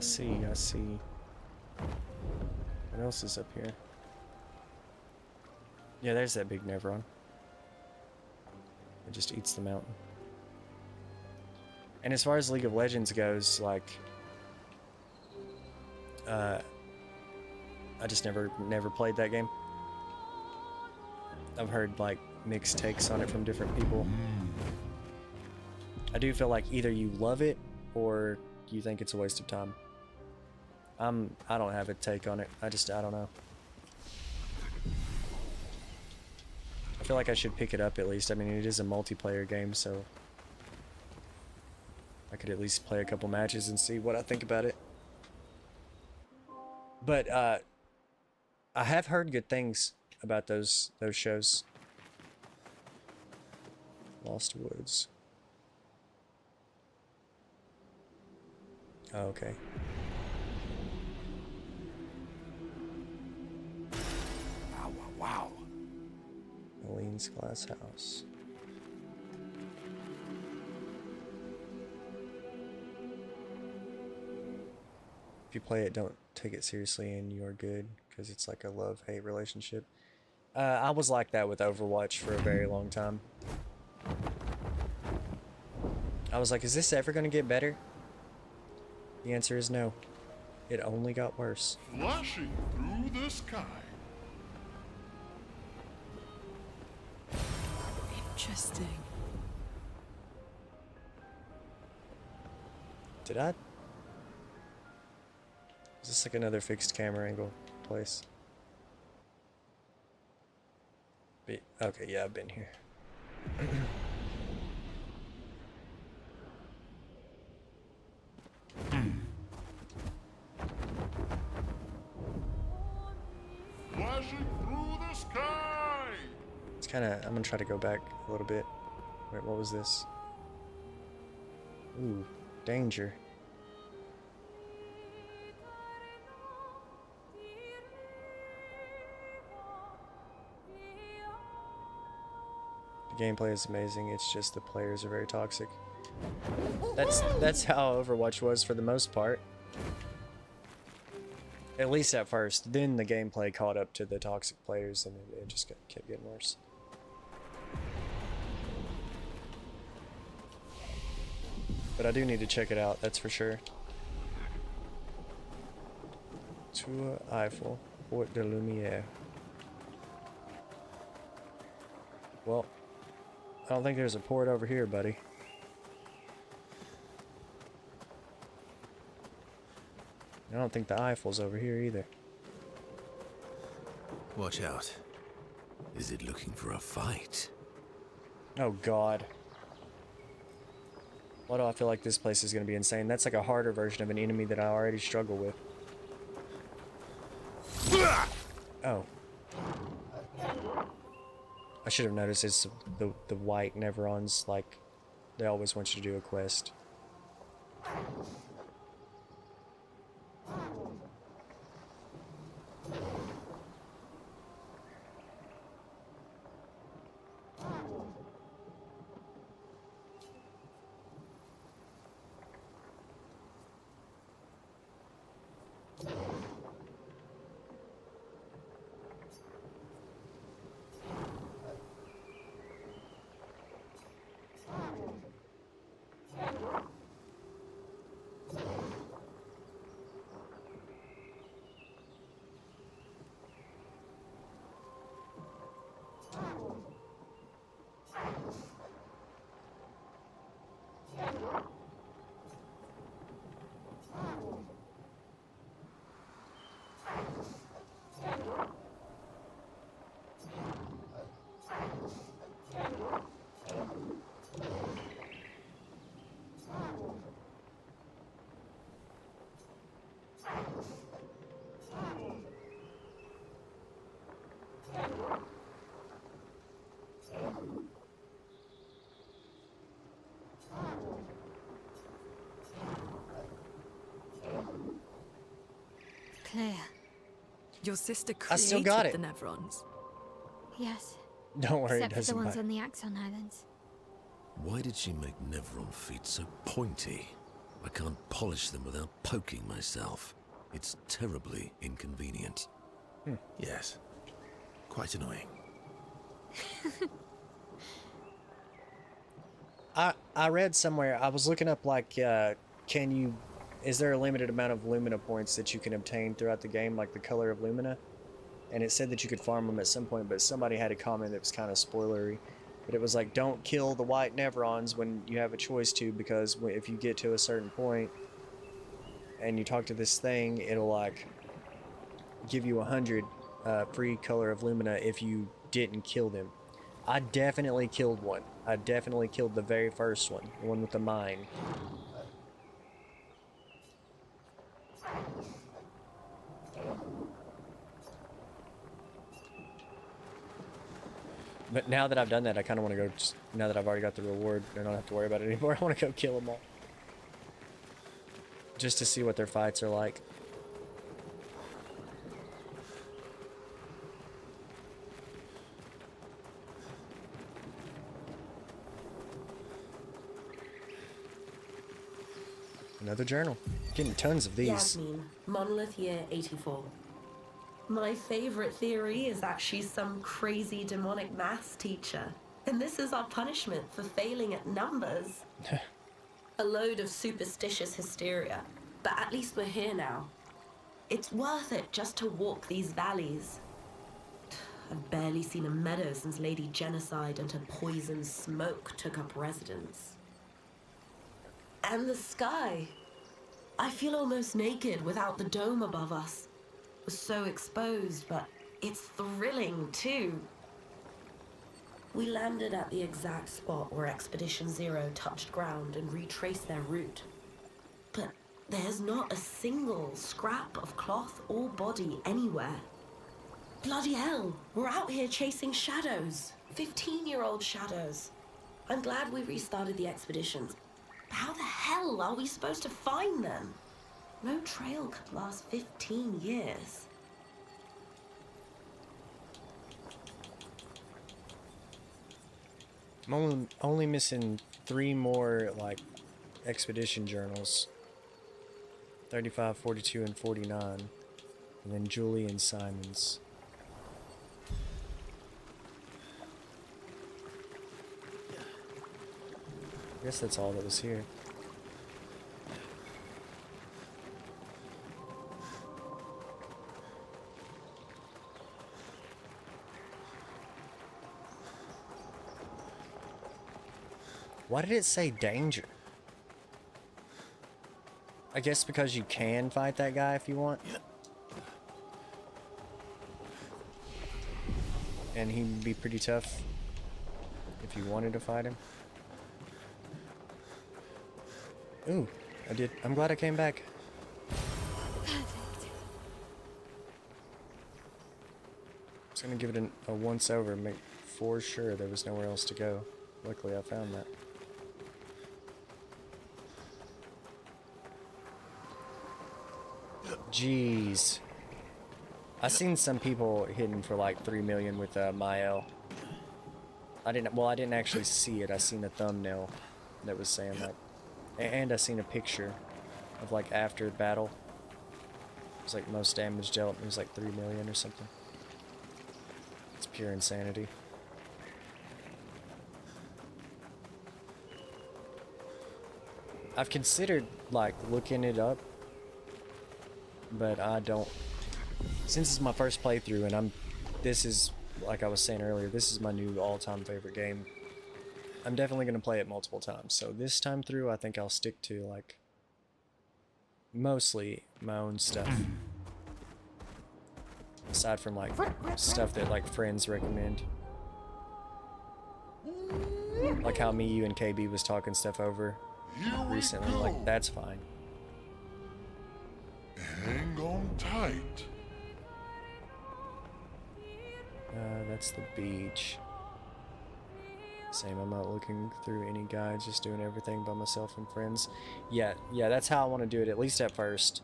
Speaker 1: see. What else is up here? Yeah, there's that big Nevron. It just eats the mountain. And as far as League of Legends goes, like, I just never played that game. I've heard, like, mixed takes on it from different people. I do feel like either you love it or you think it's a waste of time. I don't have a take on it. I don't know. I feel like I should pick it up at least. I mean, it is a multiplayer game, so I could at least play a couple matches and see what I think about it. But I have heard good things about those shows. Lost Woods. Oh, okay.
Speaker 5: Wow.
Speaker 1: Eileen's glass house. If you play it, don't take it seriously and you are good, because it's like a love-hate relationship. I was like that with Overwatch for a very long time. I was like, is this ever going to get better? The answer is no. It only got worse.
Speaker 6: Flashing through the sky.
Speaker 7: Interesting.
Speaker 1: Did I? Is this like another fixed camera angle place? Okay, yeah, I've been here.
Speaker 6: Flashing through the sky.
Speaker 1: It's kind of, I'm gonna try to go back a little bit. Wait, what was this? Ooh, danger. The gameplay is amazing, it's just the players are very toxic. That's how Overwatch was for the most part. At least at first. Then the gameplay caught up to the toxic players and it just kept getting worse. But I do need to check it out, that's for sure. Tour Eiffel, Port de Lumière. Well, I don't think there's a port over here, buddy. I don't think the Eiffel's over here either.
Speaker 5: Watch out. Is it looking for a fight?
Speaker 1: Oh God. Why do I feel like this place is going to be insane? That's like a harder version of an enemy that I already struggle with. Oh. I should have noticed it's the white Neverons, like, they always want you to do a quest.
Speaker 2: Claire.
Speaker 7: Your sister
Speaker 1: I still got
Speaker 7: created
Speaker 1: it.
Speaker 7: the Nevrons.
Speaker 2: Yes.
Speaker 1: Don't worry,
Speaker 2: Except
Speaker 1: it
Speaker 2: for the
Speaker 1: doesn't
Speaker 2: ones
Speaker 1: matter.
Speaker 2: on the Axon Islands.
Speaker 3: Why did she make Nevron feet so pointy? I can't polish them without poking myself. It's terribly inconvenient.
Speaker 8: Yes. Quite annoying.
Speaker 1: I read somewhere, I was looking up like, is there a limited amount of Lumina points that you can obtain throughout the game, like the color of Lumina? And it said that you could farm them at some point, but somebody had a comment that was kind of spoilery. But it was like, don't kill the white Nevrons when you have a choice to, because if you get to a certain point and you talk to this thing, it'll like give you 100 free color of Lumina if you didn't kill them. I definitely killed one. I definitely killed the very first one, the one with the mine. But now that I've done that, I kind of want to go, just, now that I've already got the reward, I don't have to worry about it anymore. I want to go kill them all. Just to see what their fights are like. Another journal. Getting tons of these.
Speaker 12: Yasmin, Monolith Year 84. My favorite theory is that she's some crazy demonic maths teacher, and this is our punishment for failing at numbers. A load of superstitious hysteria, but at least we're here now. It's worth it just to walk these valleys. I've barely seen a meadow since Lady Genocide and her poison smoke took up residence. And the sky. I feel almost naked without the dome above us. We're so exposed, but it's thrilling too. We landed at the exact spot where Expedition Zero touched ground and retraced their route. But there's not a single scrap of cloth or body anywhere. Bloody hell, we're out here chasing shadows. 15-year-old shadows. I'm glad we restarted the expeditions. How the hell are we supposed to find them? No trail could last 15 years.
Speaker 1: I'm only missing 3 more, like, expedition journals. 35, 42, and 49. And then Julie and Simon's. I guess that's all that was here. Why did it say danger? I guess because you can fight that guy if you want. And he'd be pretty tough if you wanted to fight him. Ooh, I did. I'm glad I came back.
Speaker 2: Perfect.
Speaker 1: Just gonna give it a once over, make for sure there was nowhere else to go. Luckily, I found that. Jeez. I seen some people hitting for like 3 million with Mael. I didn't actually see it. I seen a thumbnail that was saying like, and I seen a picture of like after battle. It was like most damage dealt. It was like 3 million or something. It's pure insanity. I've considered like looking it up, but I don't. Since it's my first playthrough, and this is, like I was saying earlier, this is my new all-time favorite game. I'm definitely gonna play it multiple times. So this time through, I think I'll stick to like mostly my own stuff, aside from like stuff that like friends recommend, like how me, you, and KB was talking stuff over recently. Like that's fine.
Speaker 8: Hang on tight.
Speaker 1: That's the beach. Same, I'm not looking through any guides, just doing everything by myself and friends. Yeah, that's how I want to do it, at least at first.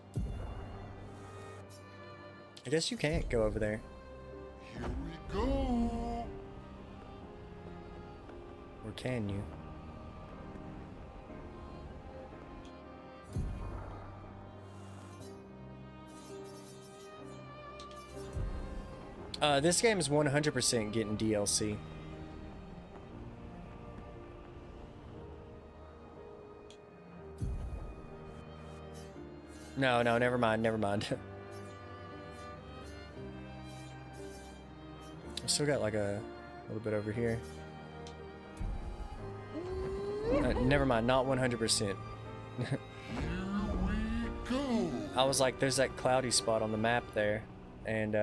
Speaker 1: I guess you can't go over there.
Speaker 8: Here we go.
Speaker 1: Or can you? This game is 100% getting DLC. No, never mind. I've still got like a little bit over here. Never mind, not 100%. I was like, there's that cloudy spot on the map there, and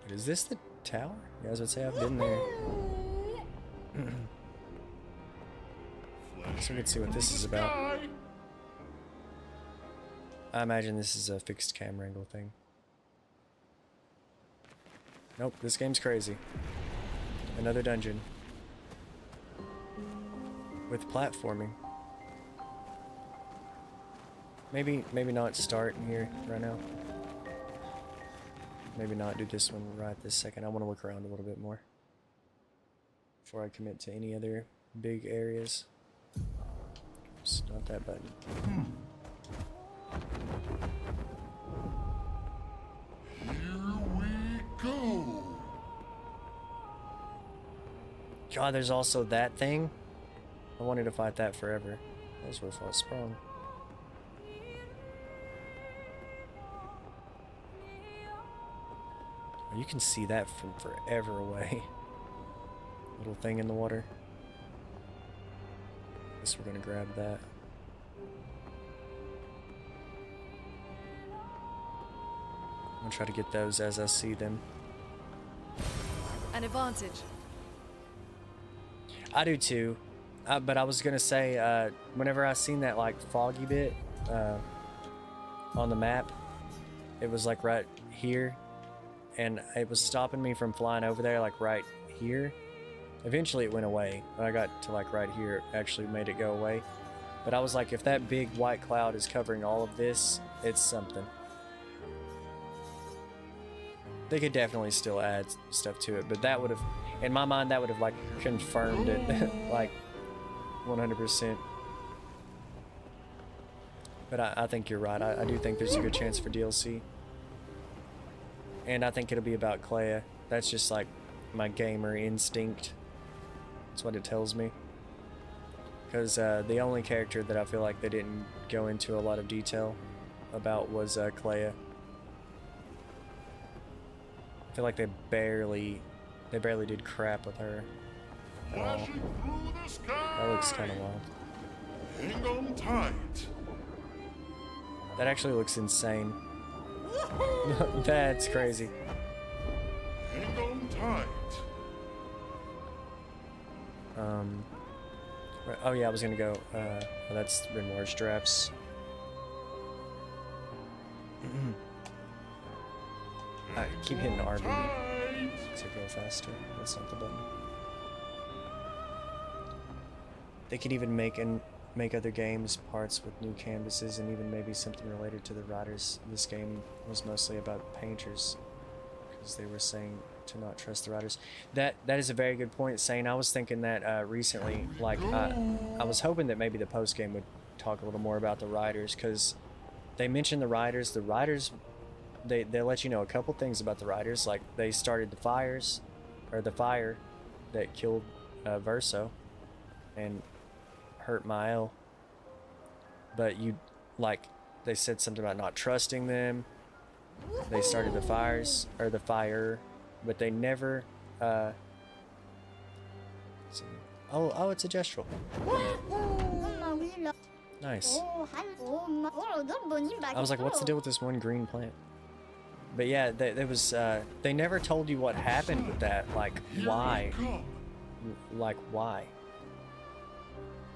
Speaker 1: is this the tower? Yeah, I was gonna say I've been there. So we can see what this is about. I imagine this is a fixed camera angle thing. Nope, this game's crazy. Another dungeon. With platforming. Maybe not start in here right now. Maybe not do this one right this second. I want to look around a little bit more before I commit to any other big areas. Oops, not that button.
Speaker 8: Here we go.
Speaker 1: God, there's also that thing. I wanted to fight that forever. That was worth a sprung. You can see that from forever away. Little thing in the water. Guess we're gonna grab that. I'm gonna try to get those as I see them.
Speaker 7: An advantage.
Speaker 1: I do too. But I was gonna say, whenever I seen that like foggy bit on the map, it was like right here. And it was stopping me from flying over there, like right here. Eventually it went away. When I got to like right here, it actually made it go away. But I was like, if that big white cloud is covering all of this, it's something. They could definitely still add stuff to it, but that would have, in my mind, that would have like confirmed it, like 100%. But I think you're right. I do think there's a good chance for DLC. And I think it'll be about Clea. That's just like my gamer instinct. That's what it tells me. Because the only character that I feel like they didn't go into a lot of detail about was Clea. I feel like they barely did crap with her at all. That looks kind of wild.
Speaker 8: Hang on tight.
Speaker 1: That actually looks insane. That's crazy.
Speaker 8: Hang on tight.
Speaker 1: Oh yeah, I was gonna go. Oh, that's Renoir's drafts. I keep hitting RB to go faster. That's not the button. They could even make other games parts with new canvases and even maybe something related to the riders. This game was mostly about painters because they were saying to not trust the riders. That is a very good point, Sane. I was thinking that recently, like I was hoping that maybe the post game would talk a little more about the riders because they mentioned the riders. The riders, they let you know a couple things about the riders, like they started the fires, or the fire that killed Verso and hurt Mael. But they said something about not trusting them. They started the fires, or the fire, but they never, see. Oh, it's a gestural. Nice. I was like, what's the deal with this one green plant? But yeah, there was, they never told you what happened with that, like, why? Like, why?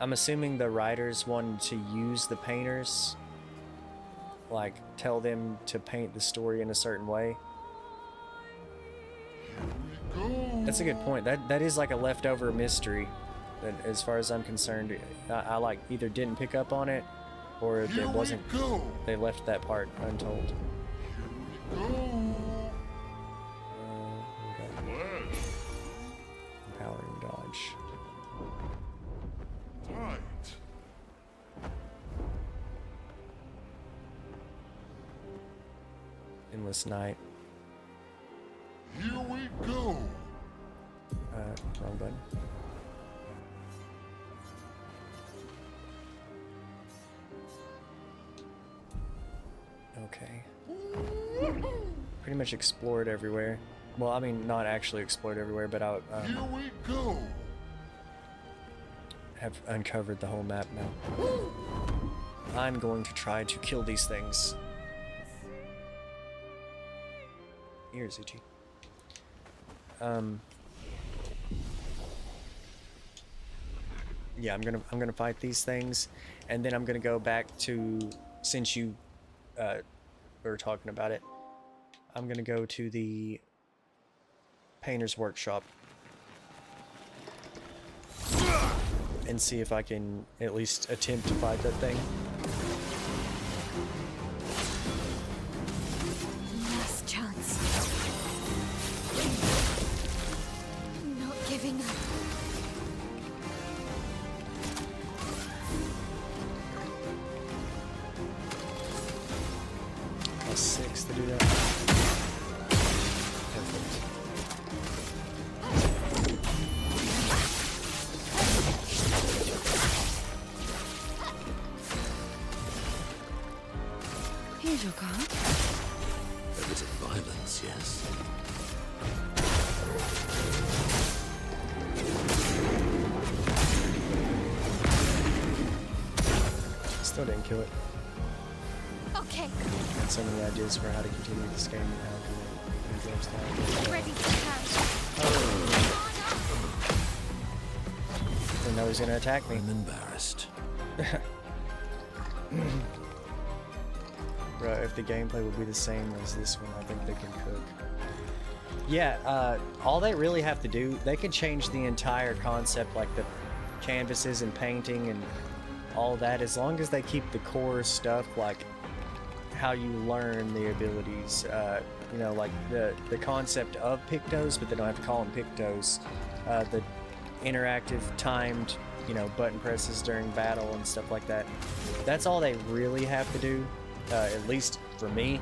Speaker 1: I'm assuming the writers wanted to use the painters, like, tell them to paint the story in a certain way. That's a good point. That is like a leftover mystery, that, as far as I'm concerned. I like either didn't pick up on it, or it wasn't. They left that part untold. Okay. Empowering dodge.
Speaker 8: Right.
Speaker 1: Endless night.
Speaker 8: Here we go.
Speaker 1: Wrong button. Okay. Pretty much explored everywhere. Well, I mean, not actually explored everywhere, but I
Speaker 8: Here we go.
Speaker 1: have uncovered the whole map now. I'm going to try to kill these things. Here, Zuchi. Yeah, I'm gonna fight these things, and then I'm gonna go back to, since you were talking about it, I'm gonna go to the painter's workshop and see if I can at least attempt to fight that thing.
Speaker 2: Last chance. I'm not giving up.
Speaker 1: +6 to do that. Perfect.
Speaker 4: Here's your card.
Speaker 3: A bit of violence, yes.
Speaker 1: Still didn't kill it.
Speaker 2: Okay,
Speaker 1: Got so many ideas for how to continue this game and how to do games now.
Speaker 2: ready to catch.
Speaker 1: Didn't know he was gonna attack me.
Speaker 3: I'm embarrassed.
Speaker 1: Bro, if the gameplay would be the same as this one, I think they can cook. Yeah, all they really have to do, they can change the entire concept, like the canvases and painting and all that, as long as they keep the core stuff, like how you learn the abilities, you know, like the concept of Pictos, but they don't have to call them Pictos. The interactive timed, you know, button presses during battle and stuff like that. That's all they really have to do, at least for me.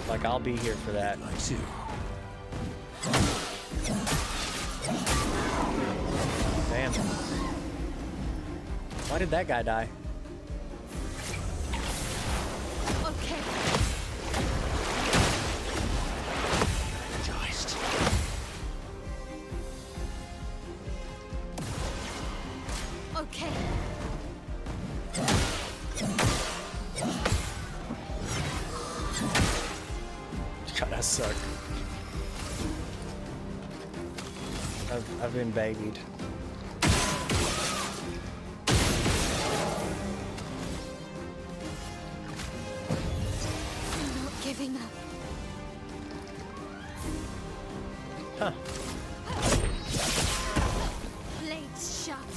Speaker 1: Like, I'll be here for that.
Speaker 3: I do.
Speaker 1: Damn. Why did that guy die?
Speaker 2: Okay.
Speaker 3: Energized.
Speaker 2: Okay.
Speaker 1: God, I suck. I've been babied.
Speaker 2: I'm not giving up.
Speaker 1: Huh.
Speaker 2: Blades sharp.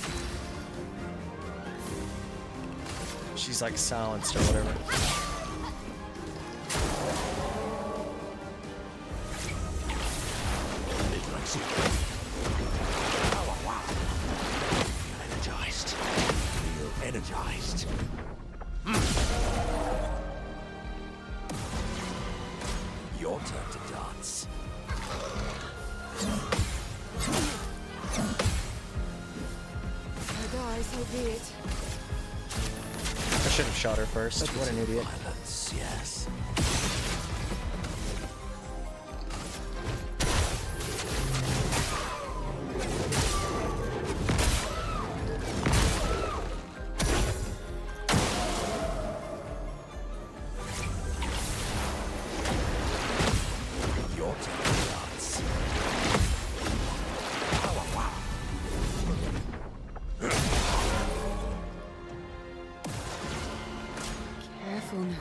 Speaker 1: She's like silenced or whatever.
Speaker 8: Energized. Feel energized. Your turn to dance.
Speaker 4: I die, so be it.
Speaker 1: I should have shot her first. What an idiot.
Speaker 8: Violence, yes. Your turn to dance.
Speaker 4: Careful now.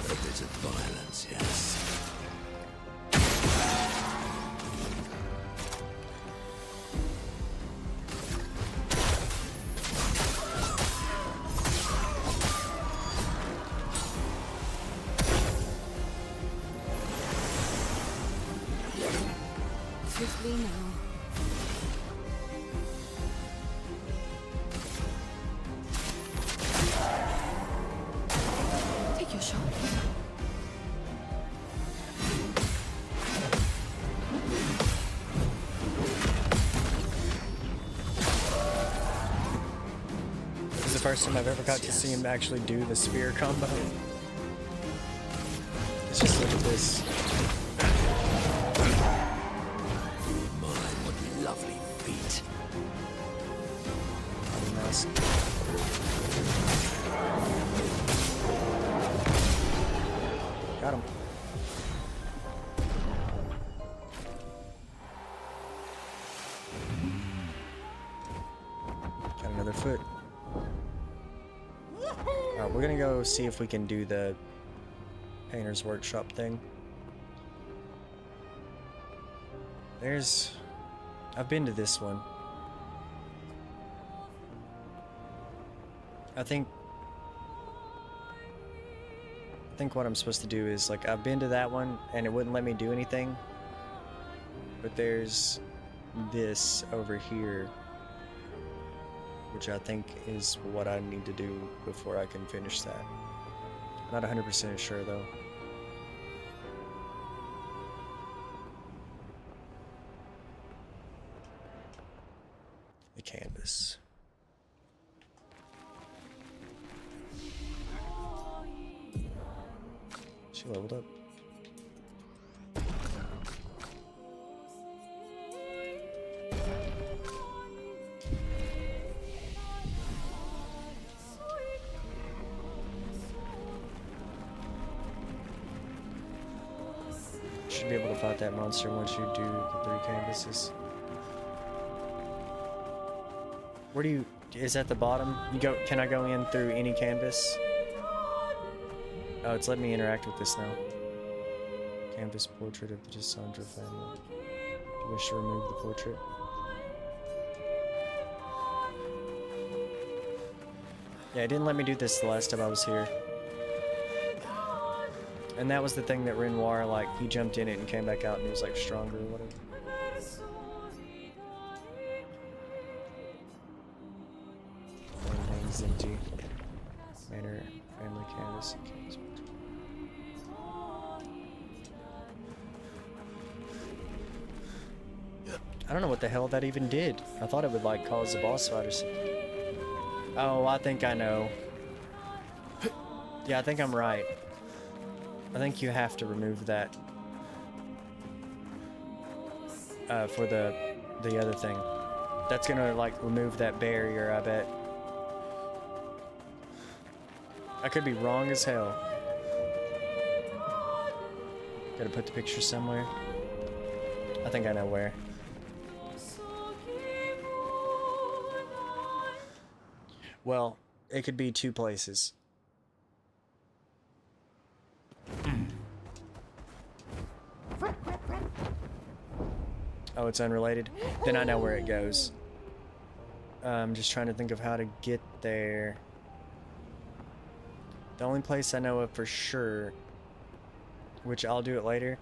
Speaker 8: A bit of violence, yes.
Speaker 4: Swiftly now.
Speaker 7: Take your shot.
Speaker 1: This is the first time I've ever got to see him actually do the spear combo. Let's just look at this.
Speaker 8: My, what lovely feet.
Speaker 1: Mask. Got him. Got another foot. Alright, we're gonna go see if we can do the Painter's Workshop thing. I've been to this one. I think what I'm supposed to do is, like, I've been to that one and it wouldn't let me do anything. But there's this over here, which I think is what I need to do before I can finish that. I'm not 100% sure though. The canvas. She leveled up. Should be able to fight that monster once you do the 3 canvases. Where do you... Is that the bottom? Can I go in through any canvas? Oh, it's letting me interact with this now. Canvas portrait of the Cassandra family. Do you wish to remove the portrait? Yeah, it didn't let me do this the last time I was here. And that was the thing that Renoir, like, he jumped in it and came back out and he was, like, stronger or whatever. Everything's empty. Manor, family canvas, and canvas. I don't know what the hell that even did. I thought it would, like, cause the boss fight or something. Oh, I think I know. Yeah, I think I'm right. I think you have to remove that for the other thing. That's gonna, like, remove that barrier, I bet. I could be wrong as hell. Gotta put the picture somewhere. I think I know where. Well, it could be two places. Oh, it's unrelated? Then I know where it goes. I'm just trying to think of how to get there. The only place I know of for sure, which I'll do it later,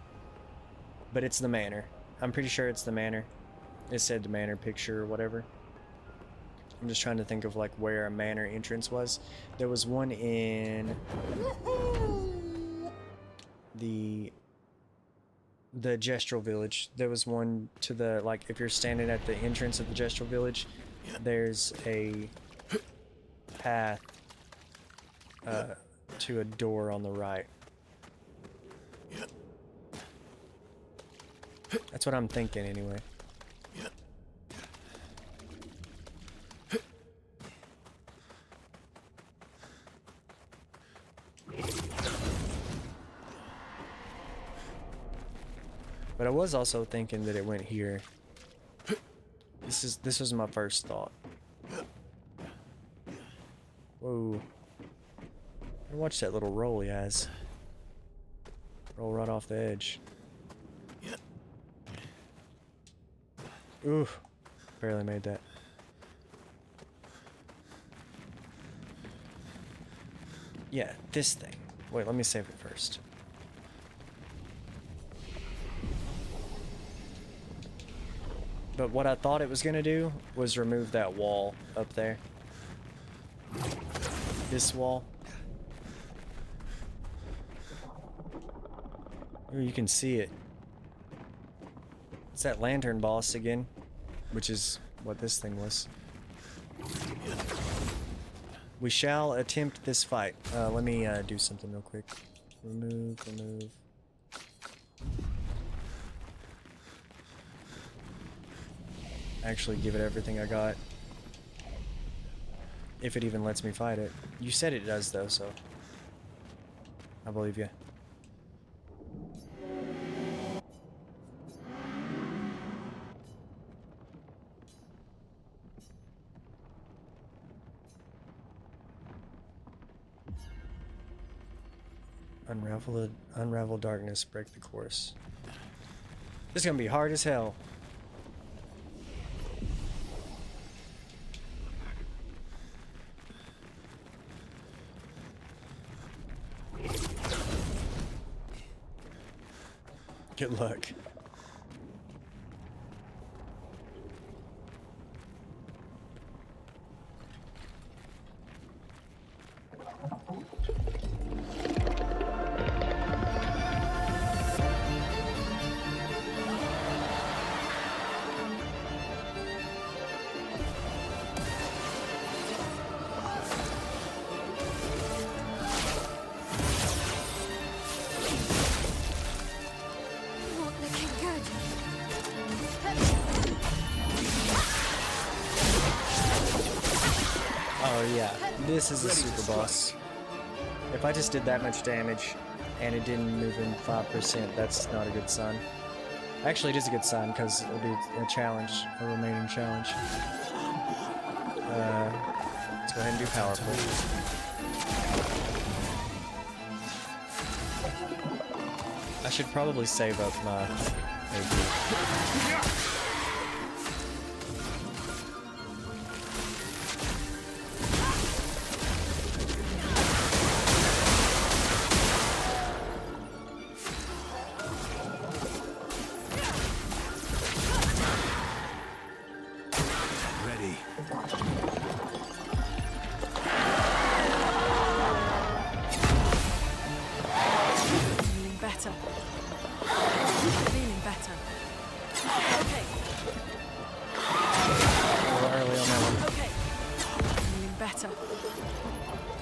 Speaker 1: but it's the manor. I'm pretty sure it's the manor. It said the manor picture or whatever. I'm just trying to think of like where a manor entrance was. There was one in the Gestural Village. There was one to the, like, if you're standing at the entrance of the Gestural Village, there's a path to a door on the right. That's what I'm thinking anyway. But I was also thinking that it went here. This was my first thought. Whoa. Watch that little roll he has. Roll right off the edge. Ooh. Barely made that. Yeah, this thing. Wait, let me save it first. But what I thought it was gonna do was remove that wall up there. This wall. Ooh, you can see it. It's that lantern boss again, which is what this thing was. We shall attempt this fight. Let me do something real quick. Remove. Actually give it everything I got. If it even lets me fight it. You said it does though, so I believe you. Unravel darkness, break the course. This is gonna be hard as hell. Good luck. Oh yeah, this is a super boss. If I just did that much damage and it didn't move in 5%, that's not a good sign. Actually, it is a good sign because it'll be a challenge, a remaining challenge. Let's go ahead and do powerful. I should probably save up my AP.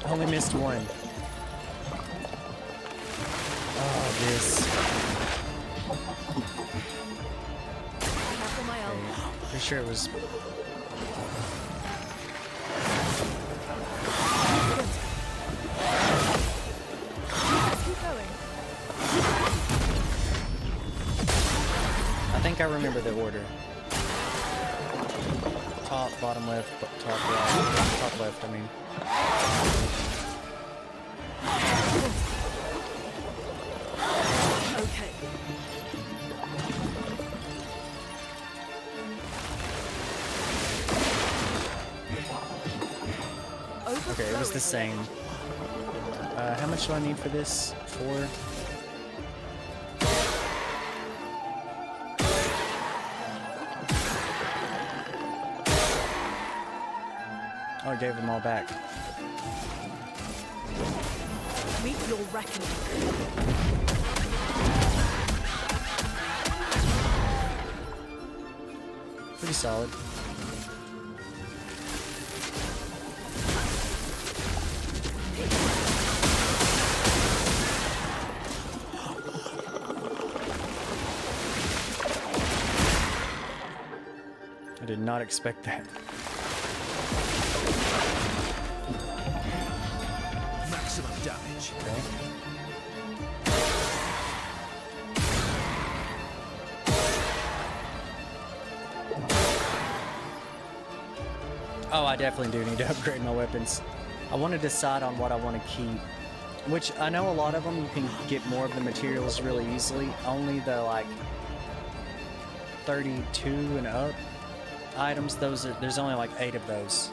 Speaker 1: I only missed one. Oh, this. Okay. Pretty sure it was. think I remember the order. Top, bottom left, top right, top left, I mean.
Speaker 7: Okay.
Speaker 1: Okay, it was the same. How much do I need for this? 4? Oh, I gave them all back.
Speaker 7: Meet your reckoning.
Speaker 1: Pretty solid. I did not expect that.
Speaker 8: Maximum damage.
Speaker 1: Okay. Oh, I definitely do need to upgrade my weapons. I want to decide on what I want to keep. Which, I know a lot of them you can get more of the materials really easily. Only the, like, 32 and up items, there's only like 8 of those.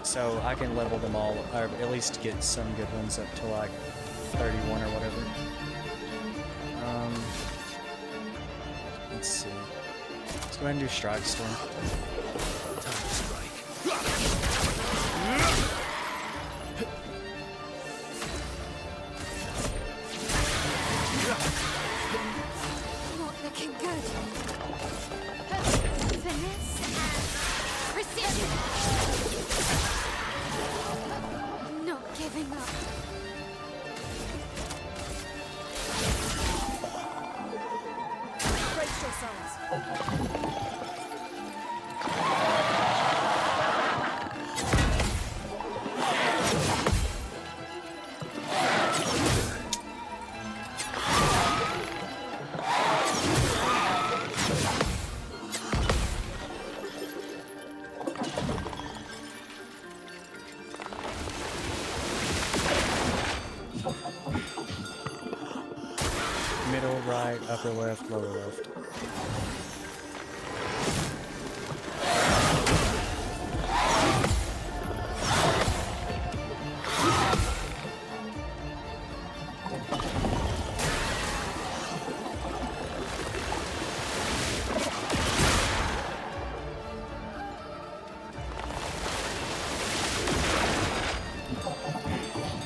Speaker 1: So I can level them all, or at least get some good ones up to like 31 or whatever. Let's see. Let's go ahead and do Strike Storm.
Speaker 8: Time to strike.
Speaker 2: Not looking good. Finesse and precision. Not giving up.
Speaker 7: Brace yourselves.
Speaker 1: Middle, right, upper left, lower left.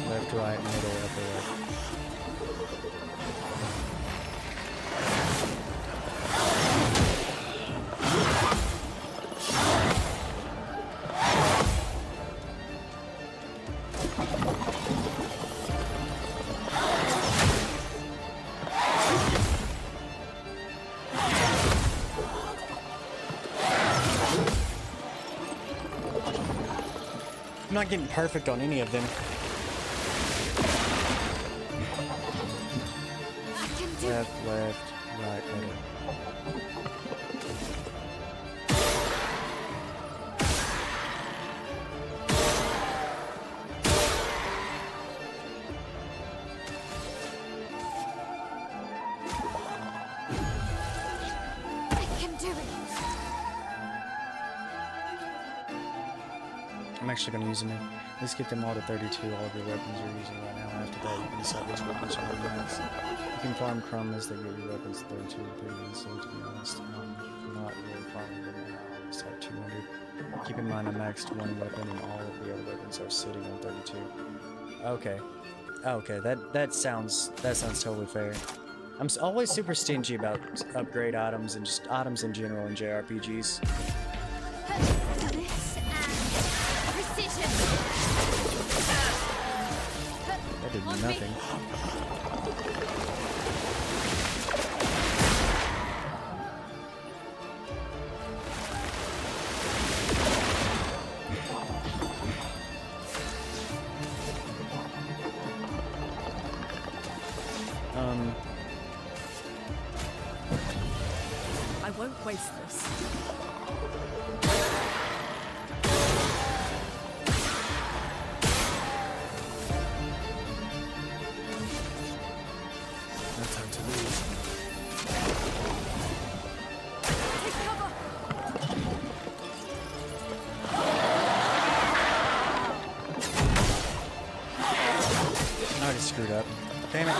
Speaker 1: Left, right, middle, upper left. I'm not getting perfect on any of them.
Speaker 2: I can do
Speaker 1: Left, left, right, middle.
Speaker 2: I can do it.
Speaker 1: I'm actually going to use them in. Let's get them all to 32, all of your weapons you're using right now. After that, you can decide which weapons you want to use. You can farm Crumb as they get your weapons to 32 pretty easily, to be honest. Not really farming them now. I almost have 200. Keep in mind I maxed one weapon and all of the other weapons are sitting on 32. Okay. Okay, that sounds totally fair. I'm always super stingy about upgrade items and just items in general in JRPGs.
Speaker 2: Finesse and precision.
Speaker 1: That did
Speaker 2: On me.
Speaker 1: nothing.
Speaker 7: won't waste this.
Speaker 8: No time to lose.
Speaker 7: Take cover!
Speaker 1: I just screwed up. Damn it.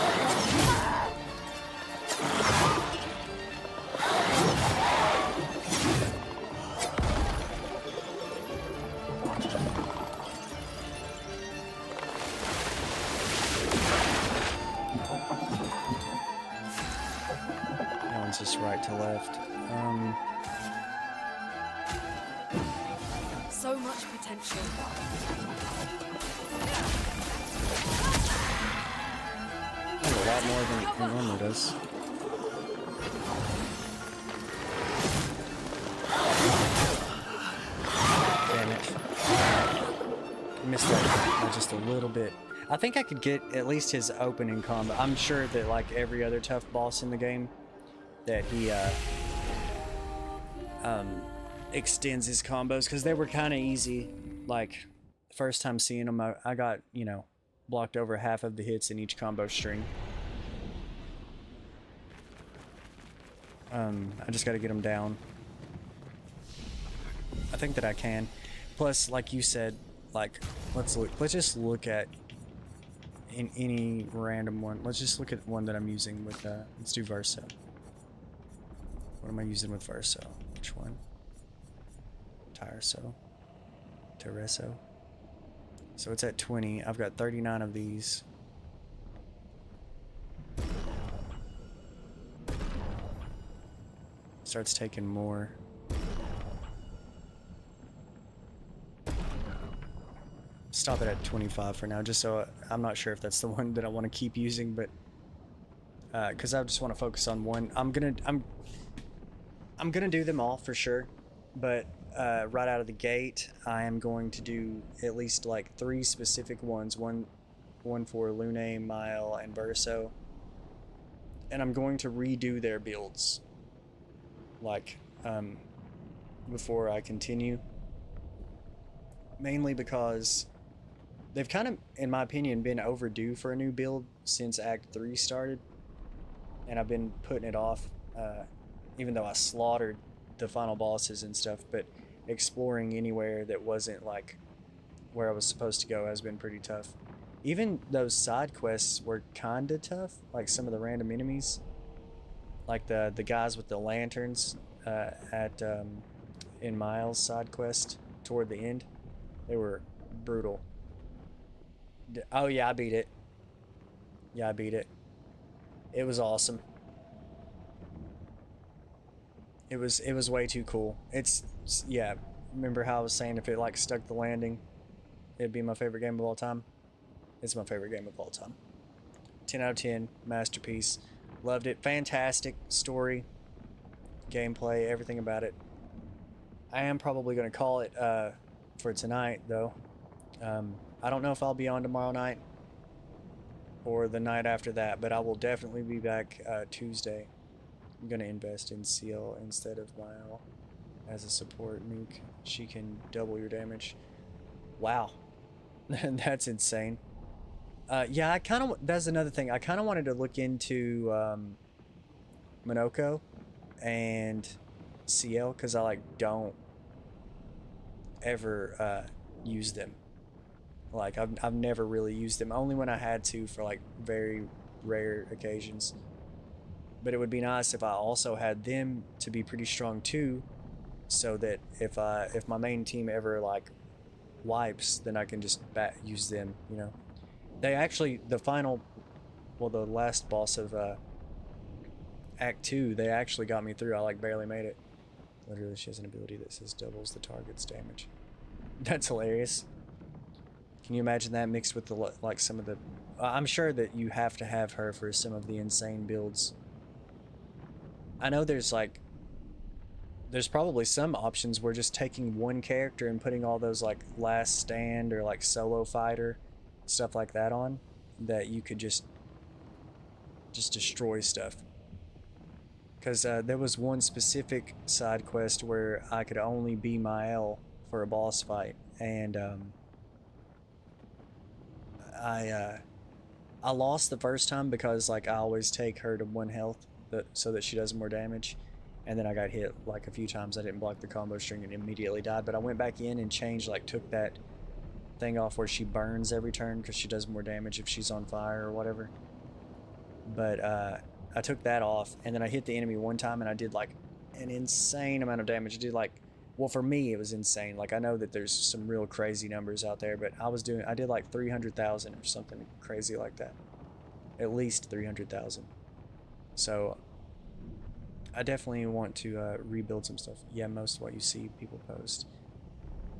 Speaker 1: That one's just right to left.
Speaker 7: So much potential.
Speaker 1: A lot more than it normally does. Damn it. Missed that by just a little bit. I think I could get at least his opening combo. I'm sure that like every other tough boss in the game, that he extends his combos, because they were kind of easy. Like, first time seeing them, I got, you know, blocked over half of the hits in each combo string. I just got to get him down. I think that I can. Plus, like you said, like, let's just look at in any random one. Let's just look at one that I'm using with, let's do Verso. What am I using with Verso? Which one? Tyreso. Tereso. So it's at 20. I've got 39 of these. Starts taking more. Stop it at 25 for now, just so I'm not sure if that's the one that I want to keep using, but because I just want to focus on one. I'm gonna do them all for sure, but right out of the gate, I am going to do at least like 3 specific ones. One for Lune, Mile, and Verso, and I'm going to redo their builds. Like, before I continue, mainly because they've kind of, in my opinion, been overdue for a new build since Act 3 started, and I've been putting it off, even though I slaughtered the final bosses and stuff. But exploring anywhere that wasn't like where I was supposed to go has been pretty tough. Even those side quests were kinda tough, like some of the random enemies, like the guys with the lanterns in Miles' side quest toward the end. They were brutal. Oh yeah, I beat it. Yeah, I beat it. It was awesome. It was way too cool. Yeah, remember how I was saying if it like stuck the landing, it'd be my favorite game of all time? It's my favorite game of all time. 10 out of 10, masterpiece. Loved it. Fantastic story, gameplay, everything about it. I am probably going to call it for tonight, though. I don't know if I'll be on tomorrow night or the night after that, but I will definitely be back Tuesday. I'm going to invest in Seal instead of Mile as a support nuke. She can double your damage. Wow. That's insane. Yeah, that's another thing. I kind of wanted to look into Monoko and CL, because I don't ever use them. Like, I've never really used them, only when I had to for like very rare occasions. But it would be nice if I also had them to be pretty strong too, so that if my main team ever like wipes, then I can just use them, you know. They actually, the last boss of Act 2, they actually got me through. I like barely made it. Literally, she has an ability that says doubles the target's damage. That's hilarious. Can you imagine that mixed with the some of the... I'm sure that you have to have her for some of the insane builds. I know there's probably some options where just taking one character and putting all those like last stand or like solo fighter stuff like that on, that you could just destroy stuff. because there was one specific side quest where I could only be Mael for a boss fight, and I lost the first time because like I always take her to 1 health so that she does more damage, and then I got hit like a few times. I didn't block the combo string and immediately died, but I went back in and changed, like took that thing off where she burns every turn because she does more damage if she's on fire or whatever. But I took that off, and then I hit the enemy one time and I did like an insane amount of damage. I did like, well, for me it was insane. Like I know that there's some real crazy numbers out there, but I did like 300,000 or something crazy like that. At least 300,000. So I definitely want to rebuild some stuff. Yeah, most of what you see people post.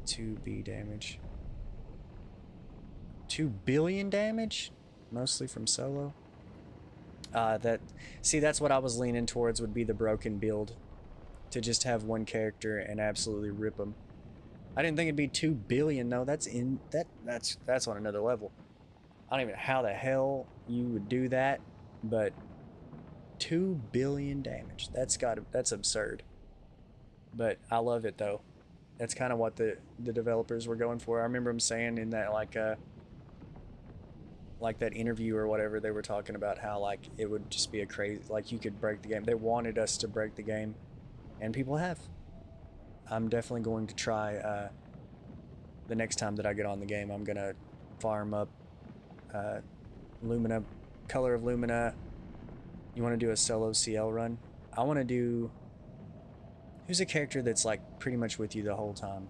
Speaker 1: 2B damage. 2 billion damage? Mostly from solo. That's what I was leaning towards, would be the broken build. To just have one character and absolutely rip them. I didn't think it'd be 2 billion though. That's on another level. I don't even know how the hell you would do that, but 2 billion damage. That's absurd. But I love it though. That's kind of what the developers were going for. I remember them saying in that like that interview or whatever, they were talking about how like it would just be a crazy, like you could break the game. They wanted us to break the game, and people have. I'm definitely going to try the next time that I get on the game. I'm gonna farm up Lumina, Color of Lumina. You want to do a solo CL run? I want to do, who's a character that's like pretty much with you the whole time?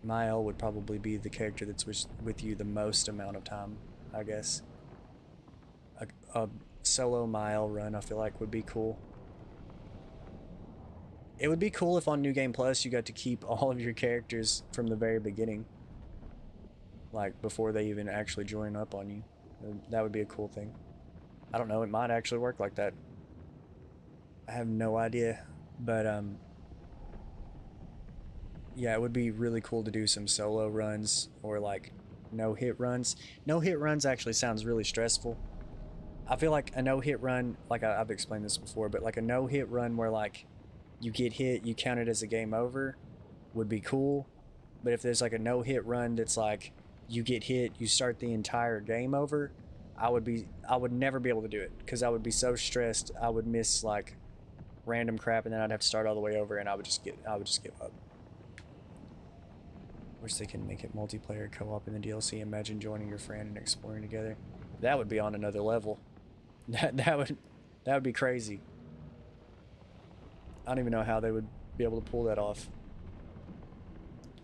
Speaker 1: Mael would probably be the character that's with you the most amount of time, I guess. A solo Mael run I feel like would be cool. It would be cool if on New Game Plus you got to keep all of your characters from the very beginning. Like before they even actually join up on you. That would be a cool thing. I don't know, it might actually work like that. I have no idea, but yeah, it would be really cool to do some solo runs or like no-hit runs. No-hit runs actually sounds really stressful. I feel like a no-hit run, like I've explained this before, but like a no-hit run where like you get hit, you count it as a game over, would be cool. But if there's like a no-hit run that's like you get hit, you start the entire game over, I would never be able to do it because I would be so stressed. I would miss like random crap, and then I'd have to start all the way over, and I would just give up. Wish they can make it multiplayer co-op in the DLC. Imagine joining your friend and exploring together. That would be on another level. That would be crazy. I don't even know how they would be able to pull that off.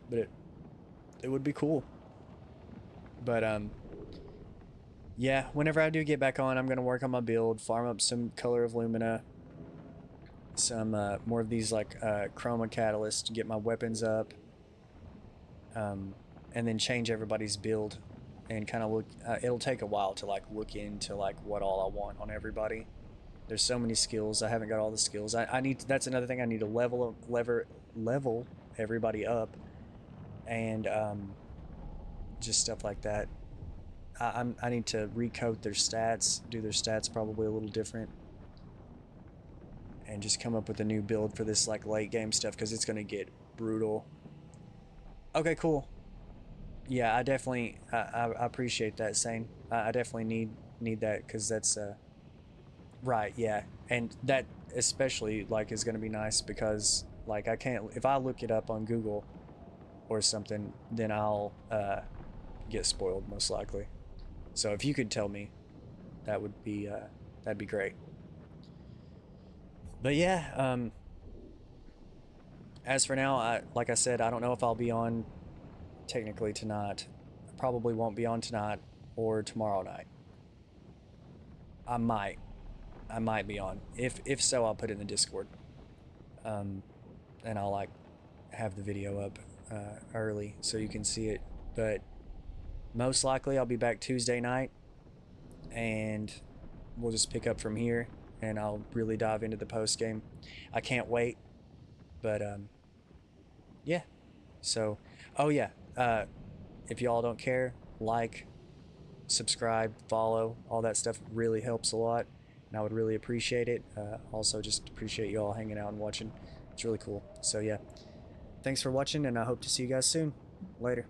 Speaker 1: But it would be cool. But yeah, whenever I do get back on, I'm gonna work on my build, farm up some Color of Lumina, some more of these like Chroma Catalysts to get my weapons up. And then change everybody's build and kind of look, it'll take a while to like look into like what all I want on everybody. There's so many skills. I haven't got all the skills. I need to, that's another thing. I need to level everybody up, and just stuff like that. I need to recode their stats, do their stats probably a little different, and just come up with a new build for this like late game stuff, because it's gonna get brutal. Okay, cool. Yeah, I definitely I appreciate that, Sane. I definitely need that, because that's right, yeah. And that especially like is gonna be nice, because like I can't, if I look it up on Google or something, then I'll get spoiled most likely. So if you could tell me, that would be that'd be great. But yeah, as for now, like I said, I don't know if I'll be on technically tonight. I probably won't be on tonight or tomorrow night. I might be on. If so, I'll put it in the Discord. And I'll like have the video up early so you can see it. But most likely I'll be back Tuesday night, and we'll just pick up from here, and I'll really dive into the post game. I can't wait. But yeah, so oh yeah, if y'all don't care, like, subscribe, follow, all that stuff really helps a lot, and and I would really appreciate it. Also, just appreciate you all hanging out and watching. It's really cool. So yeah, thanks for watching, and I hope to see you guys soon. Later.